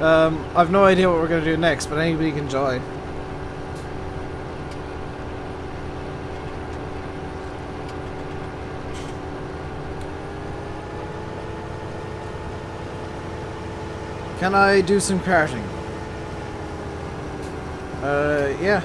I've no idea what we're going to do next, but anybody can join. Can I do some karting? Yeah.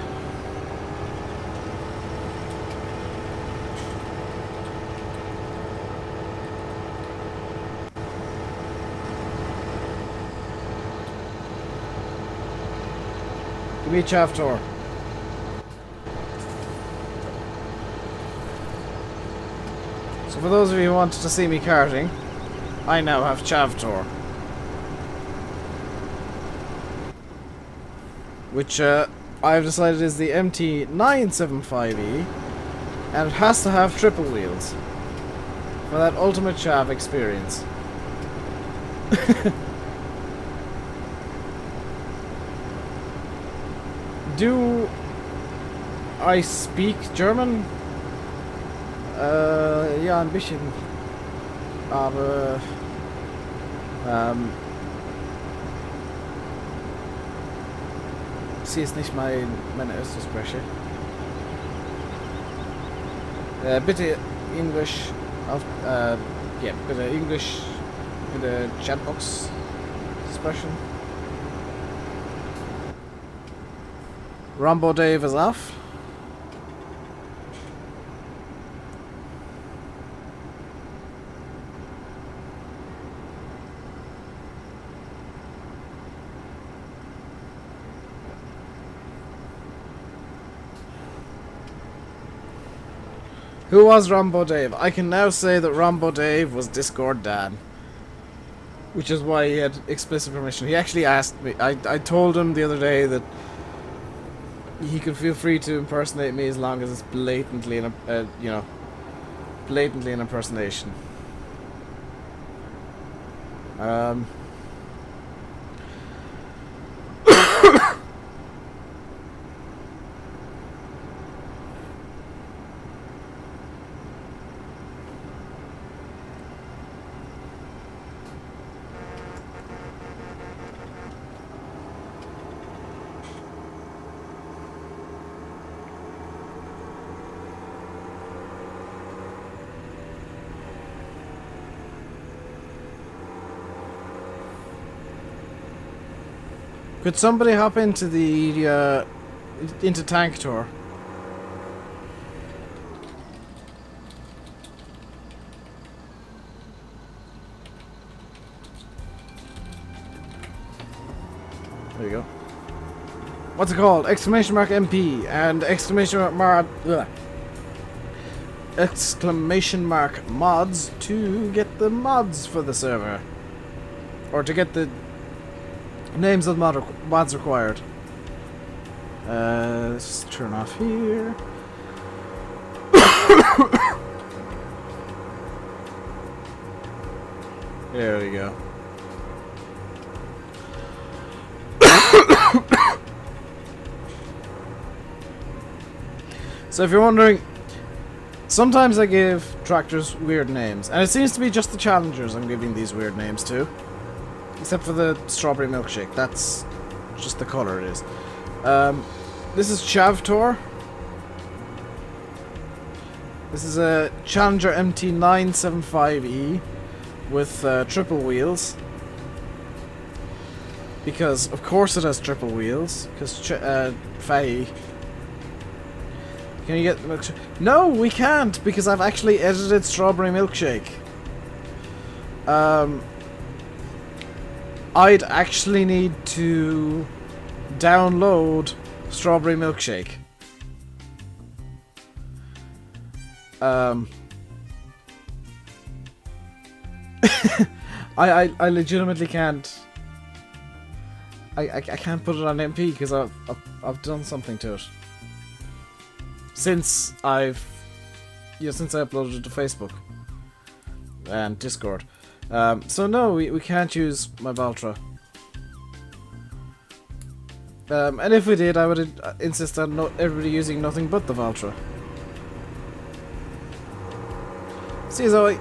Give me a chaff tour. So for those of you who wanted to see me karting, I now have chav tour. Which I've decided is the MT975E, and it has to have triple wheels for that ultimate chav experience. Do I speak German? Ja, ein bisschen. Aber sie ist nicht meine erste Sprache. Bitte English auf yeah, bitte English in der Chatbox sprechen. RainbowDave is off. Who was RainbowDave? I can now say that RainbowDave was Discord Dan. Which is why he had explicit permission. He actually asked me. I told him the other day that he could feel free to impersonate me as long as it's blatantly you know, blatantly an impersonation. Could somebody hop into the into Tank Tour? There you go. What's it called? Exclamation mark MP and exclamation mark exclamation mark mods to get the mods for the server, or to get the names of the mods required. Let's turn off here. There we go. So if you're wondering, sometimes I give tractors weird names, and it seems to be just the challengers I'm giving these weird names to. Except for the strawberry milkshake. That's just the colour it is. This is Chavtor. This is a Challenger MT975E with triple wheels. Because, of course it has triple wheels. Because, Faye. Can you get milkshake? No, we can't! Because I've actually edited Strawberry Milkshake. I'd actually need to download Strawberry Milkshake. I legitimately can't. I can't put it on MP because I've done something to it since since I uploaded it to Facebook and Discord. So no, we can't use my Valtra. And if we did, I would insist on everybody using nothing but the Valtra. See you, Zoe.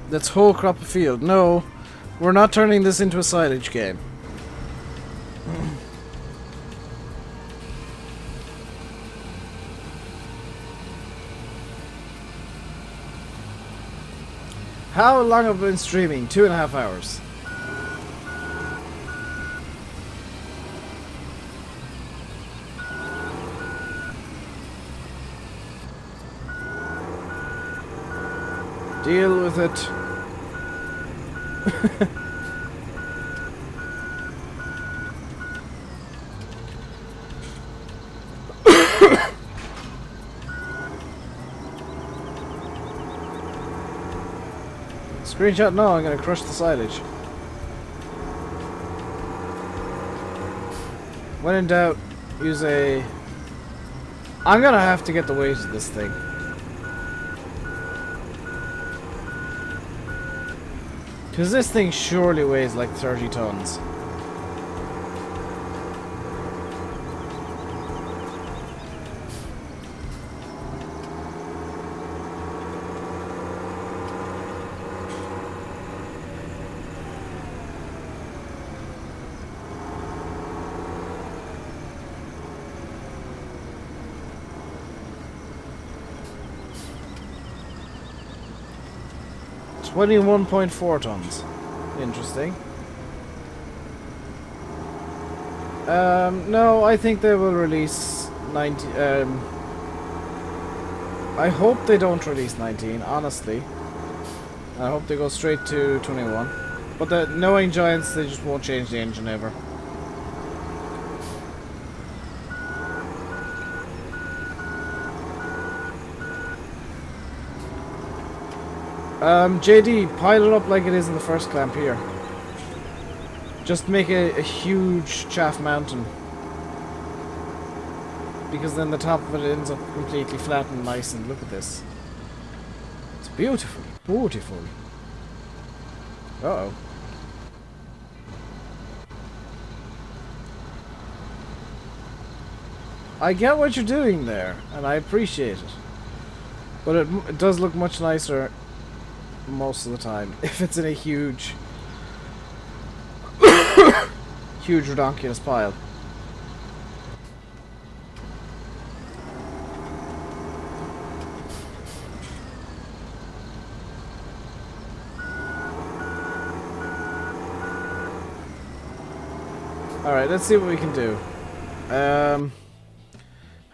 That's whole crop of field. No, we're not turning this into a silage game. How long have I been streaming? 2.5 hours. Deal with it. Screenshot? No, I'm gonna crush the silage. When in doubt, use a... I'm gonna have to get the weight of this thing. Because this thing surely weighs like 30 tons. $21.4 tons. Interesting. No, I think they will release 19. I hope they don't release 19, honestly. I hope they go straight to 21. But knowing Giants, they just won't change the engine ever. JD, pile it up like it is in the first clamp here. Just make a huge chaff mountain. Because then the top of it ends up completely flat and nice, and look at this. It's beautiful. Beautiful. Uh-oh. I get what you're doing there, and I appreciate it. But it does look much nicer most of the time if it's in a huge huge redonkulous pile. Alright, let's see what we can do.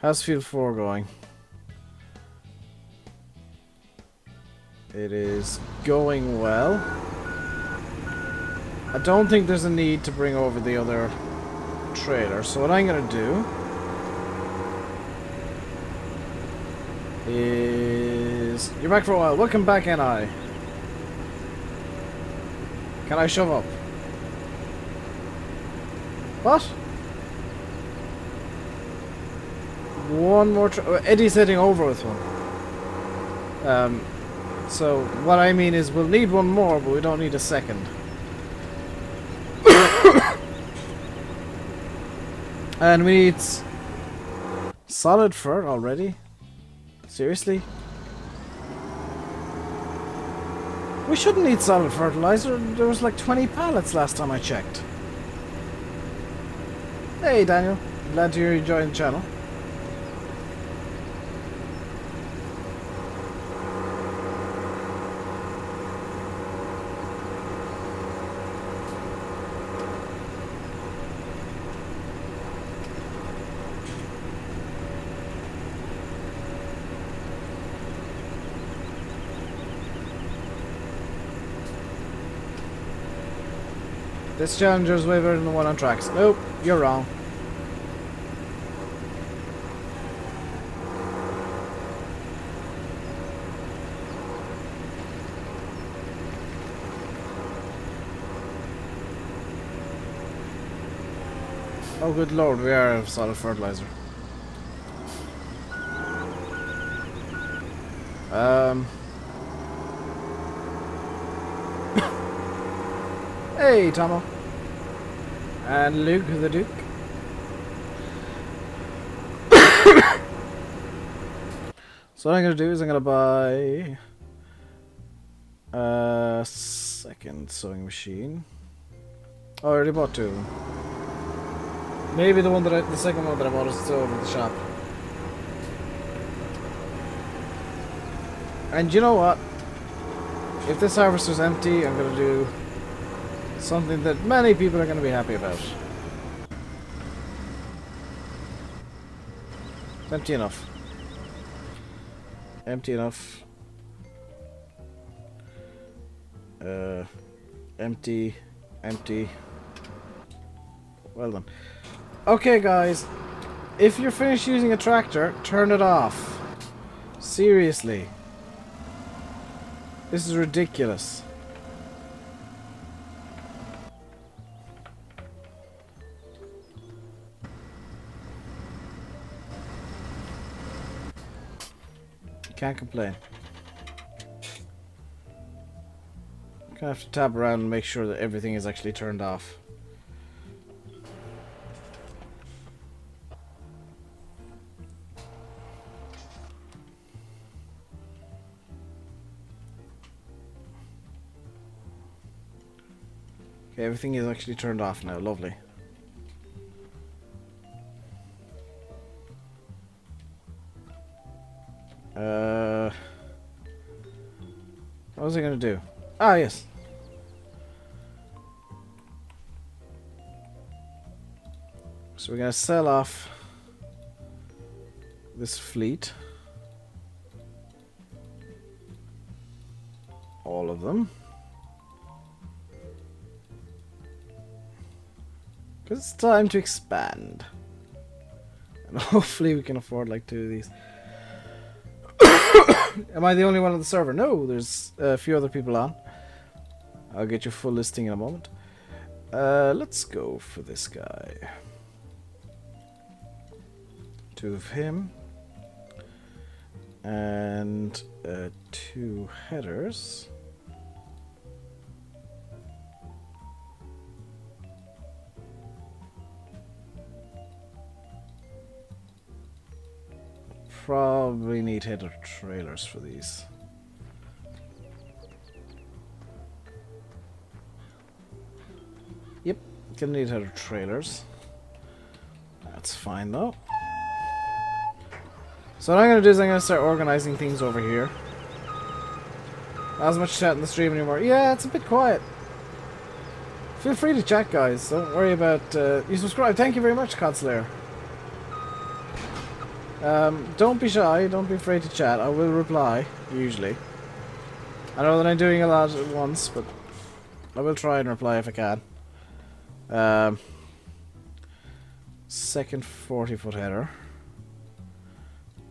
How's field 4 going? It is going well. I don't think there's a need to bring over the other trailer, so what I'm gonna do is... You're back for a while. Welcome back, NI. Can I shove up? What? One more Eddie's heading over with one. So, what I mean is we'll need one more, but we don't need a second. And we need solid fur already? Seriously? We shouldn't need solid fertilizer. There was like 20 pallets last time I checked. Hey Daniel, glad to hear you joined the channel. This Challenger is way better than the one on tracks. Nope, you're wrong. Oh good lord, we are out of solid fertilizer. Hey Tomo. And Luke the Duke. So what I'm gonna do is I'm gonna buy a second sewing machine. Oh, I already bought two of them. Maybe the second one that I bought is still over at the shop. And you know what? If this harvester's empty, I'm gonna do something that many people are gonna be happy about. It's empty enough. Empty enough. Empty. Empty. Well done. Okay guys, if you're finished using a tractor, turn it off. Seriously. This is ridiculous. Can't complain. Gonna have to tab around and make sure that everything is actually turned off. Okay, everything is actually turned off now. Lovely. What was I gonna do? Ah, yes. So we're gonna sell off this fleet. All of them. Because it's time to expand. And hopefully we can afford like two of these. Am I the only one on the server? No, there's a few other people on. I'll get your full listing in a moment. Let's go for this guy. Two of him. And two headers. Probably need header trailers for these. Yep, gonna need header trailers. That's fine though. So what I'm gonna do is I'm gonna start organizing things over here. Not as much chat in the stream anymore. Yeah, it's a bit quiet. Feel free to chat, guys. Don't worry about you subscribe. Thank you very much, Conslayer. Don't be shy, don't be afraid to chat. I will reply, usually. I know that I'm doing a lot at once, but I will try and reply if I can. Second 40-foot header.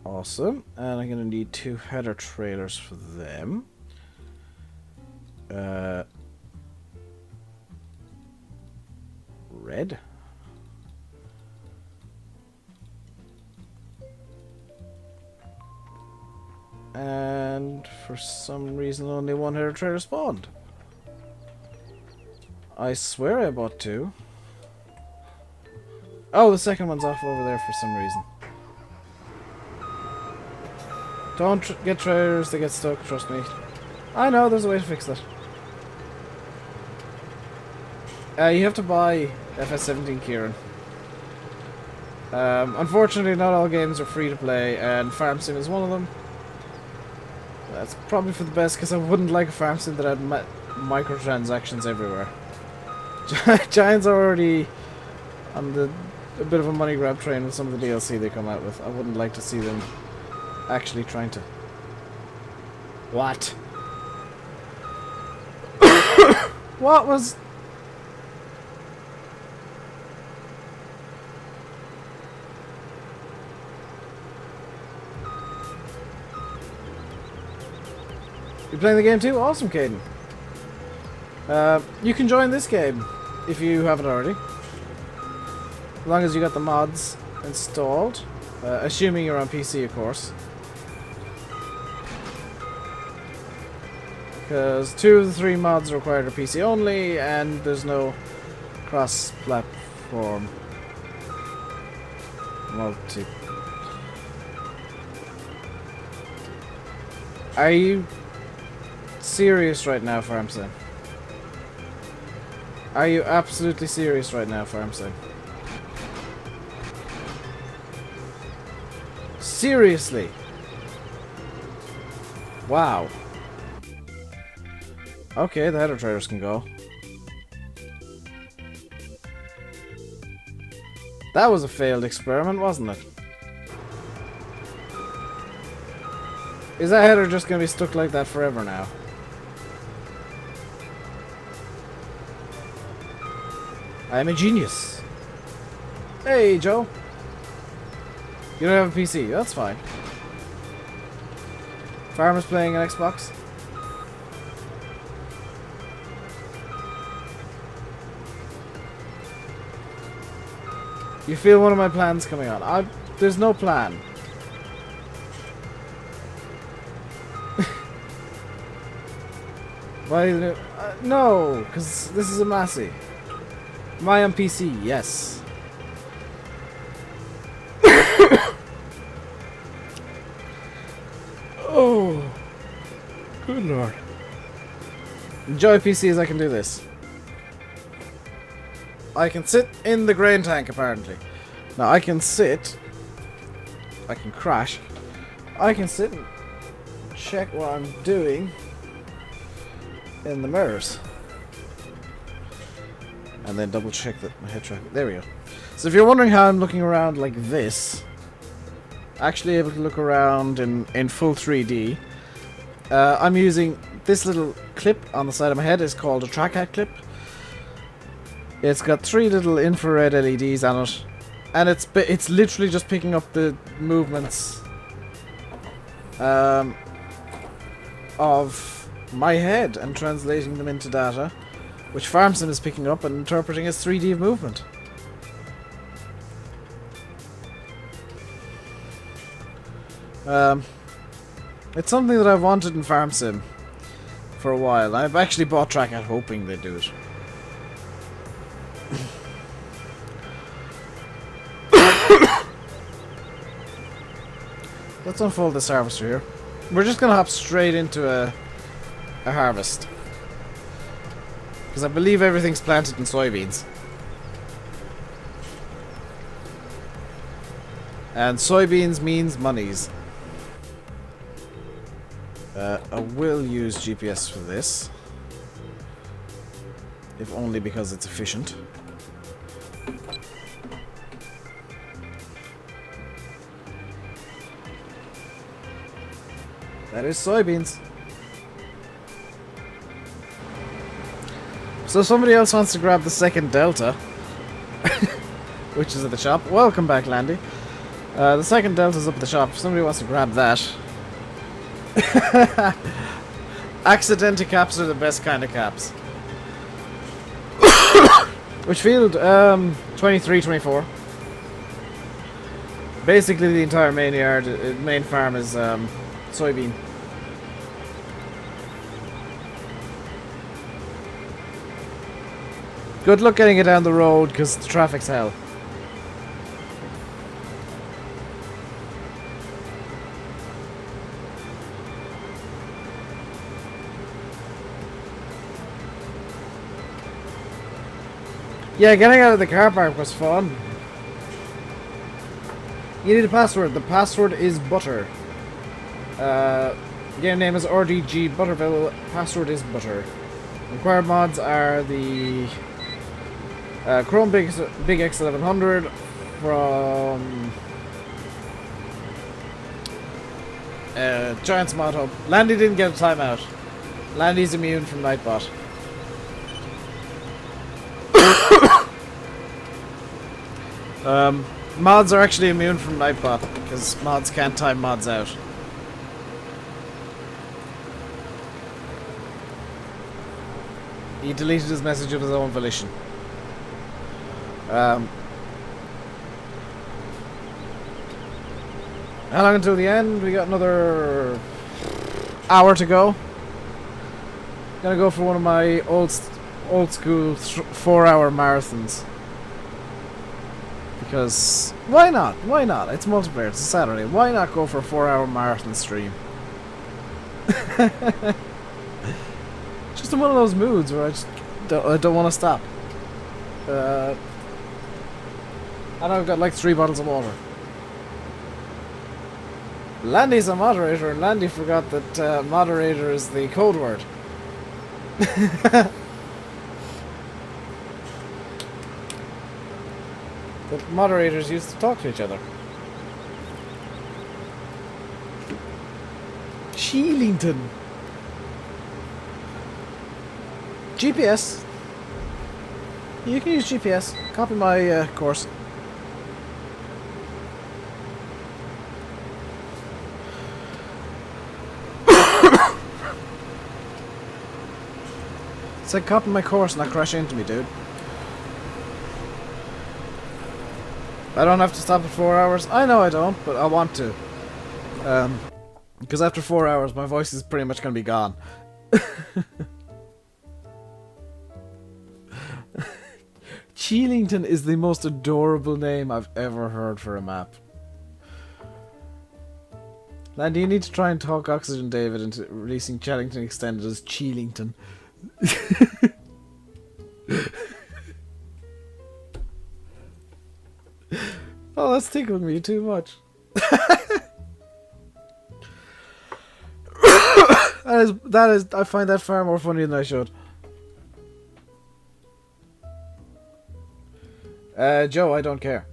Awesome. And I'm going to need two header trailers for them. Red. And for some reason only one header trailer spawned. I swear I bought two. Oh, the second one's off over there for some reason. Don't get trailers, they get stuck, trust me. I know, there's a way to fix that. You have to buy FS17, Kieran. Unfortunately, not all games are free to play, and Farm Sim is one of them. That's probably for the best, because I wouldn't like a Farm Sim that had microtransactions everywhere. Giants are already on a bit of a money grab train with some of the DLC they come out with. I wouldn't like to see them actually trying to... What? What was... You playing the game too? Awesome, Caden. You can join this game if you haven't already. As long as you got the mods installed. Assuming you're on PC, of course. Because 2 of the 3 mods required are PC only, and there's no cross-platform multi. Are you serious right now, FarmSim? Are you absolutely serious right now, FarmSim? Seriously? Wow. Okay, the header traders can go. That was a failed experiment, wasn't it? Is that header just gonna be stuck like that forever now? I am a genius. Hey, Joe. You don't have a PC. That's fine. Farmer's playing an Xbox. You feel one of my plans coming on. There's no plan. Why? No, because this is a Massey. Am I on PC? Yes. Oh, good lord. Enjoy PC as I can do this. I can sit in the grain tank, apparently. Now, I can sit... I can crash. I can sit and check what I'm doing in the mirrors. And then double check that my head track... There we go. So if you're wondering how I'm looking around like this... Actually able to look around in full 3D. I'm using this little clip on the side of my head. It's called a trackhead clip. It's got 3 little infrared LEDs on it, and it's literally just picking up the movements of my head and translating them into data, which FarmSim is picking up and interpreting as 3D movement. It's something that I've wanted in FarmSim for a while. I've actually bought Trackhead hoping they'd do it. Let's unfold this harvester here. We're just gonna hop straight into a harvest. Because I believe everything's planted in soybeans. And soybeans means monies. I will use GPS for this. If only because it's efficient. That is soybeans. So somebody else wants to grab the second Delta. Which is at the shop. Welcome back, Landy. The second Delta's up at the shop. If somebody wants to grab that. Accidental caps are the best kind of caps. Which field? 23, 24. Basically the entire main yard, main farm is soybean. Good luck getting it down the road because the traffic's hell. Yeah, getting out of the car park was fun. You need a password. The password is butter. Game name is RDG Butterville. Password is butter. Required mods are the Chrome Big X1100 from Giants Mod Hub. Landy didn't get a timeout. Landy's immune from Nightbot. Mods are actually immune from Nightbot because mods can't time mods out. He deleted his message of his own volition. How long until the end? We got another hour to go. Gonna go for one of my old school 4-hour marathons. Because why not? Why not? It's multiplayer. It's a Saturday. Why not go for a 4-hour marathon stream? Just in one of those moods where I don't want to stop. And I've got like 3 bottles of water. Landy's a moderator, and Landy forgot that moderator is the code word. That moderators used to talk to each other. Cheelington. GPS. You can use GPS. Copy my course. It's like copy my course and not crash into me, dude. I don't have to stop at 4 hours. I know I don't, but I want to. Because after 4 hours, my voice is pretty much going to be gone. Cheelington is the most adorable name I've ever heard for a map. Landy, you need to try and talk Oxygen David into releasing Chellington Extended as Cheelington. Oh, that's tickling me too much. That is, I find that far more funny than I should. Joe, I don't care.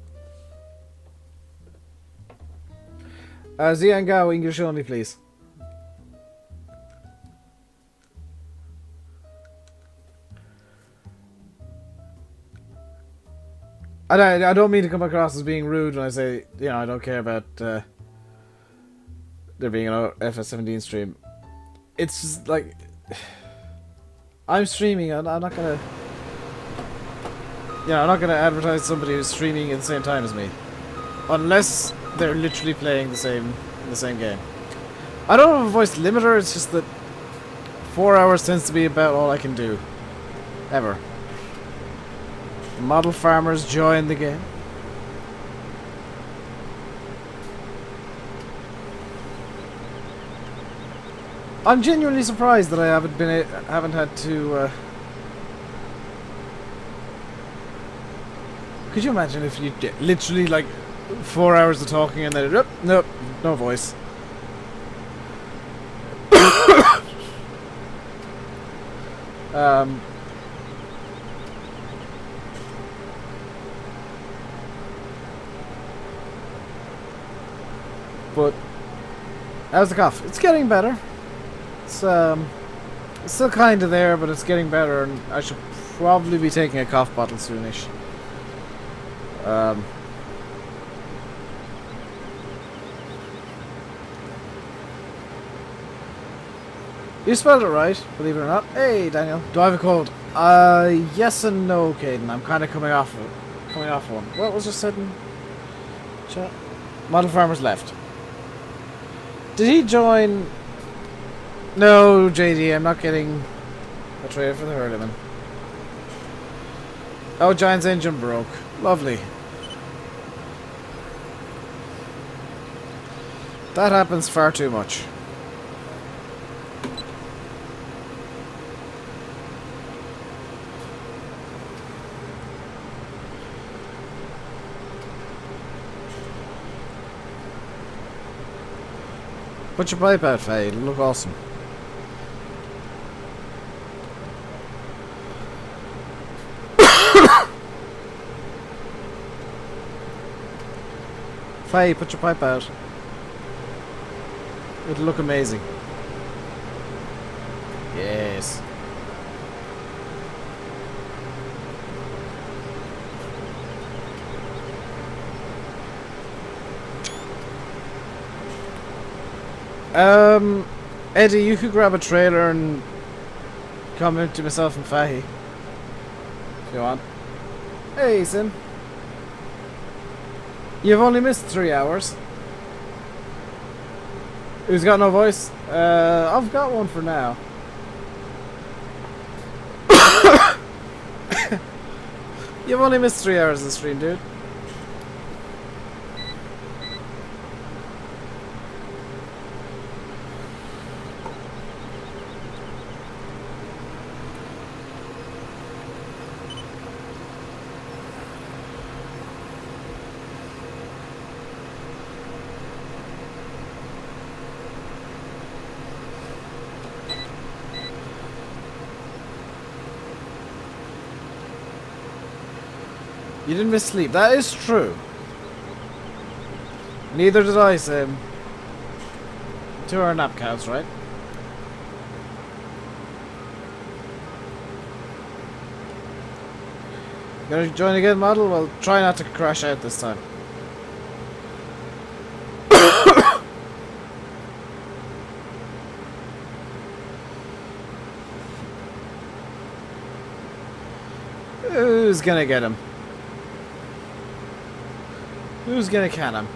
Zian Gao, English only, please. I don't mean to come across as being rude when I say, you know, I don't care about there being an FS17 stream. It's just like, I'm streaming, I'm not gonna, you know, I'm not gonna advertise somebody who's streaming at the same time as me, unless they're literally playing the same game. I don't have a voice limiter. It's just that 4 hours tends to be about all I can do, ever. Model farmers join the game. I'm genuinely surprised that I haven't had to. Could you imagine if you did literally like 4 hours of talking and then nope, no voice. But how's the cough? It's getting better. It's still kind of there, but it's getting better, and I should probably be taking a cough bottle soonish. You spelled it right, believe it or not. Hey, Daniel. Do I have a cold? Yes and no, Caden. I'm kind of coming off one. What was just said in chat? Model Farmers left. Did he join? No, JD, I'm not getting a trade for the Hurleman. Oh, Giant's engine broke. Lovely. That happens far too much. Put your pipe out, Faye. It'll look awesome. Faye, put your pipe out. It'll look amazing. Yes. Eddie, you could grab a trailer and come into myself and Fahy. If you want. Hey, Sim. You've only missed 3 hours. Who's got no voice? I've got one for now. You've only missed 3 hours of the stream, dude. You didn't miss sleep. That is true. Neither did I, Sim. 2 hour nap counts, right? Gonna join again, model? Well, try not to crash out this time. Who's gonna get him? Who's gonna can him?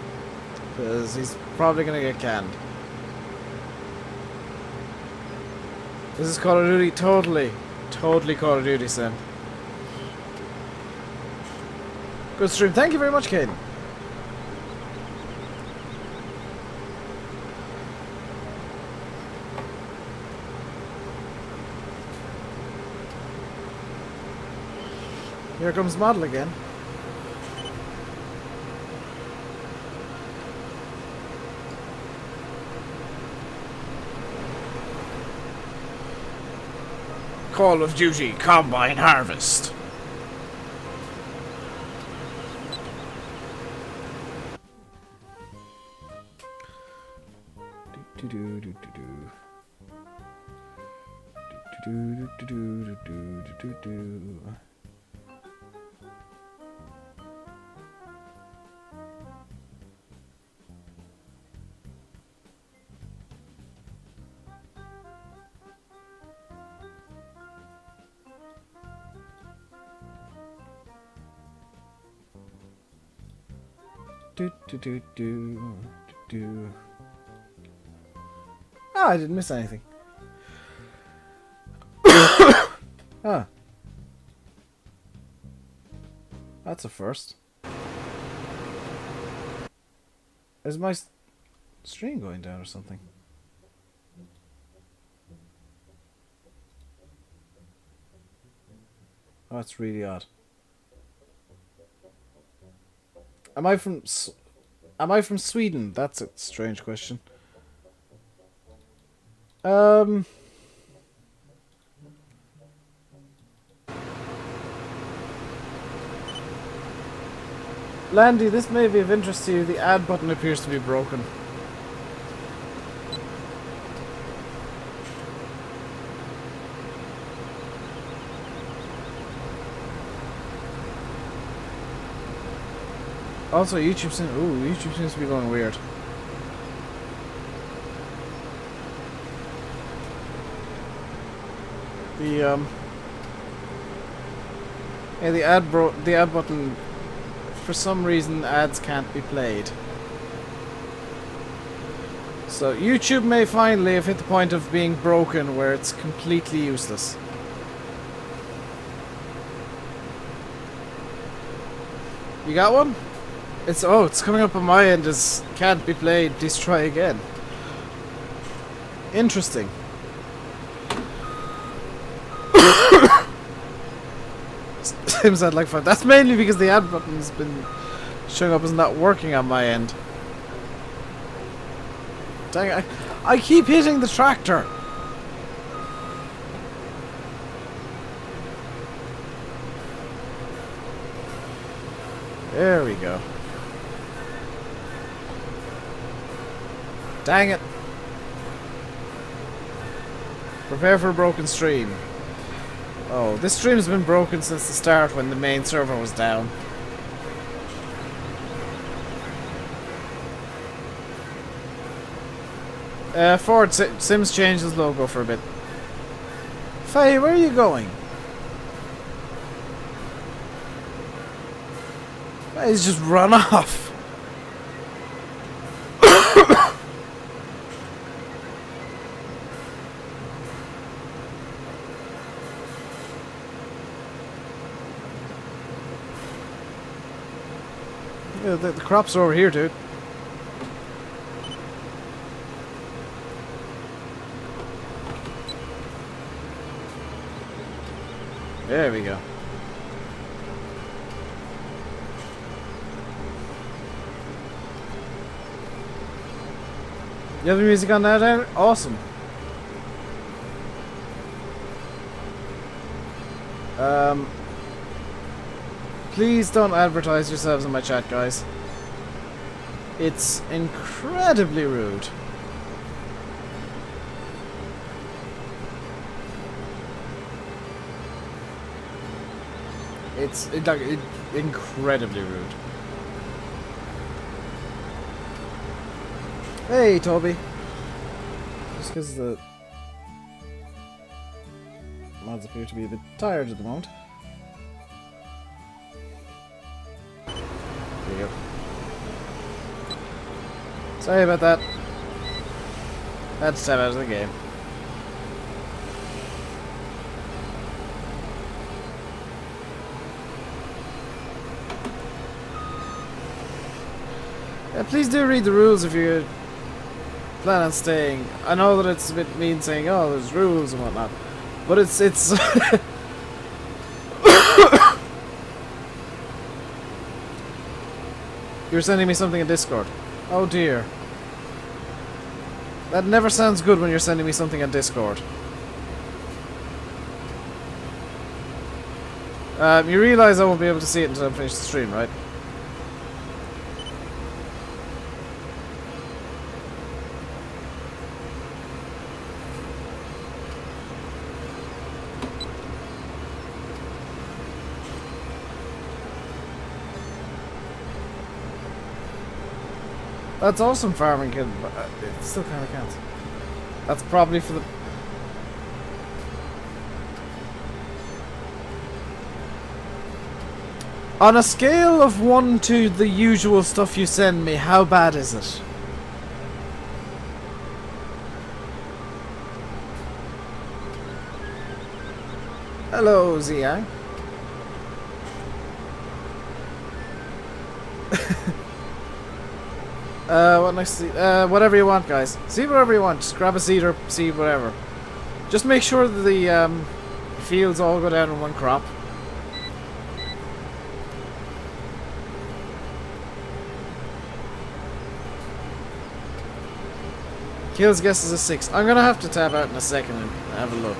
Because he's probably gonna get canned. This is Call of Duty, totally Call of Duty, Sim. Good stream, thank you very much, Caden. Here comes Model again. Call of Duty Combine Harvest. Ah, I didn't miss anything. Ah. That's a first. Is my stream going down or something? Oh, that's really odd. Am I from Sweden? That's a strange question. Landy, this may be of interest to you. The add button appears to be broken. Also, YouTube seems to be going weird. The the ad button, for some reason ads can't be played. So YouTube may finally have hit the point of being broken where it's completely useless. You got one? It's coming up on my end as can't be played, please try again. Interesting. Seems I'd like fun. That's mainly because the ad button's been showing up as not working on my end. Dang it. I keep hitting the tractor. There we go. Dang it. Prepare for a broken stream. Oh, this stream's been broken since the start when the main server was down. Ford Sims changed his logo for a bit. Faye, where are you going? He's just run off. Yeah, the crops are over here, dude. There we go. You have the music on that end? Awesome. Please don't advertise yourselves in my chat, guys. It's incredibly rude. It's incredibly rude. Hey, Toby. Just because the mods appear to be a bit tired at the moment. There you go. Sorry about that. Had to step out of the game. Yeah, please do read the rules if you plan on staying. I know that it's a bit mean saying, oh, there's rules and whatnot, but it's You're sending me something in Discord. Oh dear. That never sounds good when you're sending me something on Discord. You realize I won't be able to see it until I finish the stream, right? That's awesome, farming kid, but it still kind of counts. That's probably for the... On a scale of 1 to the usual stuff you send me, how bad is it? Hello, Ziang. What next? Whatever you want, guys. See whatever you want. Just grab a seed or seed, whatever. Just make sure that the fields all go down in one crop. Kills guess is a 6. I'm gonna have to tab out in a second and have a look.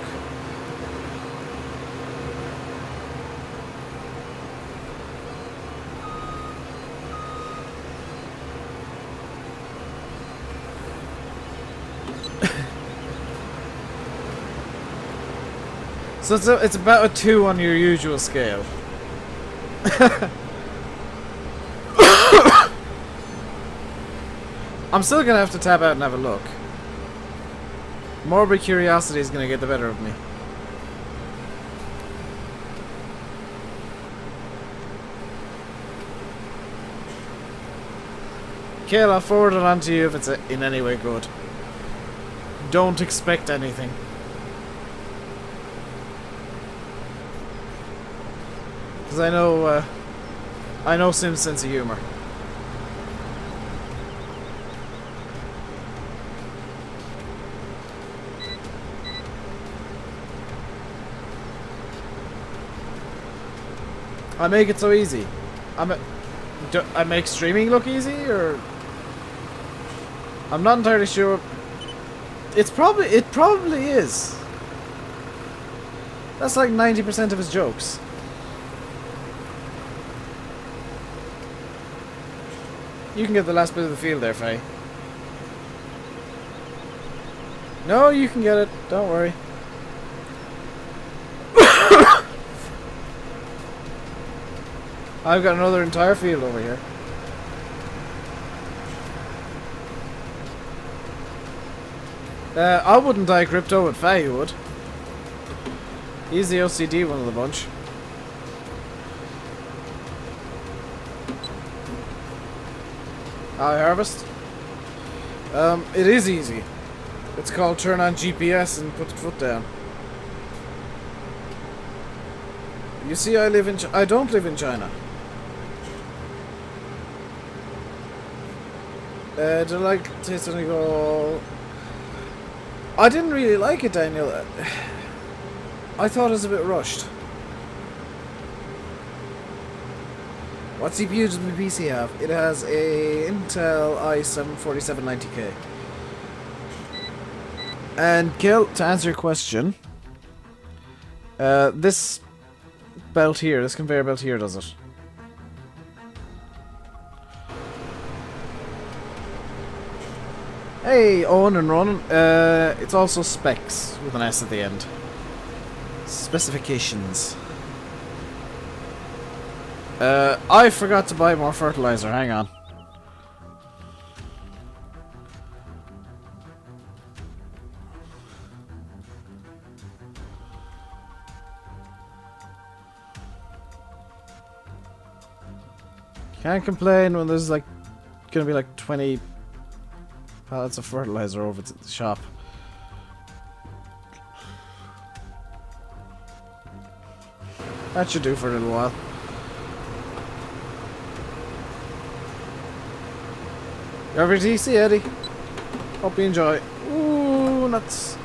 So it's about a 2 on your usual scale. I'm still gonna have to tab out and have a look. Morbid curiosity is gonna get the better of me. Kale, I'll forward it on to you if it's in any way good. Don't expect anything. Because I know Sim's sense of humor. I make it so easy. I make streaming look easy, or I'm not entirely sure. It probably is. That's like 90% of his jokes. You can get the last bit of the field there, Faye. No, you can get it. Don't worry. I've got another entire field over here. I wouldn't die crypto, but Faye would. He's the OCD one of the bunch. How I harvest? It is easy. It's called turn on GPS and put the foot down. You see, I don't live in China. Did I like taste and go? I didn't really like it, Daniel. I thought it was a bit rushed. What CPU does my PC have? It has a Intel i7 4790K. And Gil, to answer your question, this belt here, this conveyor belt here does it. Hey, Owen and Ronan. It's also specs with an S at the end. Specifications. I forgot to buy more fertilizer. Hang on. Can't complain when there's like gonna be like 20 pallets of fertilizer over to the shop. That should do for a little while. You over TC, Eddie? Hope you enjoy. Ooh, nuts.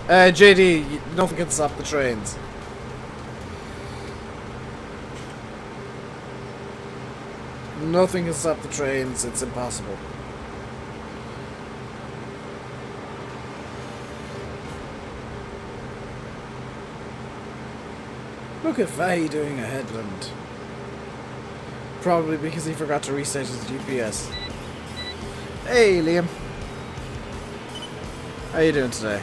JD, nothing can stop the trains. Nothing can stop the trains, it's impossible. Look at Faye doing a headland. Probably because he forgot to reset his GPS. Hey, Liam. How you doing today?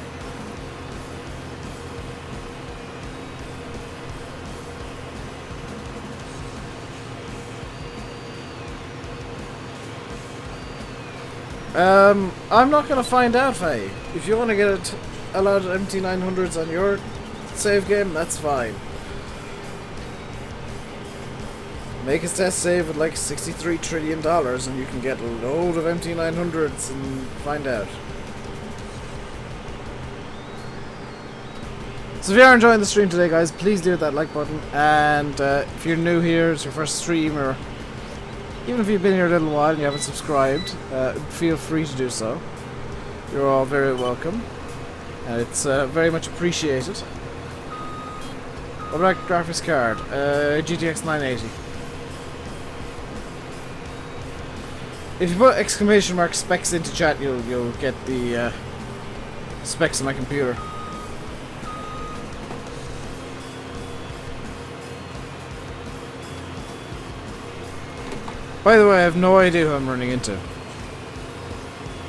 I'm not gonna find out, Faye. If you want to get a lot of MT900s on your save game, that's fine. Make a test save with like $63 trillion and you can get a load of MT900s and find out. So if you are enjoying the stream today, guys, please do hit that like button. And if you're new here, it's your first stream, or even if you've been here a little while and you haven't subscribed, feel free to do so. You're all very welcome. And it's very much appreciated. What about graphics card? GTX 980. If you put exclamation mark specs into chat, you'll get the specs on my computer. By the way, I have no idea who I'm running into.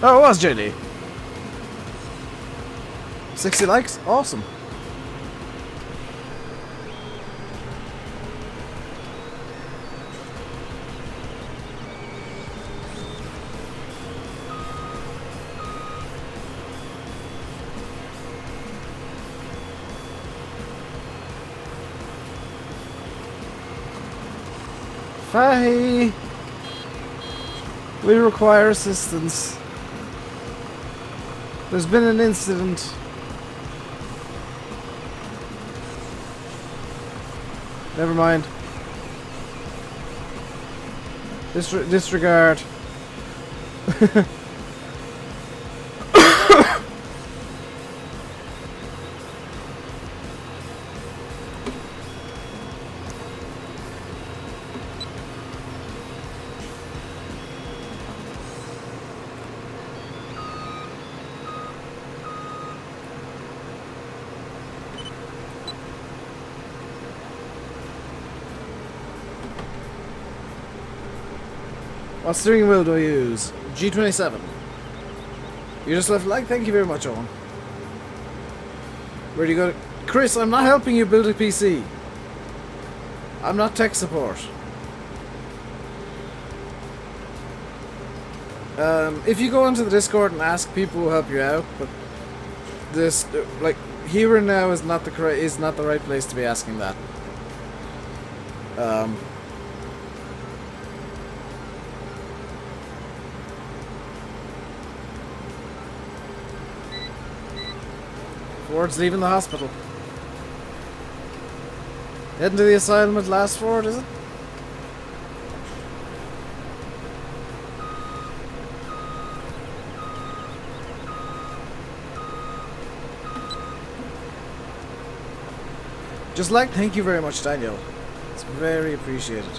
Oh, it was JD. 60 likes? Awesome. Faye! We require assistance. There's been an incident. Never mind. Disregard. What steering wheel do I use? G27. You just left like. Thank you very much, Owen. Where do you go? Chris, I'm not helping you build a PC. I'm not tech support. If you go onto the Discord and ask, people will help you out. But this, like, here and now is not the right place to be asking that. Ford's leaving the hospital. Heading to the asylum with last Ford, is it? Just like, thank you very much, Daniel. It's very appreciated.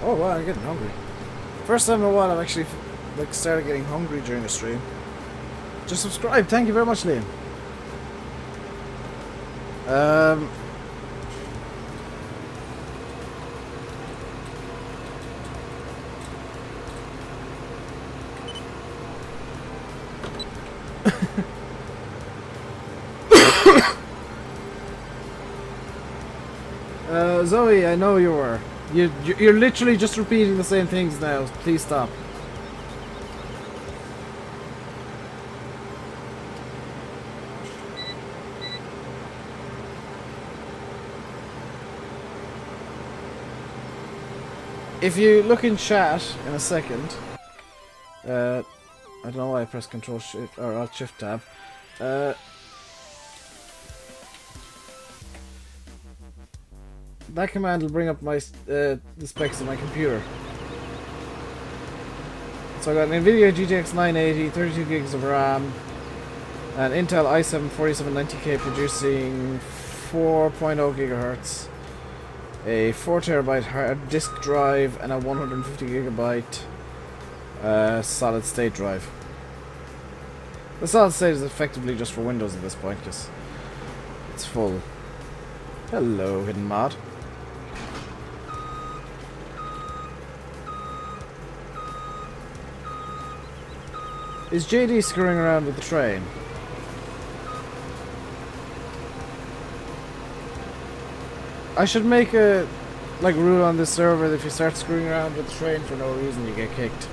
Oh wow, I'm getting hungry. First time in a while I've actually like started getting hungry during the stream. Just subscribe, thank you very much, Liam. Zoe, I know you were. You're literally just repeating the same things now. Please stop. If you look in chat in a second, I don't know why I pressed Control Shift or Alt Shift Tab. That command will bring up my the specs of my computer. So I got an NVIDIA GTX 980, 32 gigs of RAM, an Intel i7 4790K producing 4.0 gigahertz, a 4TB hard disk drive, and a 150 gigabyte solid state drive. The solid state is effectively just for Windows at this point because it's full. Hello, hidden mod. Is JD screwing around with the train? I should make a rule on this server that if you start screwing around with the train for no reason, you get kicked.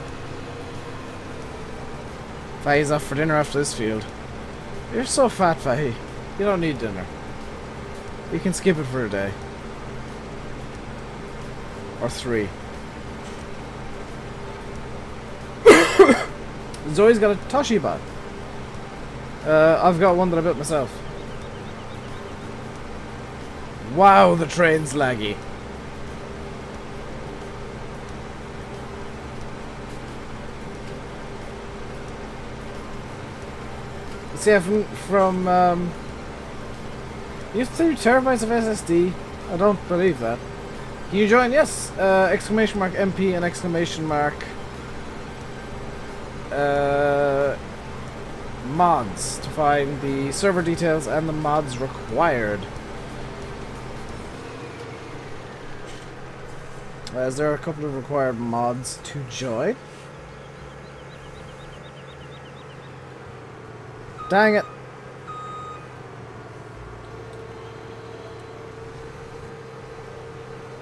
Fahy's off for dinner after this field. You're so fat, Fahy. You don't need dinner. You can skip it for a day. Or 3. Zoe's got a Toshiba. I've got one that I built myself. Wow, the train's laggy. See, from you have 2 terabytes of SSD? I don't believe that. Can you join? Yes! Exclamation mark MP and exclamation mark mods to find the server details and the mods required. As there are a couple of required mods to join. Dang it!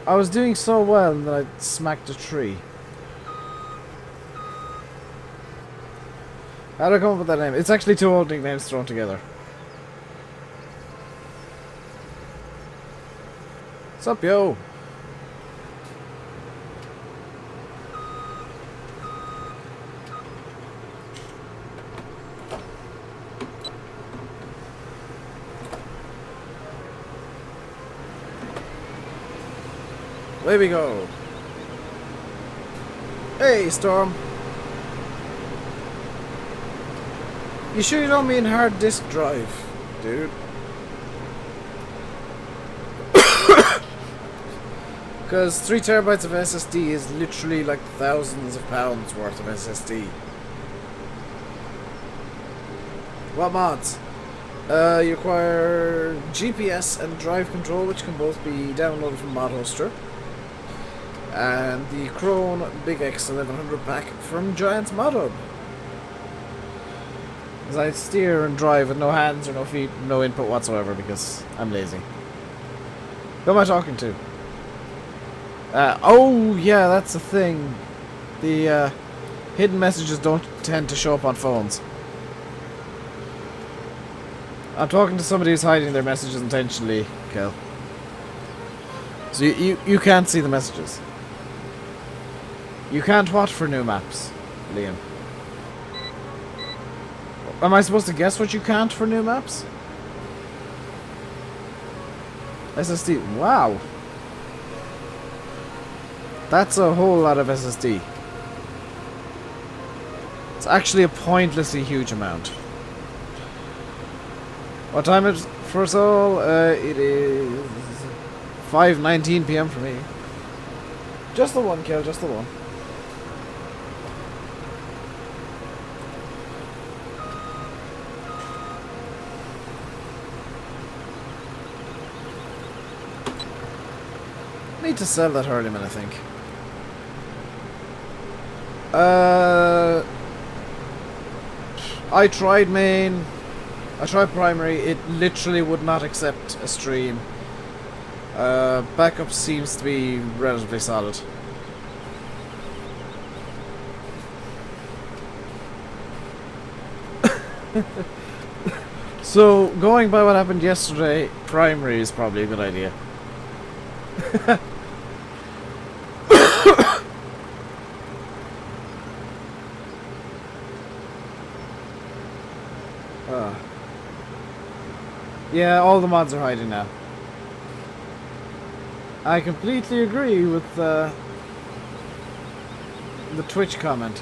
I was doing so well and then I smacked a tree. How did I come up with that name? It's actually 2 old nicknames thrown together. What's up, yo? There we go. Hey, Storm. You sure you don't mean hard disk drive, dude? Because 3 terabytes of SSD is literally like thousands of pounds worth of SSD. What mods? You acquire GPS and drive control, which can both be downloaded from Mod Hoster. And the Krone Big X 1100 pack from Giant's Mod Hub. As I steer and drive with no hands or no feet, no input whatsoever because I'm lazy. Who am I talking to? Oh yeah, that's the thing. The hidden messages don't tend to show up on phones. I'm talking to somebody who's hiding their messages intentionally, Kel. So you can't see the messages. You can't watch for new maps, Liam. Am I supposed to guess what you can't for new maps? SSD. Wow. That's a whole lot of SSD. It's actually a pointlessly huge amount. What time is it for us all? It is 5:19 PM for me. Just the one kill, just the one. Need to sell that Hurleyman, I think. I tried main. I tried primary. It literally would not accept a stream. Backup seems to be relatively solid. So, going by what happened yesterday, primary is probably a good idea. Yeah, all the mods are hiding now. I completely agree with the Twitch comment.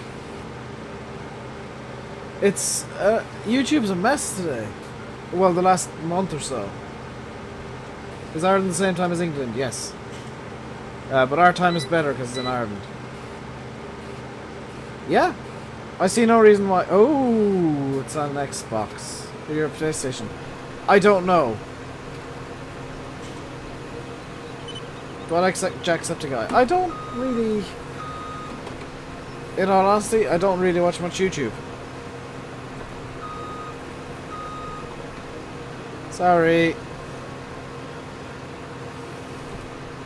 It's YouTube's a mess today. Well, the last month or so. Is Ireland the same time as England? Yes. But our time is better because it's in Ireland. Yeah. I see no reason why. Oh, it's on Xbox. Or your PlayStation. I don't know. Do I like Jacksepticeye? I don't really... In all honesty, I don't really watch much YouTube. Sorry.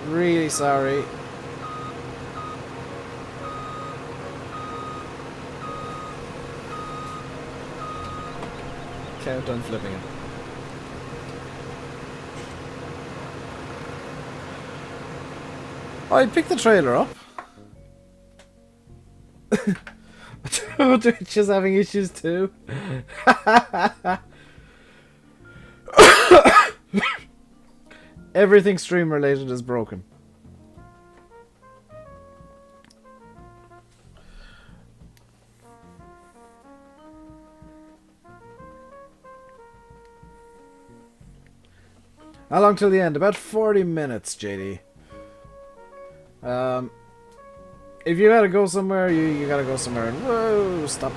Really sorry. Okay, I'm done flipping it. I picked the trailer up. Twitch is having issues too. Everything stream related is broken. How long till the end? About 40 minutes, JD. If you gotta go somewhere, you gotta go somewhere. Whoa, stop.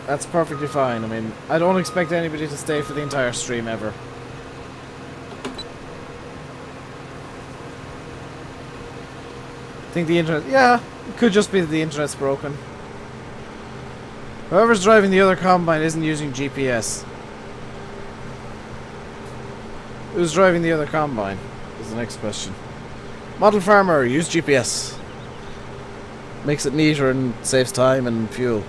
That's perfectly fine. I mean, I don't expect anybody to stay for the entire stream ever. I think the internet... Yeah, it could just be that the internet's broken. Whoever's driving the other combine isn't using GPS. Who's driving the other combine? Is the next question. Model farmer, use GPS. Makes it neater and saves time and fuel.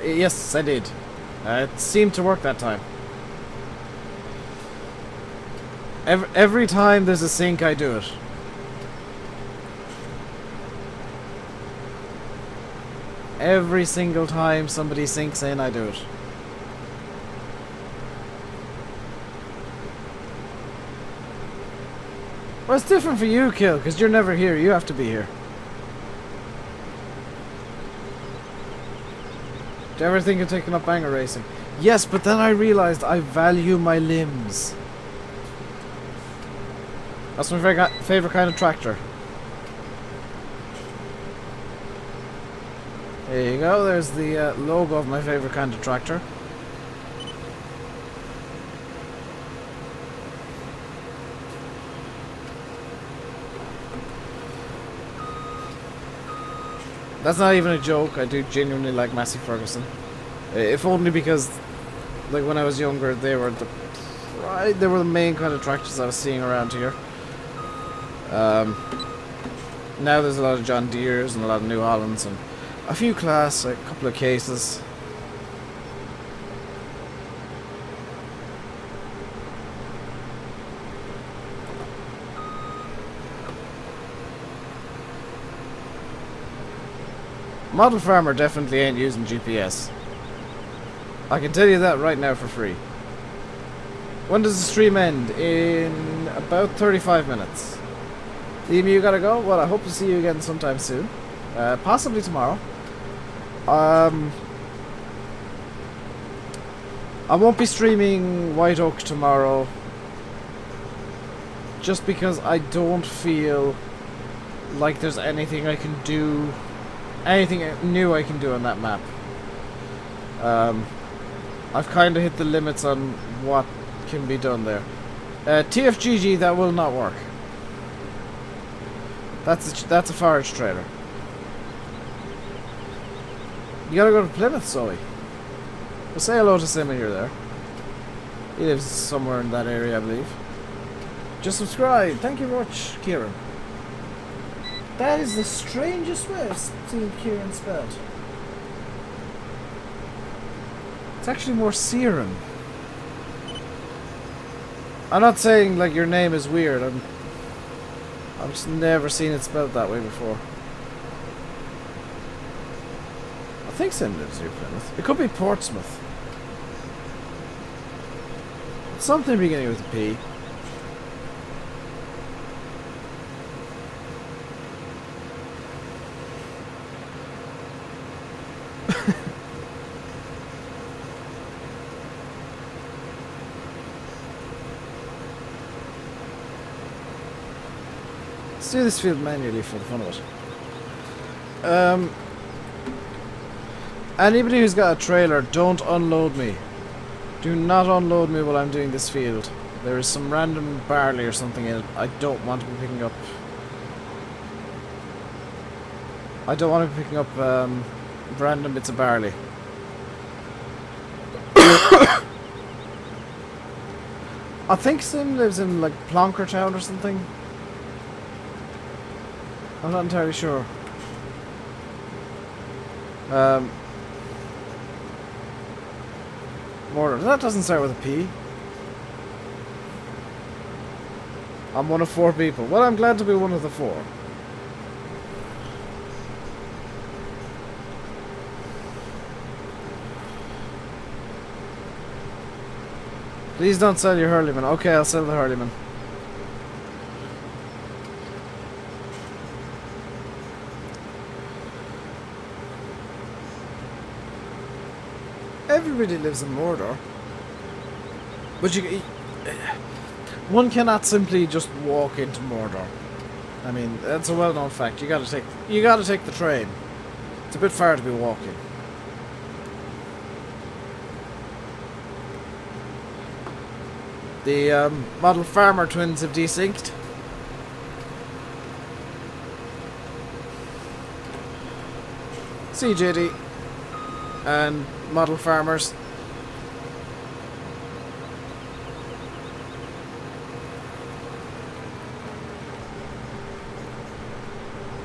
Yes, I did. It seemed to work that time. Every time there's a sync, I do it. Every single time somebody syncs in, I do it. Well, it's different for you, Kill, because you're never here. You have to be here. Do you ever think of taking up banger racing? Yes, but then I realized I value my limbs. That's my favorite kind of tractor. There you go, there's the logo of my favorite kind of tractor. That's not even a joke, I do genuinely like Massey Ferguson. If only because, like, when I was younger, they were the main kind of tractors I was seeing around here. Now there's a lot of John Deere's and a lot of New Hollands and a few Class, a couple of Cases. Model Farmer definitely ain't using GPS. I can tell you that right now for free. When does the stream end? In about 35 minutes. Liam, you gotta go? Well, I hope to see you again sometime soon. Possibly tomorrow. I won't be streaming White Oak tomorrow. Just because I don't feel like there's anything I can do. Anything new I can do on that map. I've kind of hit the limits on what can be done there. TFGG, that will not work. That's a forage trailer. You gotta go to Plymouth, Zoe. Well, say hello to Sim when you're there. He lives somewhere in that area, I believe. Just subscribe. Thank you very much, Kieran. That is the strangest way of seeing Kieran spelled. It's actually more Serum. I'm not saying like your name is weird. I've just never seen it spelled that way before. I think Sim lives near Plymouth. It could be Portsmouth. It's something beginning with a P. Let's do this field manually for the fun of it. Anybody who's got a trailer, don't unload me. Do not unload me while I'm doing this field. There is some random barley or something in it. I don't want to be picking up. I don't want to be picking up random bits of barley. I think Sim lives in like Plonkertown or something. I'm not entirely sure. Mortar. That doesn't start with a P. I'm one of 4 people. Well, I'm glad to be one of the 4. Please don't sell your Hurleyman. Okay, I'll sell the Hurleyman. Everybody lives in Mordor. But one cannot simply just walk into Mordor. I mean, that's a well-known fact. You gotta take the train. It's a bit far to be walking. The model farmer twins have desynced. CJD and model farmers.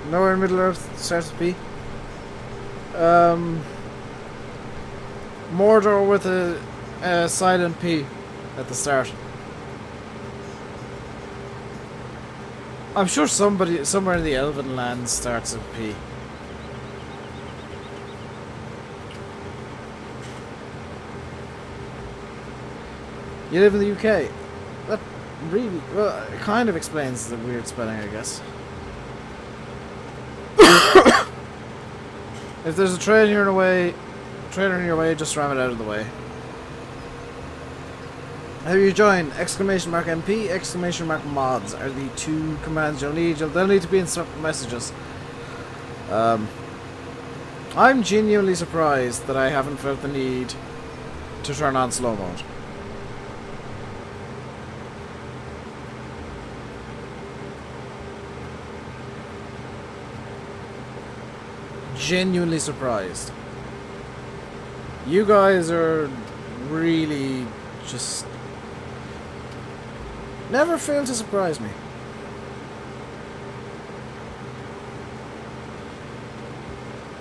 Nowhere in Middle Earth starts with P. Mordor with a silent P at the start. I'm sure somebody somewhere in the Elven lands starts with P. You live in the UK. That really, well, it kind of explains the weird spelling, I guess. If there's a trailer in your way, just ram it out of the way. Have you joined? Exclamation mark MP, exclamation mark mods are the two commands you'll need. They'll need to be in certain messages. I'm genuinely surprised that I haven't felt the need to turn on slow mode. Genuinely surprised. You guys are really just never fail to surprise me.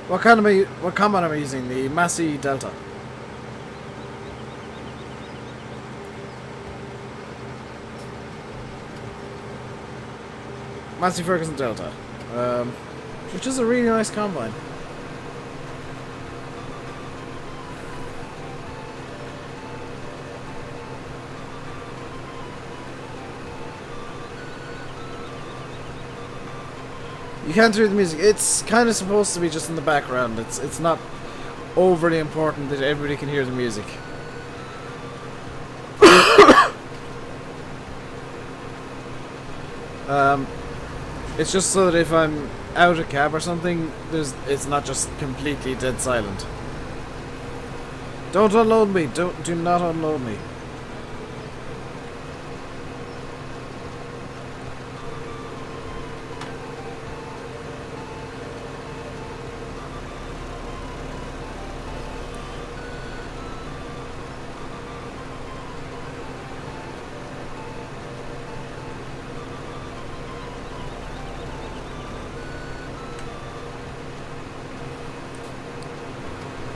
What command am I using? The Massey Delta. Massey Ferguson Delta. Which is a really nice combine. You can't hear the music. It's kind of supposed to be just in the background. It's not overly important that everybody can hear the music. It's just so that if I'm out of cab or something, it's not just completely dead silent. Don't unload me. Do not unload me.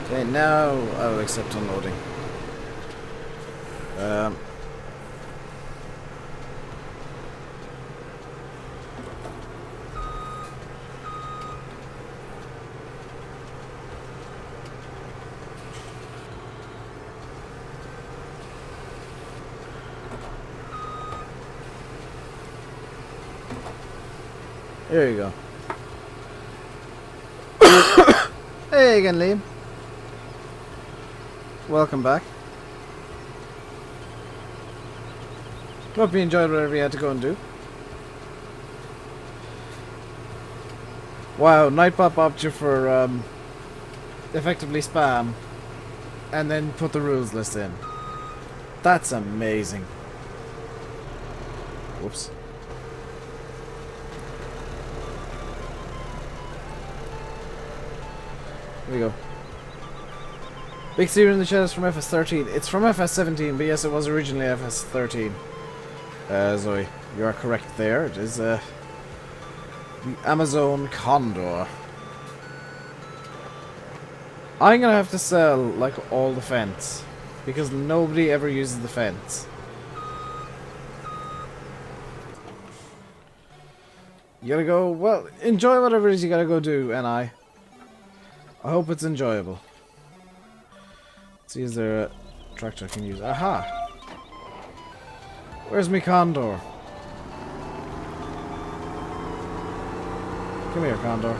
Okay, now I'll accept unloading. There you go. Hey again, Liam. Welcome back. Hope you enjoyed whatever you had to go and do. Wow, Nightbot bopped you for effectively spam and then put the rules list in. That's amazing. Whoops. There we go. Big Secret in the Chat is from FS13. It's from FS17, but yes, it was originally FS13. Zoe, you are correct there. It is the Amazon Condor. I'm gonna have to sell, like, all the fence, because nobody ever uses the fence. You gotta go, well, enjoy whatever it is you gotta go do, and I hope it's enjoyable. See, is there a tractor I can use? Aha! Where's me Condor? Come here, Condor.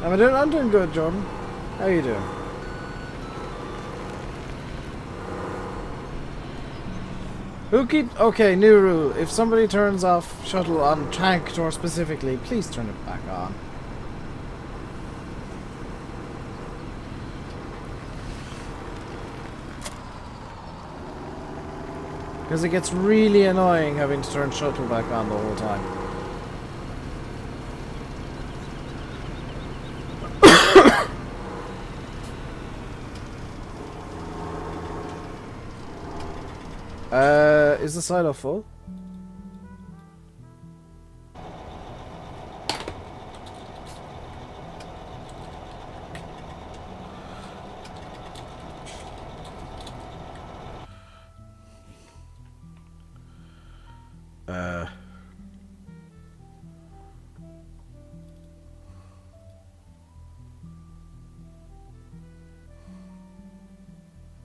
I'm doing good, Jordan. How you doing? Okay, new rule. If somebody turns off shuttle on tank door specifically, please turn it back on. Because it gets really annoying having to turn shuttle back on the whole time. Is the silo full?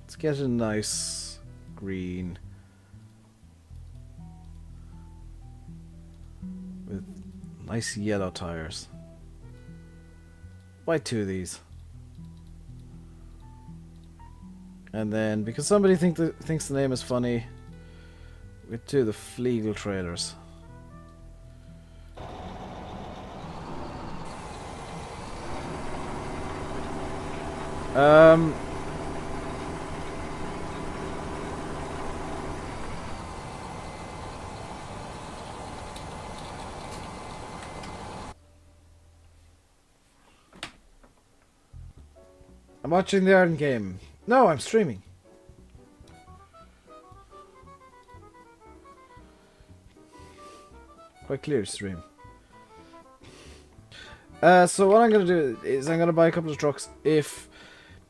Let's get a nice green with nice yellow tires. Buy two of these. And then, because somebody thinks the name is funny, with two of the Fleagle trailers. I'm watching the Iron game. No, I'm streaming. Quite clear stream. So what I'm going to do is I'm going to buy a couple of trucks. If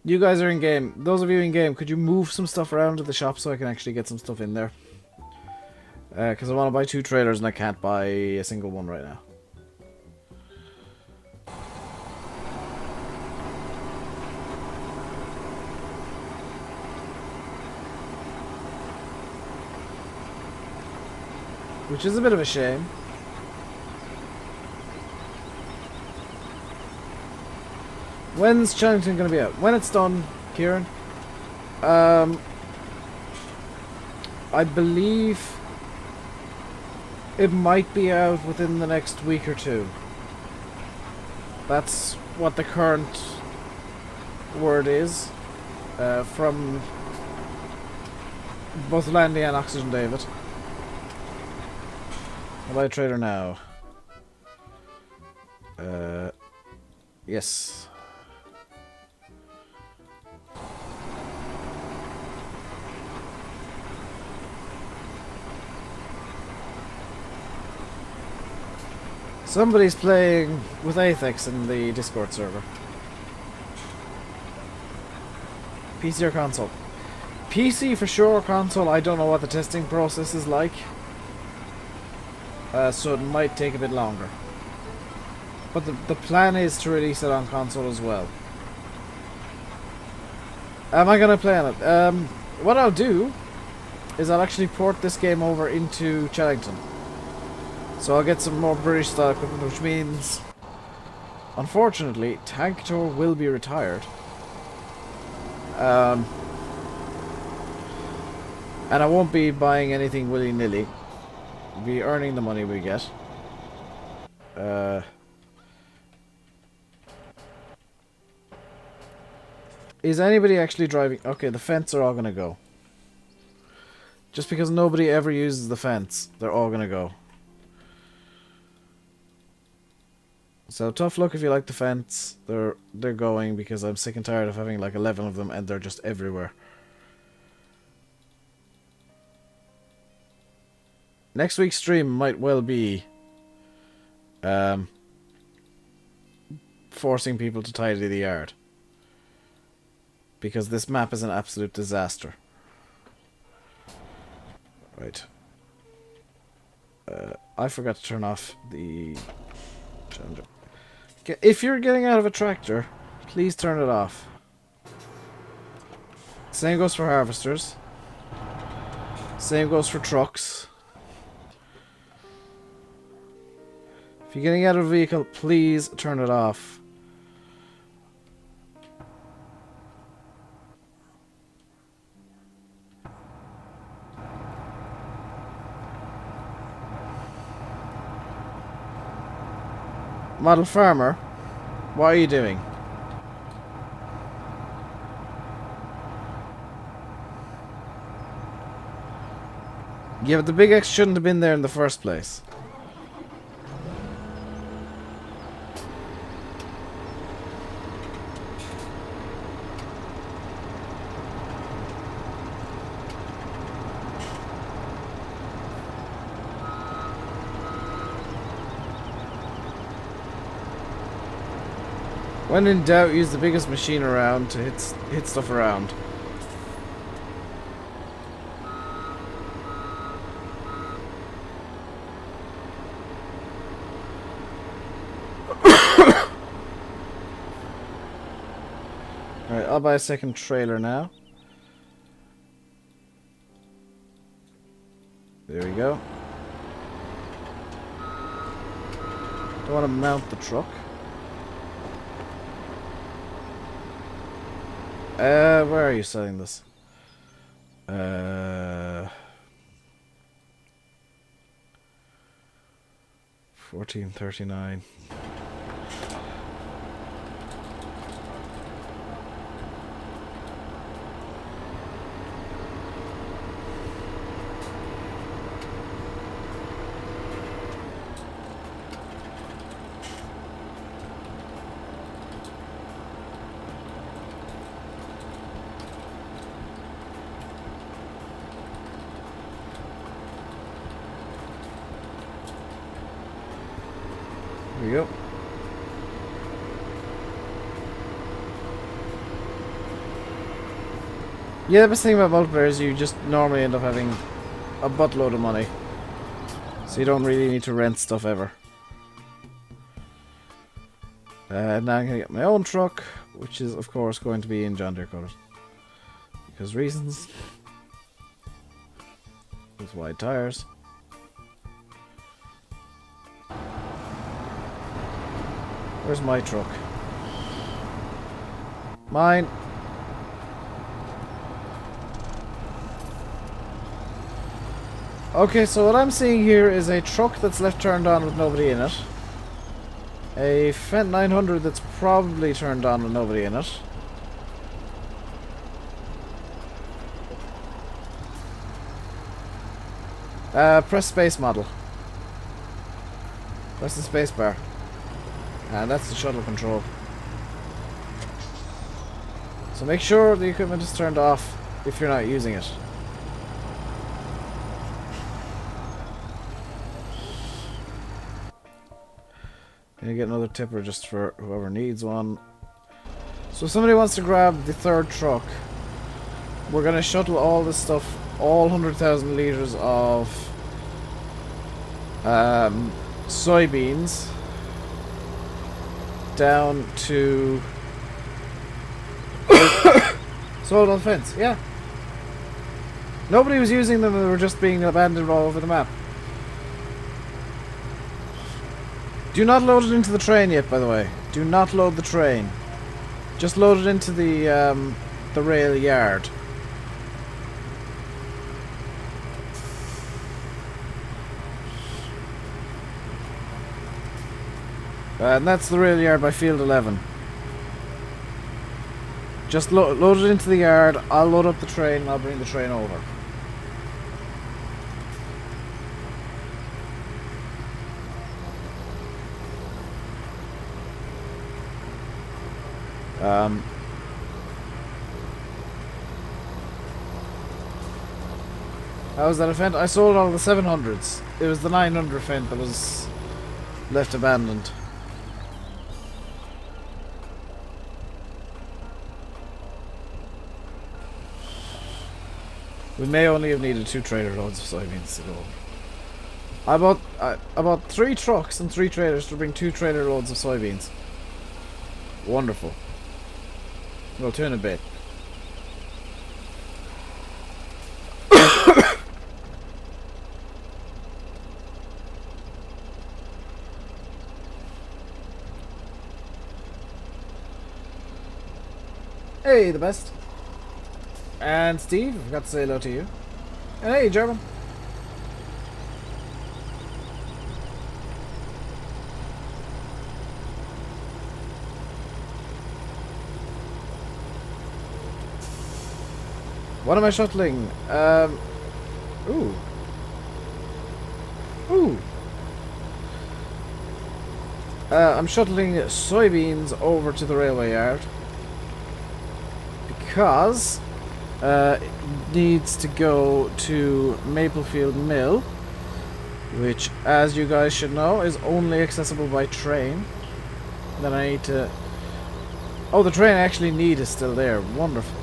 you guys are in game, those of you in game, could you move some stuff around to the shop so I can actually get some stuff in there? Because I want to buy 2 trailers and I can't buy a single one right now. Which is a bit of a shame. When's Chillington going to be out? When it's done, Kieran. I believe it might be out within the next week or 2. That's what the current word is from both Landy and Oxygen David. I'll buy a trailer now. Yes. Somebody's playing with Athex in the Discord server. PC or console? PC for sure, console I don't know what the testing process is like. So it might take a bit longer. But the plan is to release it on console as well. Am I going to play on it? What I'll do is I'll actually port this game over into Chillington. So I'll get some more British style equipment, which means, unfortunately, Tank Tour will be retired. And I won't be buying anything willy-nilly. I'll be earning the money we get. Is anybody actually driving? Okay, the fence are all gonna go. Just because nobody ever uses the fence, they're all gonna go. So tough luck if you like the fence. They're going because I'm sick and tired of having like 11 of them and they're just everywhere. Next week's stream might well be forcing people to tidy the yard. Because this map is an absolute disaster. Right. I forgot to turn off the... If you're getting out of a tractor, please turn it off. Same goes for harvesters. Same goes for trucks. If you're getting out of a vehicle, please turn it off. Model Farmer, what are you doing? Yeah, but the Big X shouldn't have been there in the first place. When in doubt, use the biggest machine around to hit stuff around. Alright, I'll buy a second trailer now. There we go. Don't want to mount the truck. Where are you selling this? $14.39. Here we go. Yeah, the best thing about multiplayer is you just normally end up having a buttload of money. So you don't really need to rent stuff ever. Now I'm going to get my own truck, which is of course going to be in John Deere colours. Because reasons. With wide tyres. Where's my truck? Mine. Okay, so what I'm seeing here is a truck that's left turned on with nobody in it. A Fendt 900 that's probably turned on with nobody in it. Press space model. Press the space bar. And that's the shuttle control. So make sure the equipment is turned off if you're not using it. And you get another tipper just for whoever needs one. So if somebody wants to grab the third truck, we're going to shuttle all this stuff, all 100,000 litres of soybeans down to sold on fence. Yeah, nobody was using them, they were just being abandoned all over the map. Do not load it into the train yet, by the way. Do not load the train. Just load it into the rail yard. And that's the rail yard by field 11. Just load it into the yard. I'll load up the train and I'll bring the train over. How was that a Fendt? I sold all the 700s. It was the 900 Fendt that was left abandoned. We may only have needed 2 trailer loads of soybeans to go. I bought 3 trucks and 3 trailers to bring 2 trailer loads of soybeans. Wonderful. Well, 2 in a bit. Hey, the best. And Steve, I forgot to say hello to you. And hey, German. What am I shuttling? Ooh. Ooh. I'm shuttling soybeans over to the railway yard. Because it needs to go to Maplefield Mill, which, as you guys should know, is only accessible by train. Then I need to... Oh, the train I actually need is still there. Wonderful.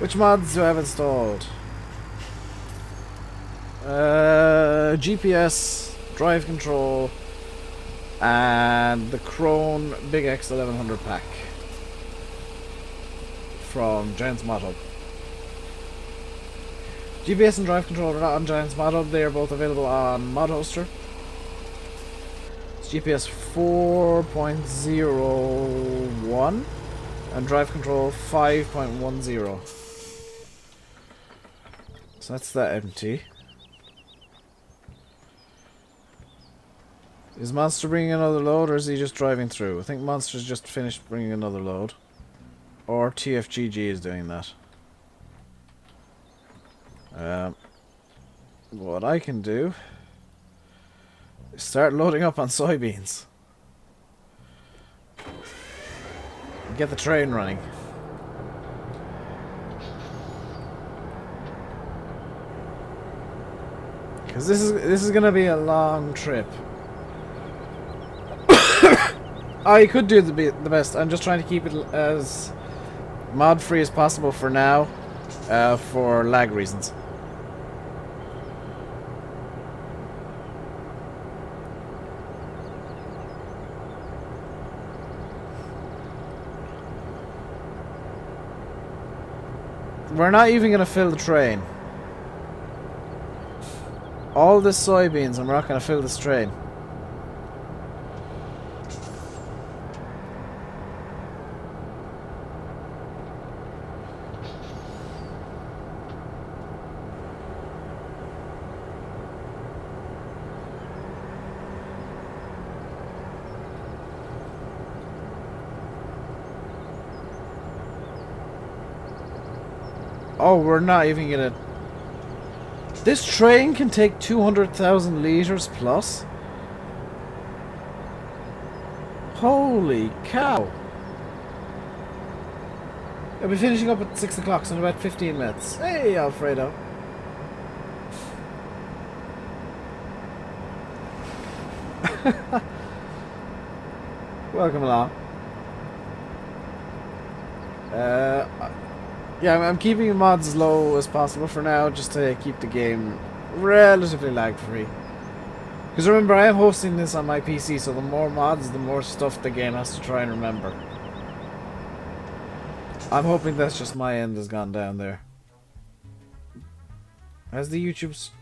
Which mods do I have installed? GPS, drive control, and the Krone Big X 1100 pack from Giant's Mod Hub. GPS and drive control are not on Giant's Mod Hub, they are both available on Mod Hoster. It's GPS 4.01 and drive control 5.10. So that's that empty. Is Monster bringing another load, or is he just driving through? I think Monster's just finished bringing another load. Or TFGG is doing that. What I can do is start loading up on soybeans. Get the train running. Because this is gonna be a long trip. I could do the best. I'm just trying to keep it as mod free as possible for now, for lag reasons. We're not even gonna fill the train. All this soybeans, and we're not gonna fill this train. Oh, we're not even gonna... This train can take 200,000 liters plus? Holy cow! I'll be finishing up at 6 o'clock, so in about 15 minutes. Hey, Alfredo. Welcome along. Yeah, I'm keeping mods as low as possible for now, just to keep the game relatively lag-free. Because remember, I am hosting this on my PC, so the more mods, the more stuff the game has to try and remember. I'm hoping that's just my end has gone down there. Has the YouTube's...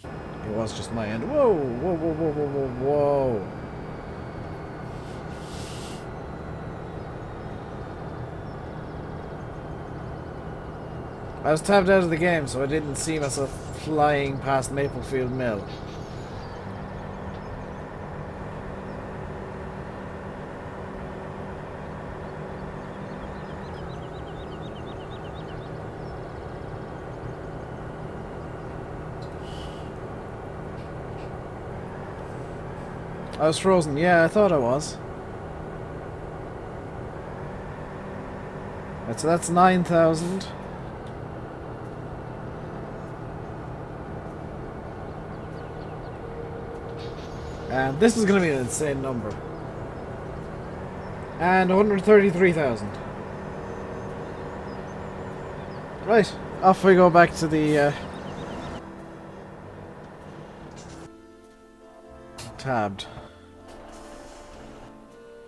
It was just my end. Whoa! Whoa, whoa, whoa, whoa, whoa, whoa. I was tabbed out of the game, so I didn't see myself flying past Maplefield Mill. I was frozen. Yeah, I thought I was. Right, so that's 9,000. And this is going to be an insane number. And 133,000. Right, off we go back to the tabbed.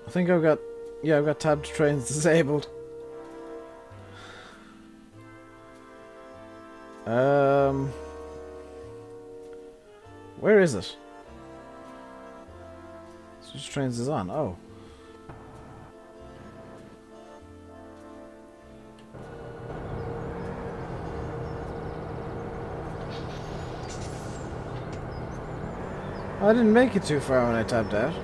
I think I've got, yeah, I've got tabbed trains disabled. Where is it? Switch trains is on. Oh. I didn't make it too far when I tabbed out.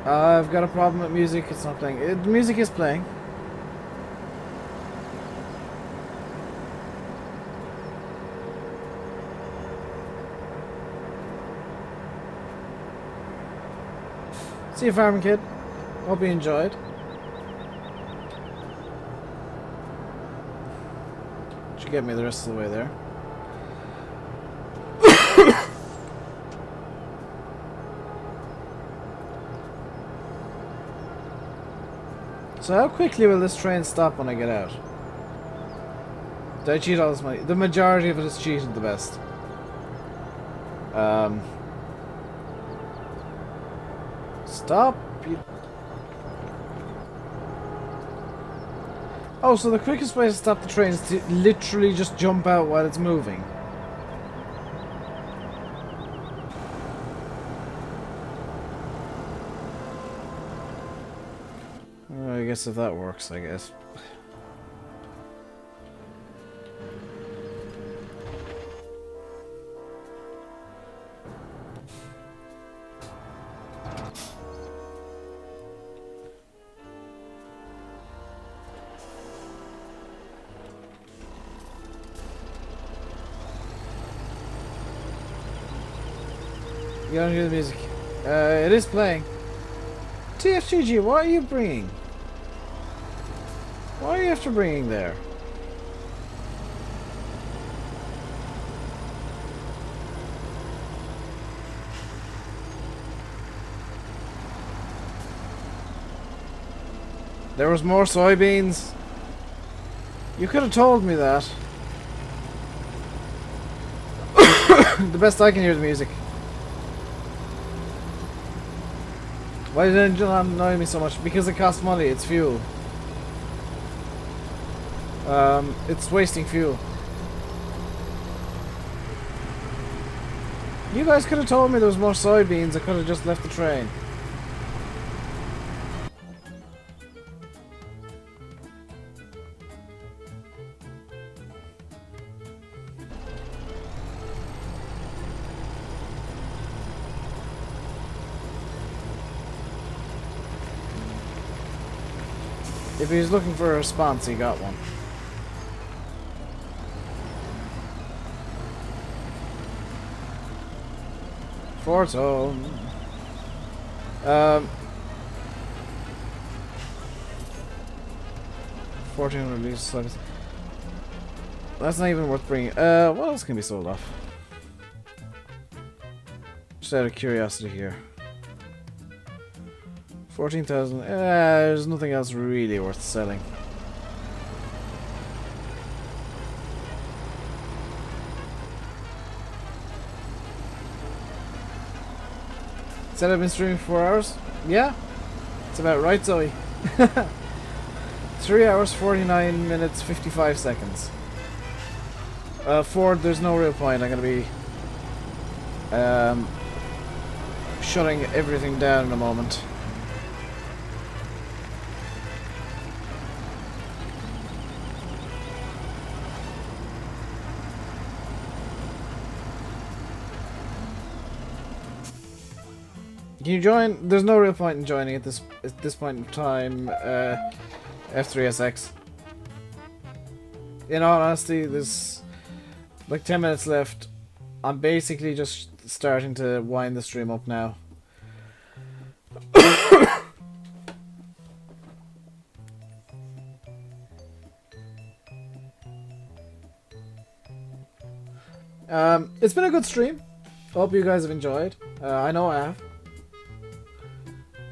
I've got a problem with music. It's not playing. The music is playing. See you, Farming Kid. Hope you enjoyed. Should get me the rest of the way there. So how quickly will this train stop when I get out? Did I cheat all this money? The majority of it is cheated the best. Stop. Oh, so the quickest way to stop the train is to literally just jump out while it's moving. I guess if that works, I guess. You don't hear the music. It is playing. TFGG, what are you bringing? What are you after bringing there? There was more soybeans. You could have told me that. The best I can hear the music. Why did it annoy me so much? Because it costs money, it's fuel. It's wasting fuel. You guys could have told me there was more soybeans, I could have just left the train. If he was looking for a response, he got one. Fortune. 1400 liters service. That's not even worth bringing. What else can be sold off? Just out of curiosity here. 14,000. There's nothing else really worth selling. Said I've been streaming for 4 hours? Yeah, it's about right, Zoe. 3 hours, 49 minutes, 55 seconds. Ford, there's no real point. I'm gonna be shutting everything down in a moment. Can you join? There's no real point in joining at this point in time. F3SX. In all honesty, there's like 10 minutes left. I'm basically just starting to wind the stream up now. It's been a good stream. Hope you guys have enjoyed. I know I have.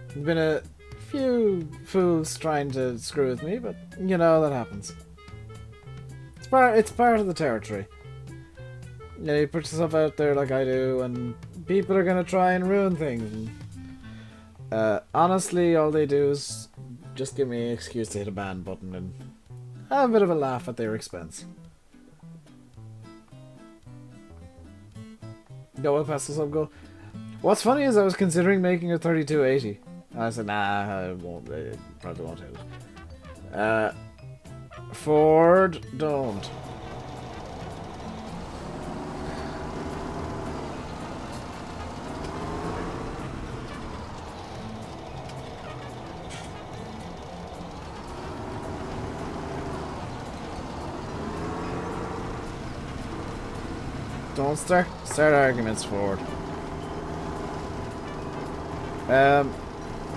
There's been a few fools trying to screw with me, but you know that happens. It's part of the territory. You know, you put yourself out there like I do, and people are gonna try and ruin things. And, honestly, all they do is just give me an excuse to hit a ban button and have a bit of a laugh at their expense. Go well past the sub goal. What's funny is I was considering making a 3280. I said, nah, I won't. I probably won't hit it. Ford, don't. Don't start arguments, Ford.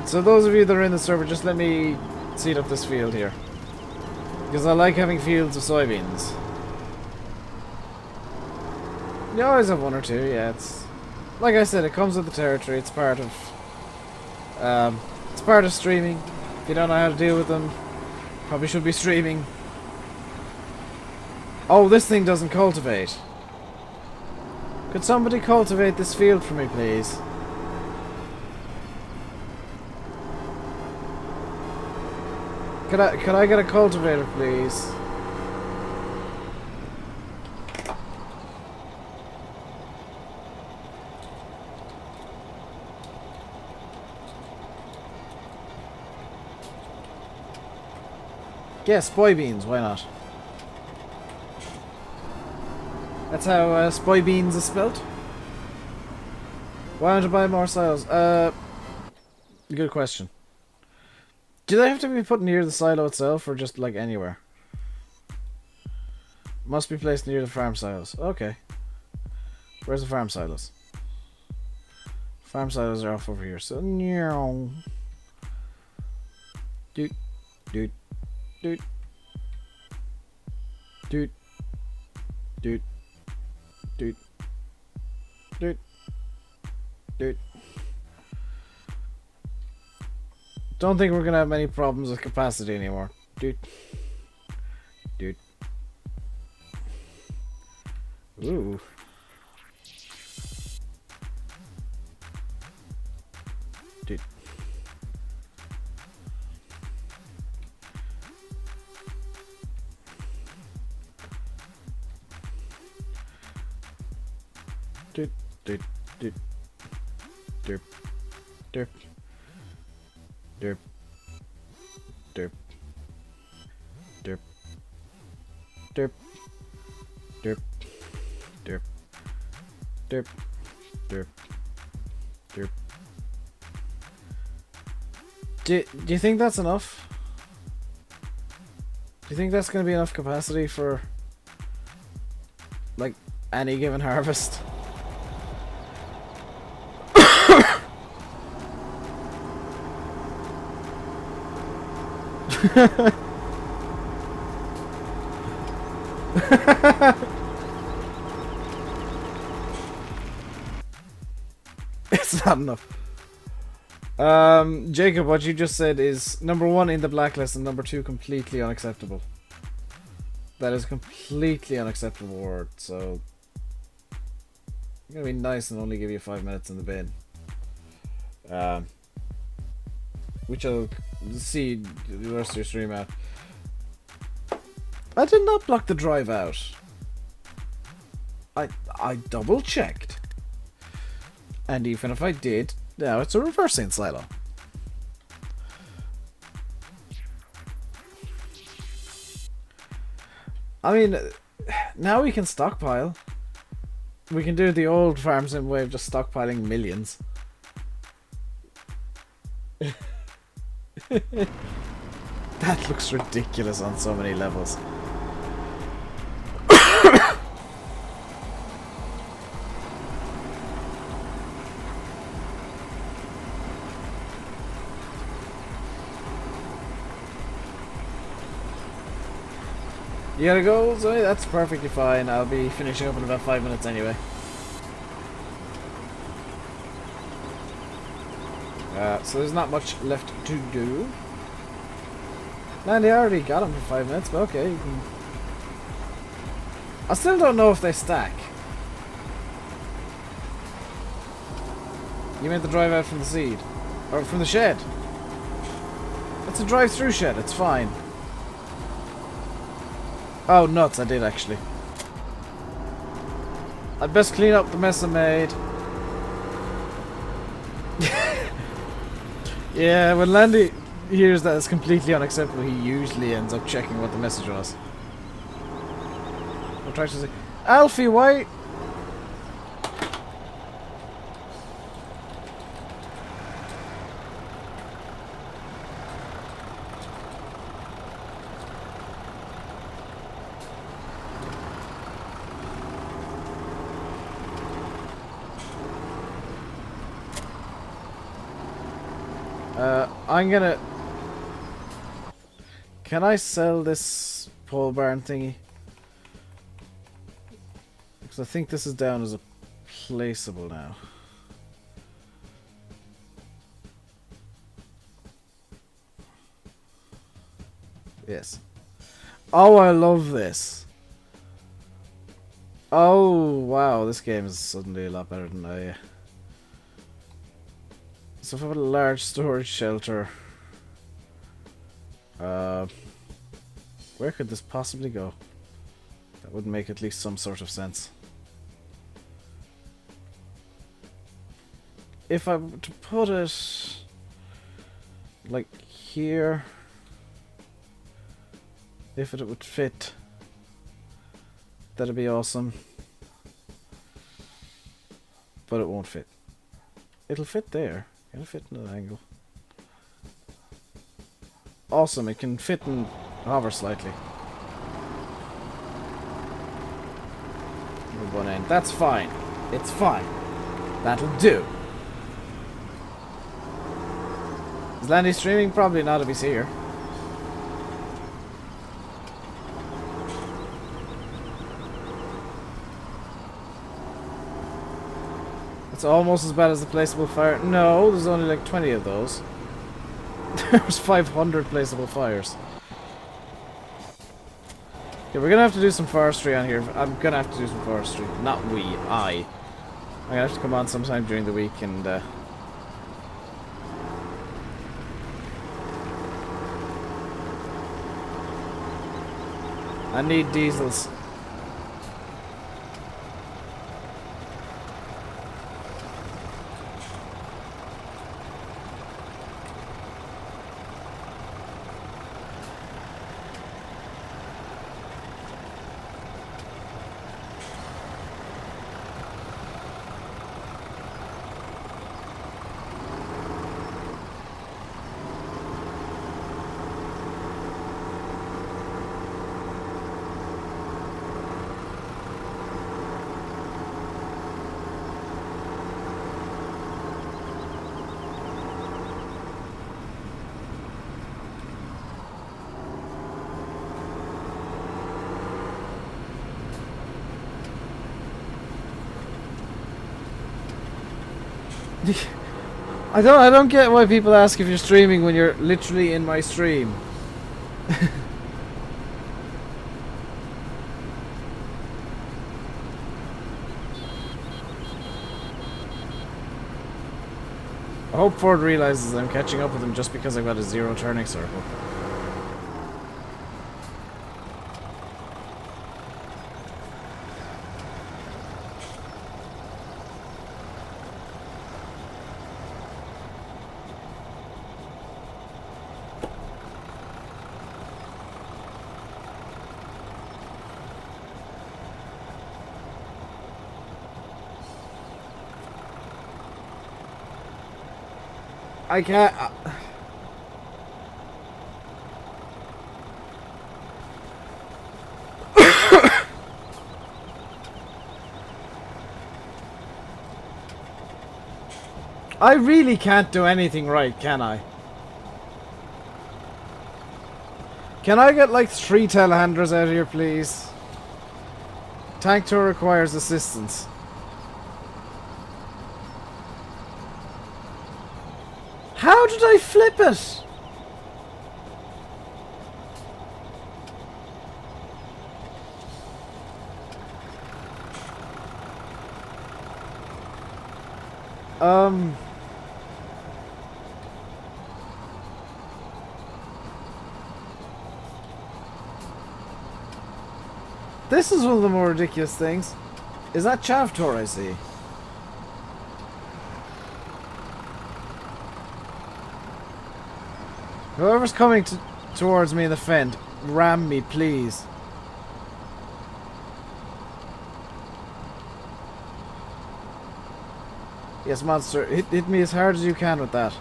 So those of you that are in the server, just let me seed up this field here. Because I like having fields of soybeans. You always have one or two, yeah. It's like I said, it comes with the territory. It's part of streaming. If you don't know how to deal with them, probably should be streaming. Oh, this thing doesn't cultivate. Could somebody cultivate this field for me, please? Could I get a cultivator, please? Yeah, spoy beans, why not? That's how spoy beans is spelled. Why don't you buy more silos? Good question. Do they have to be put near the silo itself, or just like anywhere? Must be placed near the farm silos. Okay. Where's the farm silos? Farm silos are off over here. So, doot, doot, doot, doot, doot, doot, doot, doot. Don't think we're gonna have many problems with capacity anymore. Doot, doot. Ooh. Doot. Doot, doot, doot. Derp. Derp. Derp. Derp. Derp. Derp. Derp. Derp. Derp. Derp. Derp. Do you think that's enough? Do you think that's going to be enough capacity for, like, any given harvest? It's not enough. Jacob, what you just said is number 1 in the blacklist and number 2 completely unacceptable. That is completely unacceptable word, so I'm gonna be nice and only give you 5 minutes in the bin. Which I'll see the rest of your stream out. I did not block the drive out. I double checked. And even if I did, now it's a reversing silo. I mean, now we can stockpile. We can do the old farm sim way of just stockpiling millions. That looks ridiculous on so many levels. You gotta go, Zoe? That's perfectly fine. I'll be finishing up in about 5 minutes anyway. So there's not much left to do. Man, they already got them for 5 minutes, but okay. You can... I still don't know if they stack. You meant the drive out from the seed? Or from the shed? It's a drive-through shed, it's fine. Oh, nuts, I did actually. I'd best clean up the mess I made. Yeah, when Landy hears that it's completely unacceptable, he usually ends up checking what the message was. I'll try to say, Alfie, why? I'm gonna... Can I sell this pole barn thingy? Because I think this is down as a placeable now. Yes. Oh, I love this. Oh, wow, this game is suddenly a lot better than I... So if I have a large storage shelter, where could this possibly go? That would make at least some sort of sense. If I were to put it like here, If it would fit, that'd be awesome. But it won't fit. It'll fit there. It'll fit in an angle. Awesome, it can fit and hover slightly. With one end. That's fine. It's fine. That'll do. Is Landy streaming? Probably not if he's here. It's almost as bad as the placeable fire. No, there's only like 20 of those. There's 500 placeable fires. Okay, we're gonna have to do some forestry on here. I'm gonna have to do some forestry. Not we, I. I'm gonna have to come on sometime during the week and I need diesels. I don't get why people ask if you're streaming when you're literally in my stream. I hope Ford realizes I'm catching up with him just because I've got a zero turning circle. I can't. I really can't do anything right, can I? Can I get like 3 telehandlers out of here, please? Tank tour requires assistance. How did I flip it? This is one of the more ridiculous things. Is that chaff tour I see? Whoever's coming towards me in the fend, ram me, please. Yes, monster, hit me as hard as you can with that.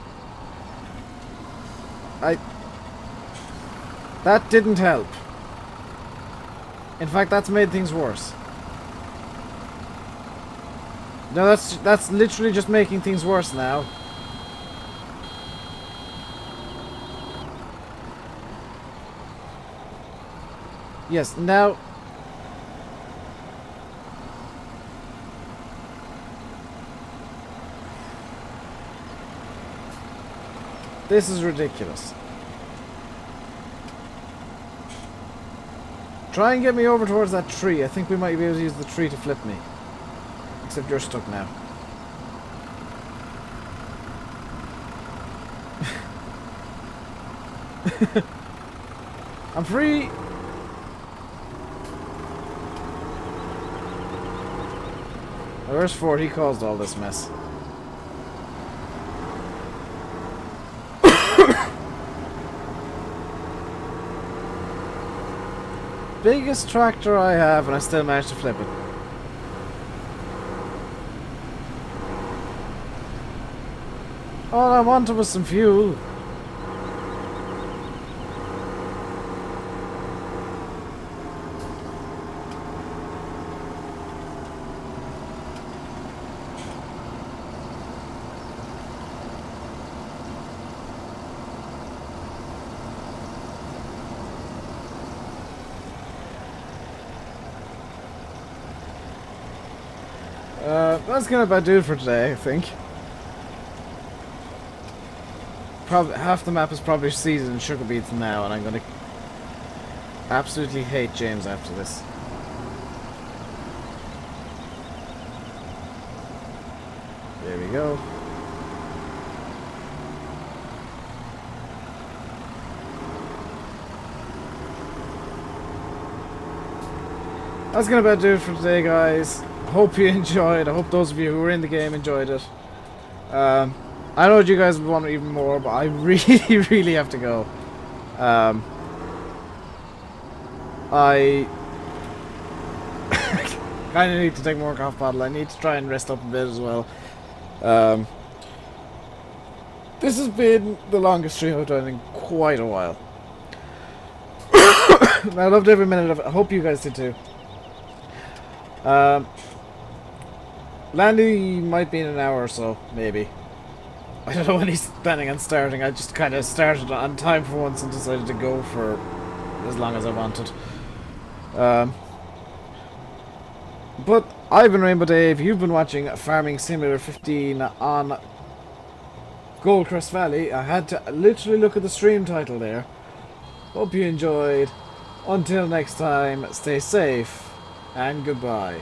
That didn't help. In fact, that's made things worse. No, that's literally just making things worse now. Yes, now... This is ridiculous. Try and get me over towards that tree. I think we might be able to use the tree to flip me. Except you're stuck now. I'm free! Oh, where's Ford? He caused all this mess. biggest tractor I have, and I still managed to flip it. All I wanted was some fuel. That's gonna about do it for today, I think. Probably half the map is probably seasoned sugar beets now, and I'm gonna absolutely hate James after this. There we go. That's gonna about do it for today, guys. Hope you enjoyed. I hope those of you who were in the game enjoyed it. I know you guys would want even more, but I really, really have to go. I kind of need to take more cough bottle. I need to try and rest up a bit as well. This has been the longest stream I've done in quite a while. I loved every minute of it. I hope you guys did too. Landy might be in an hour or so, maybe. I don't know when he's planning on starting. I just kind of started on time for once and decided to go for as long as I wanted. But I've been RainbowDave. You've been watching Farming Simulator 15 on Goldcrest Valley. I had to literally look at the stream title there. Hope you enjoyed. Until next time, stay safe and goodbye.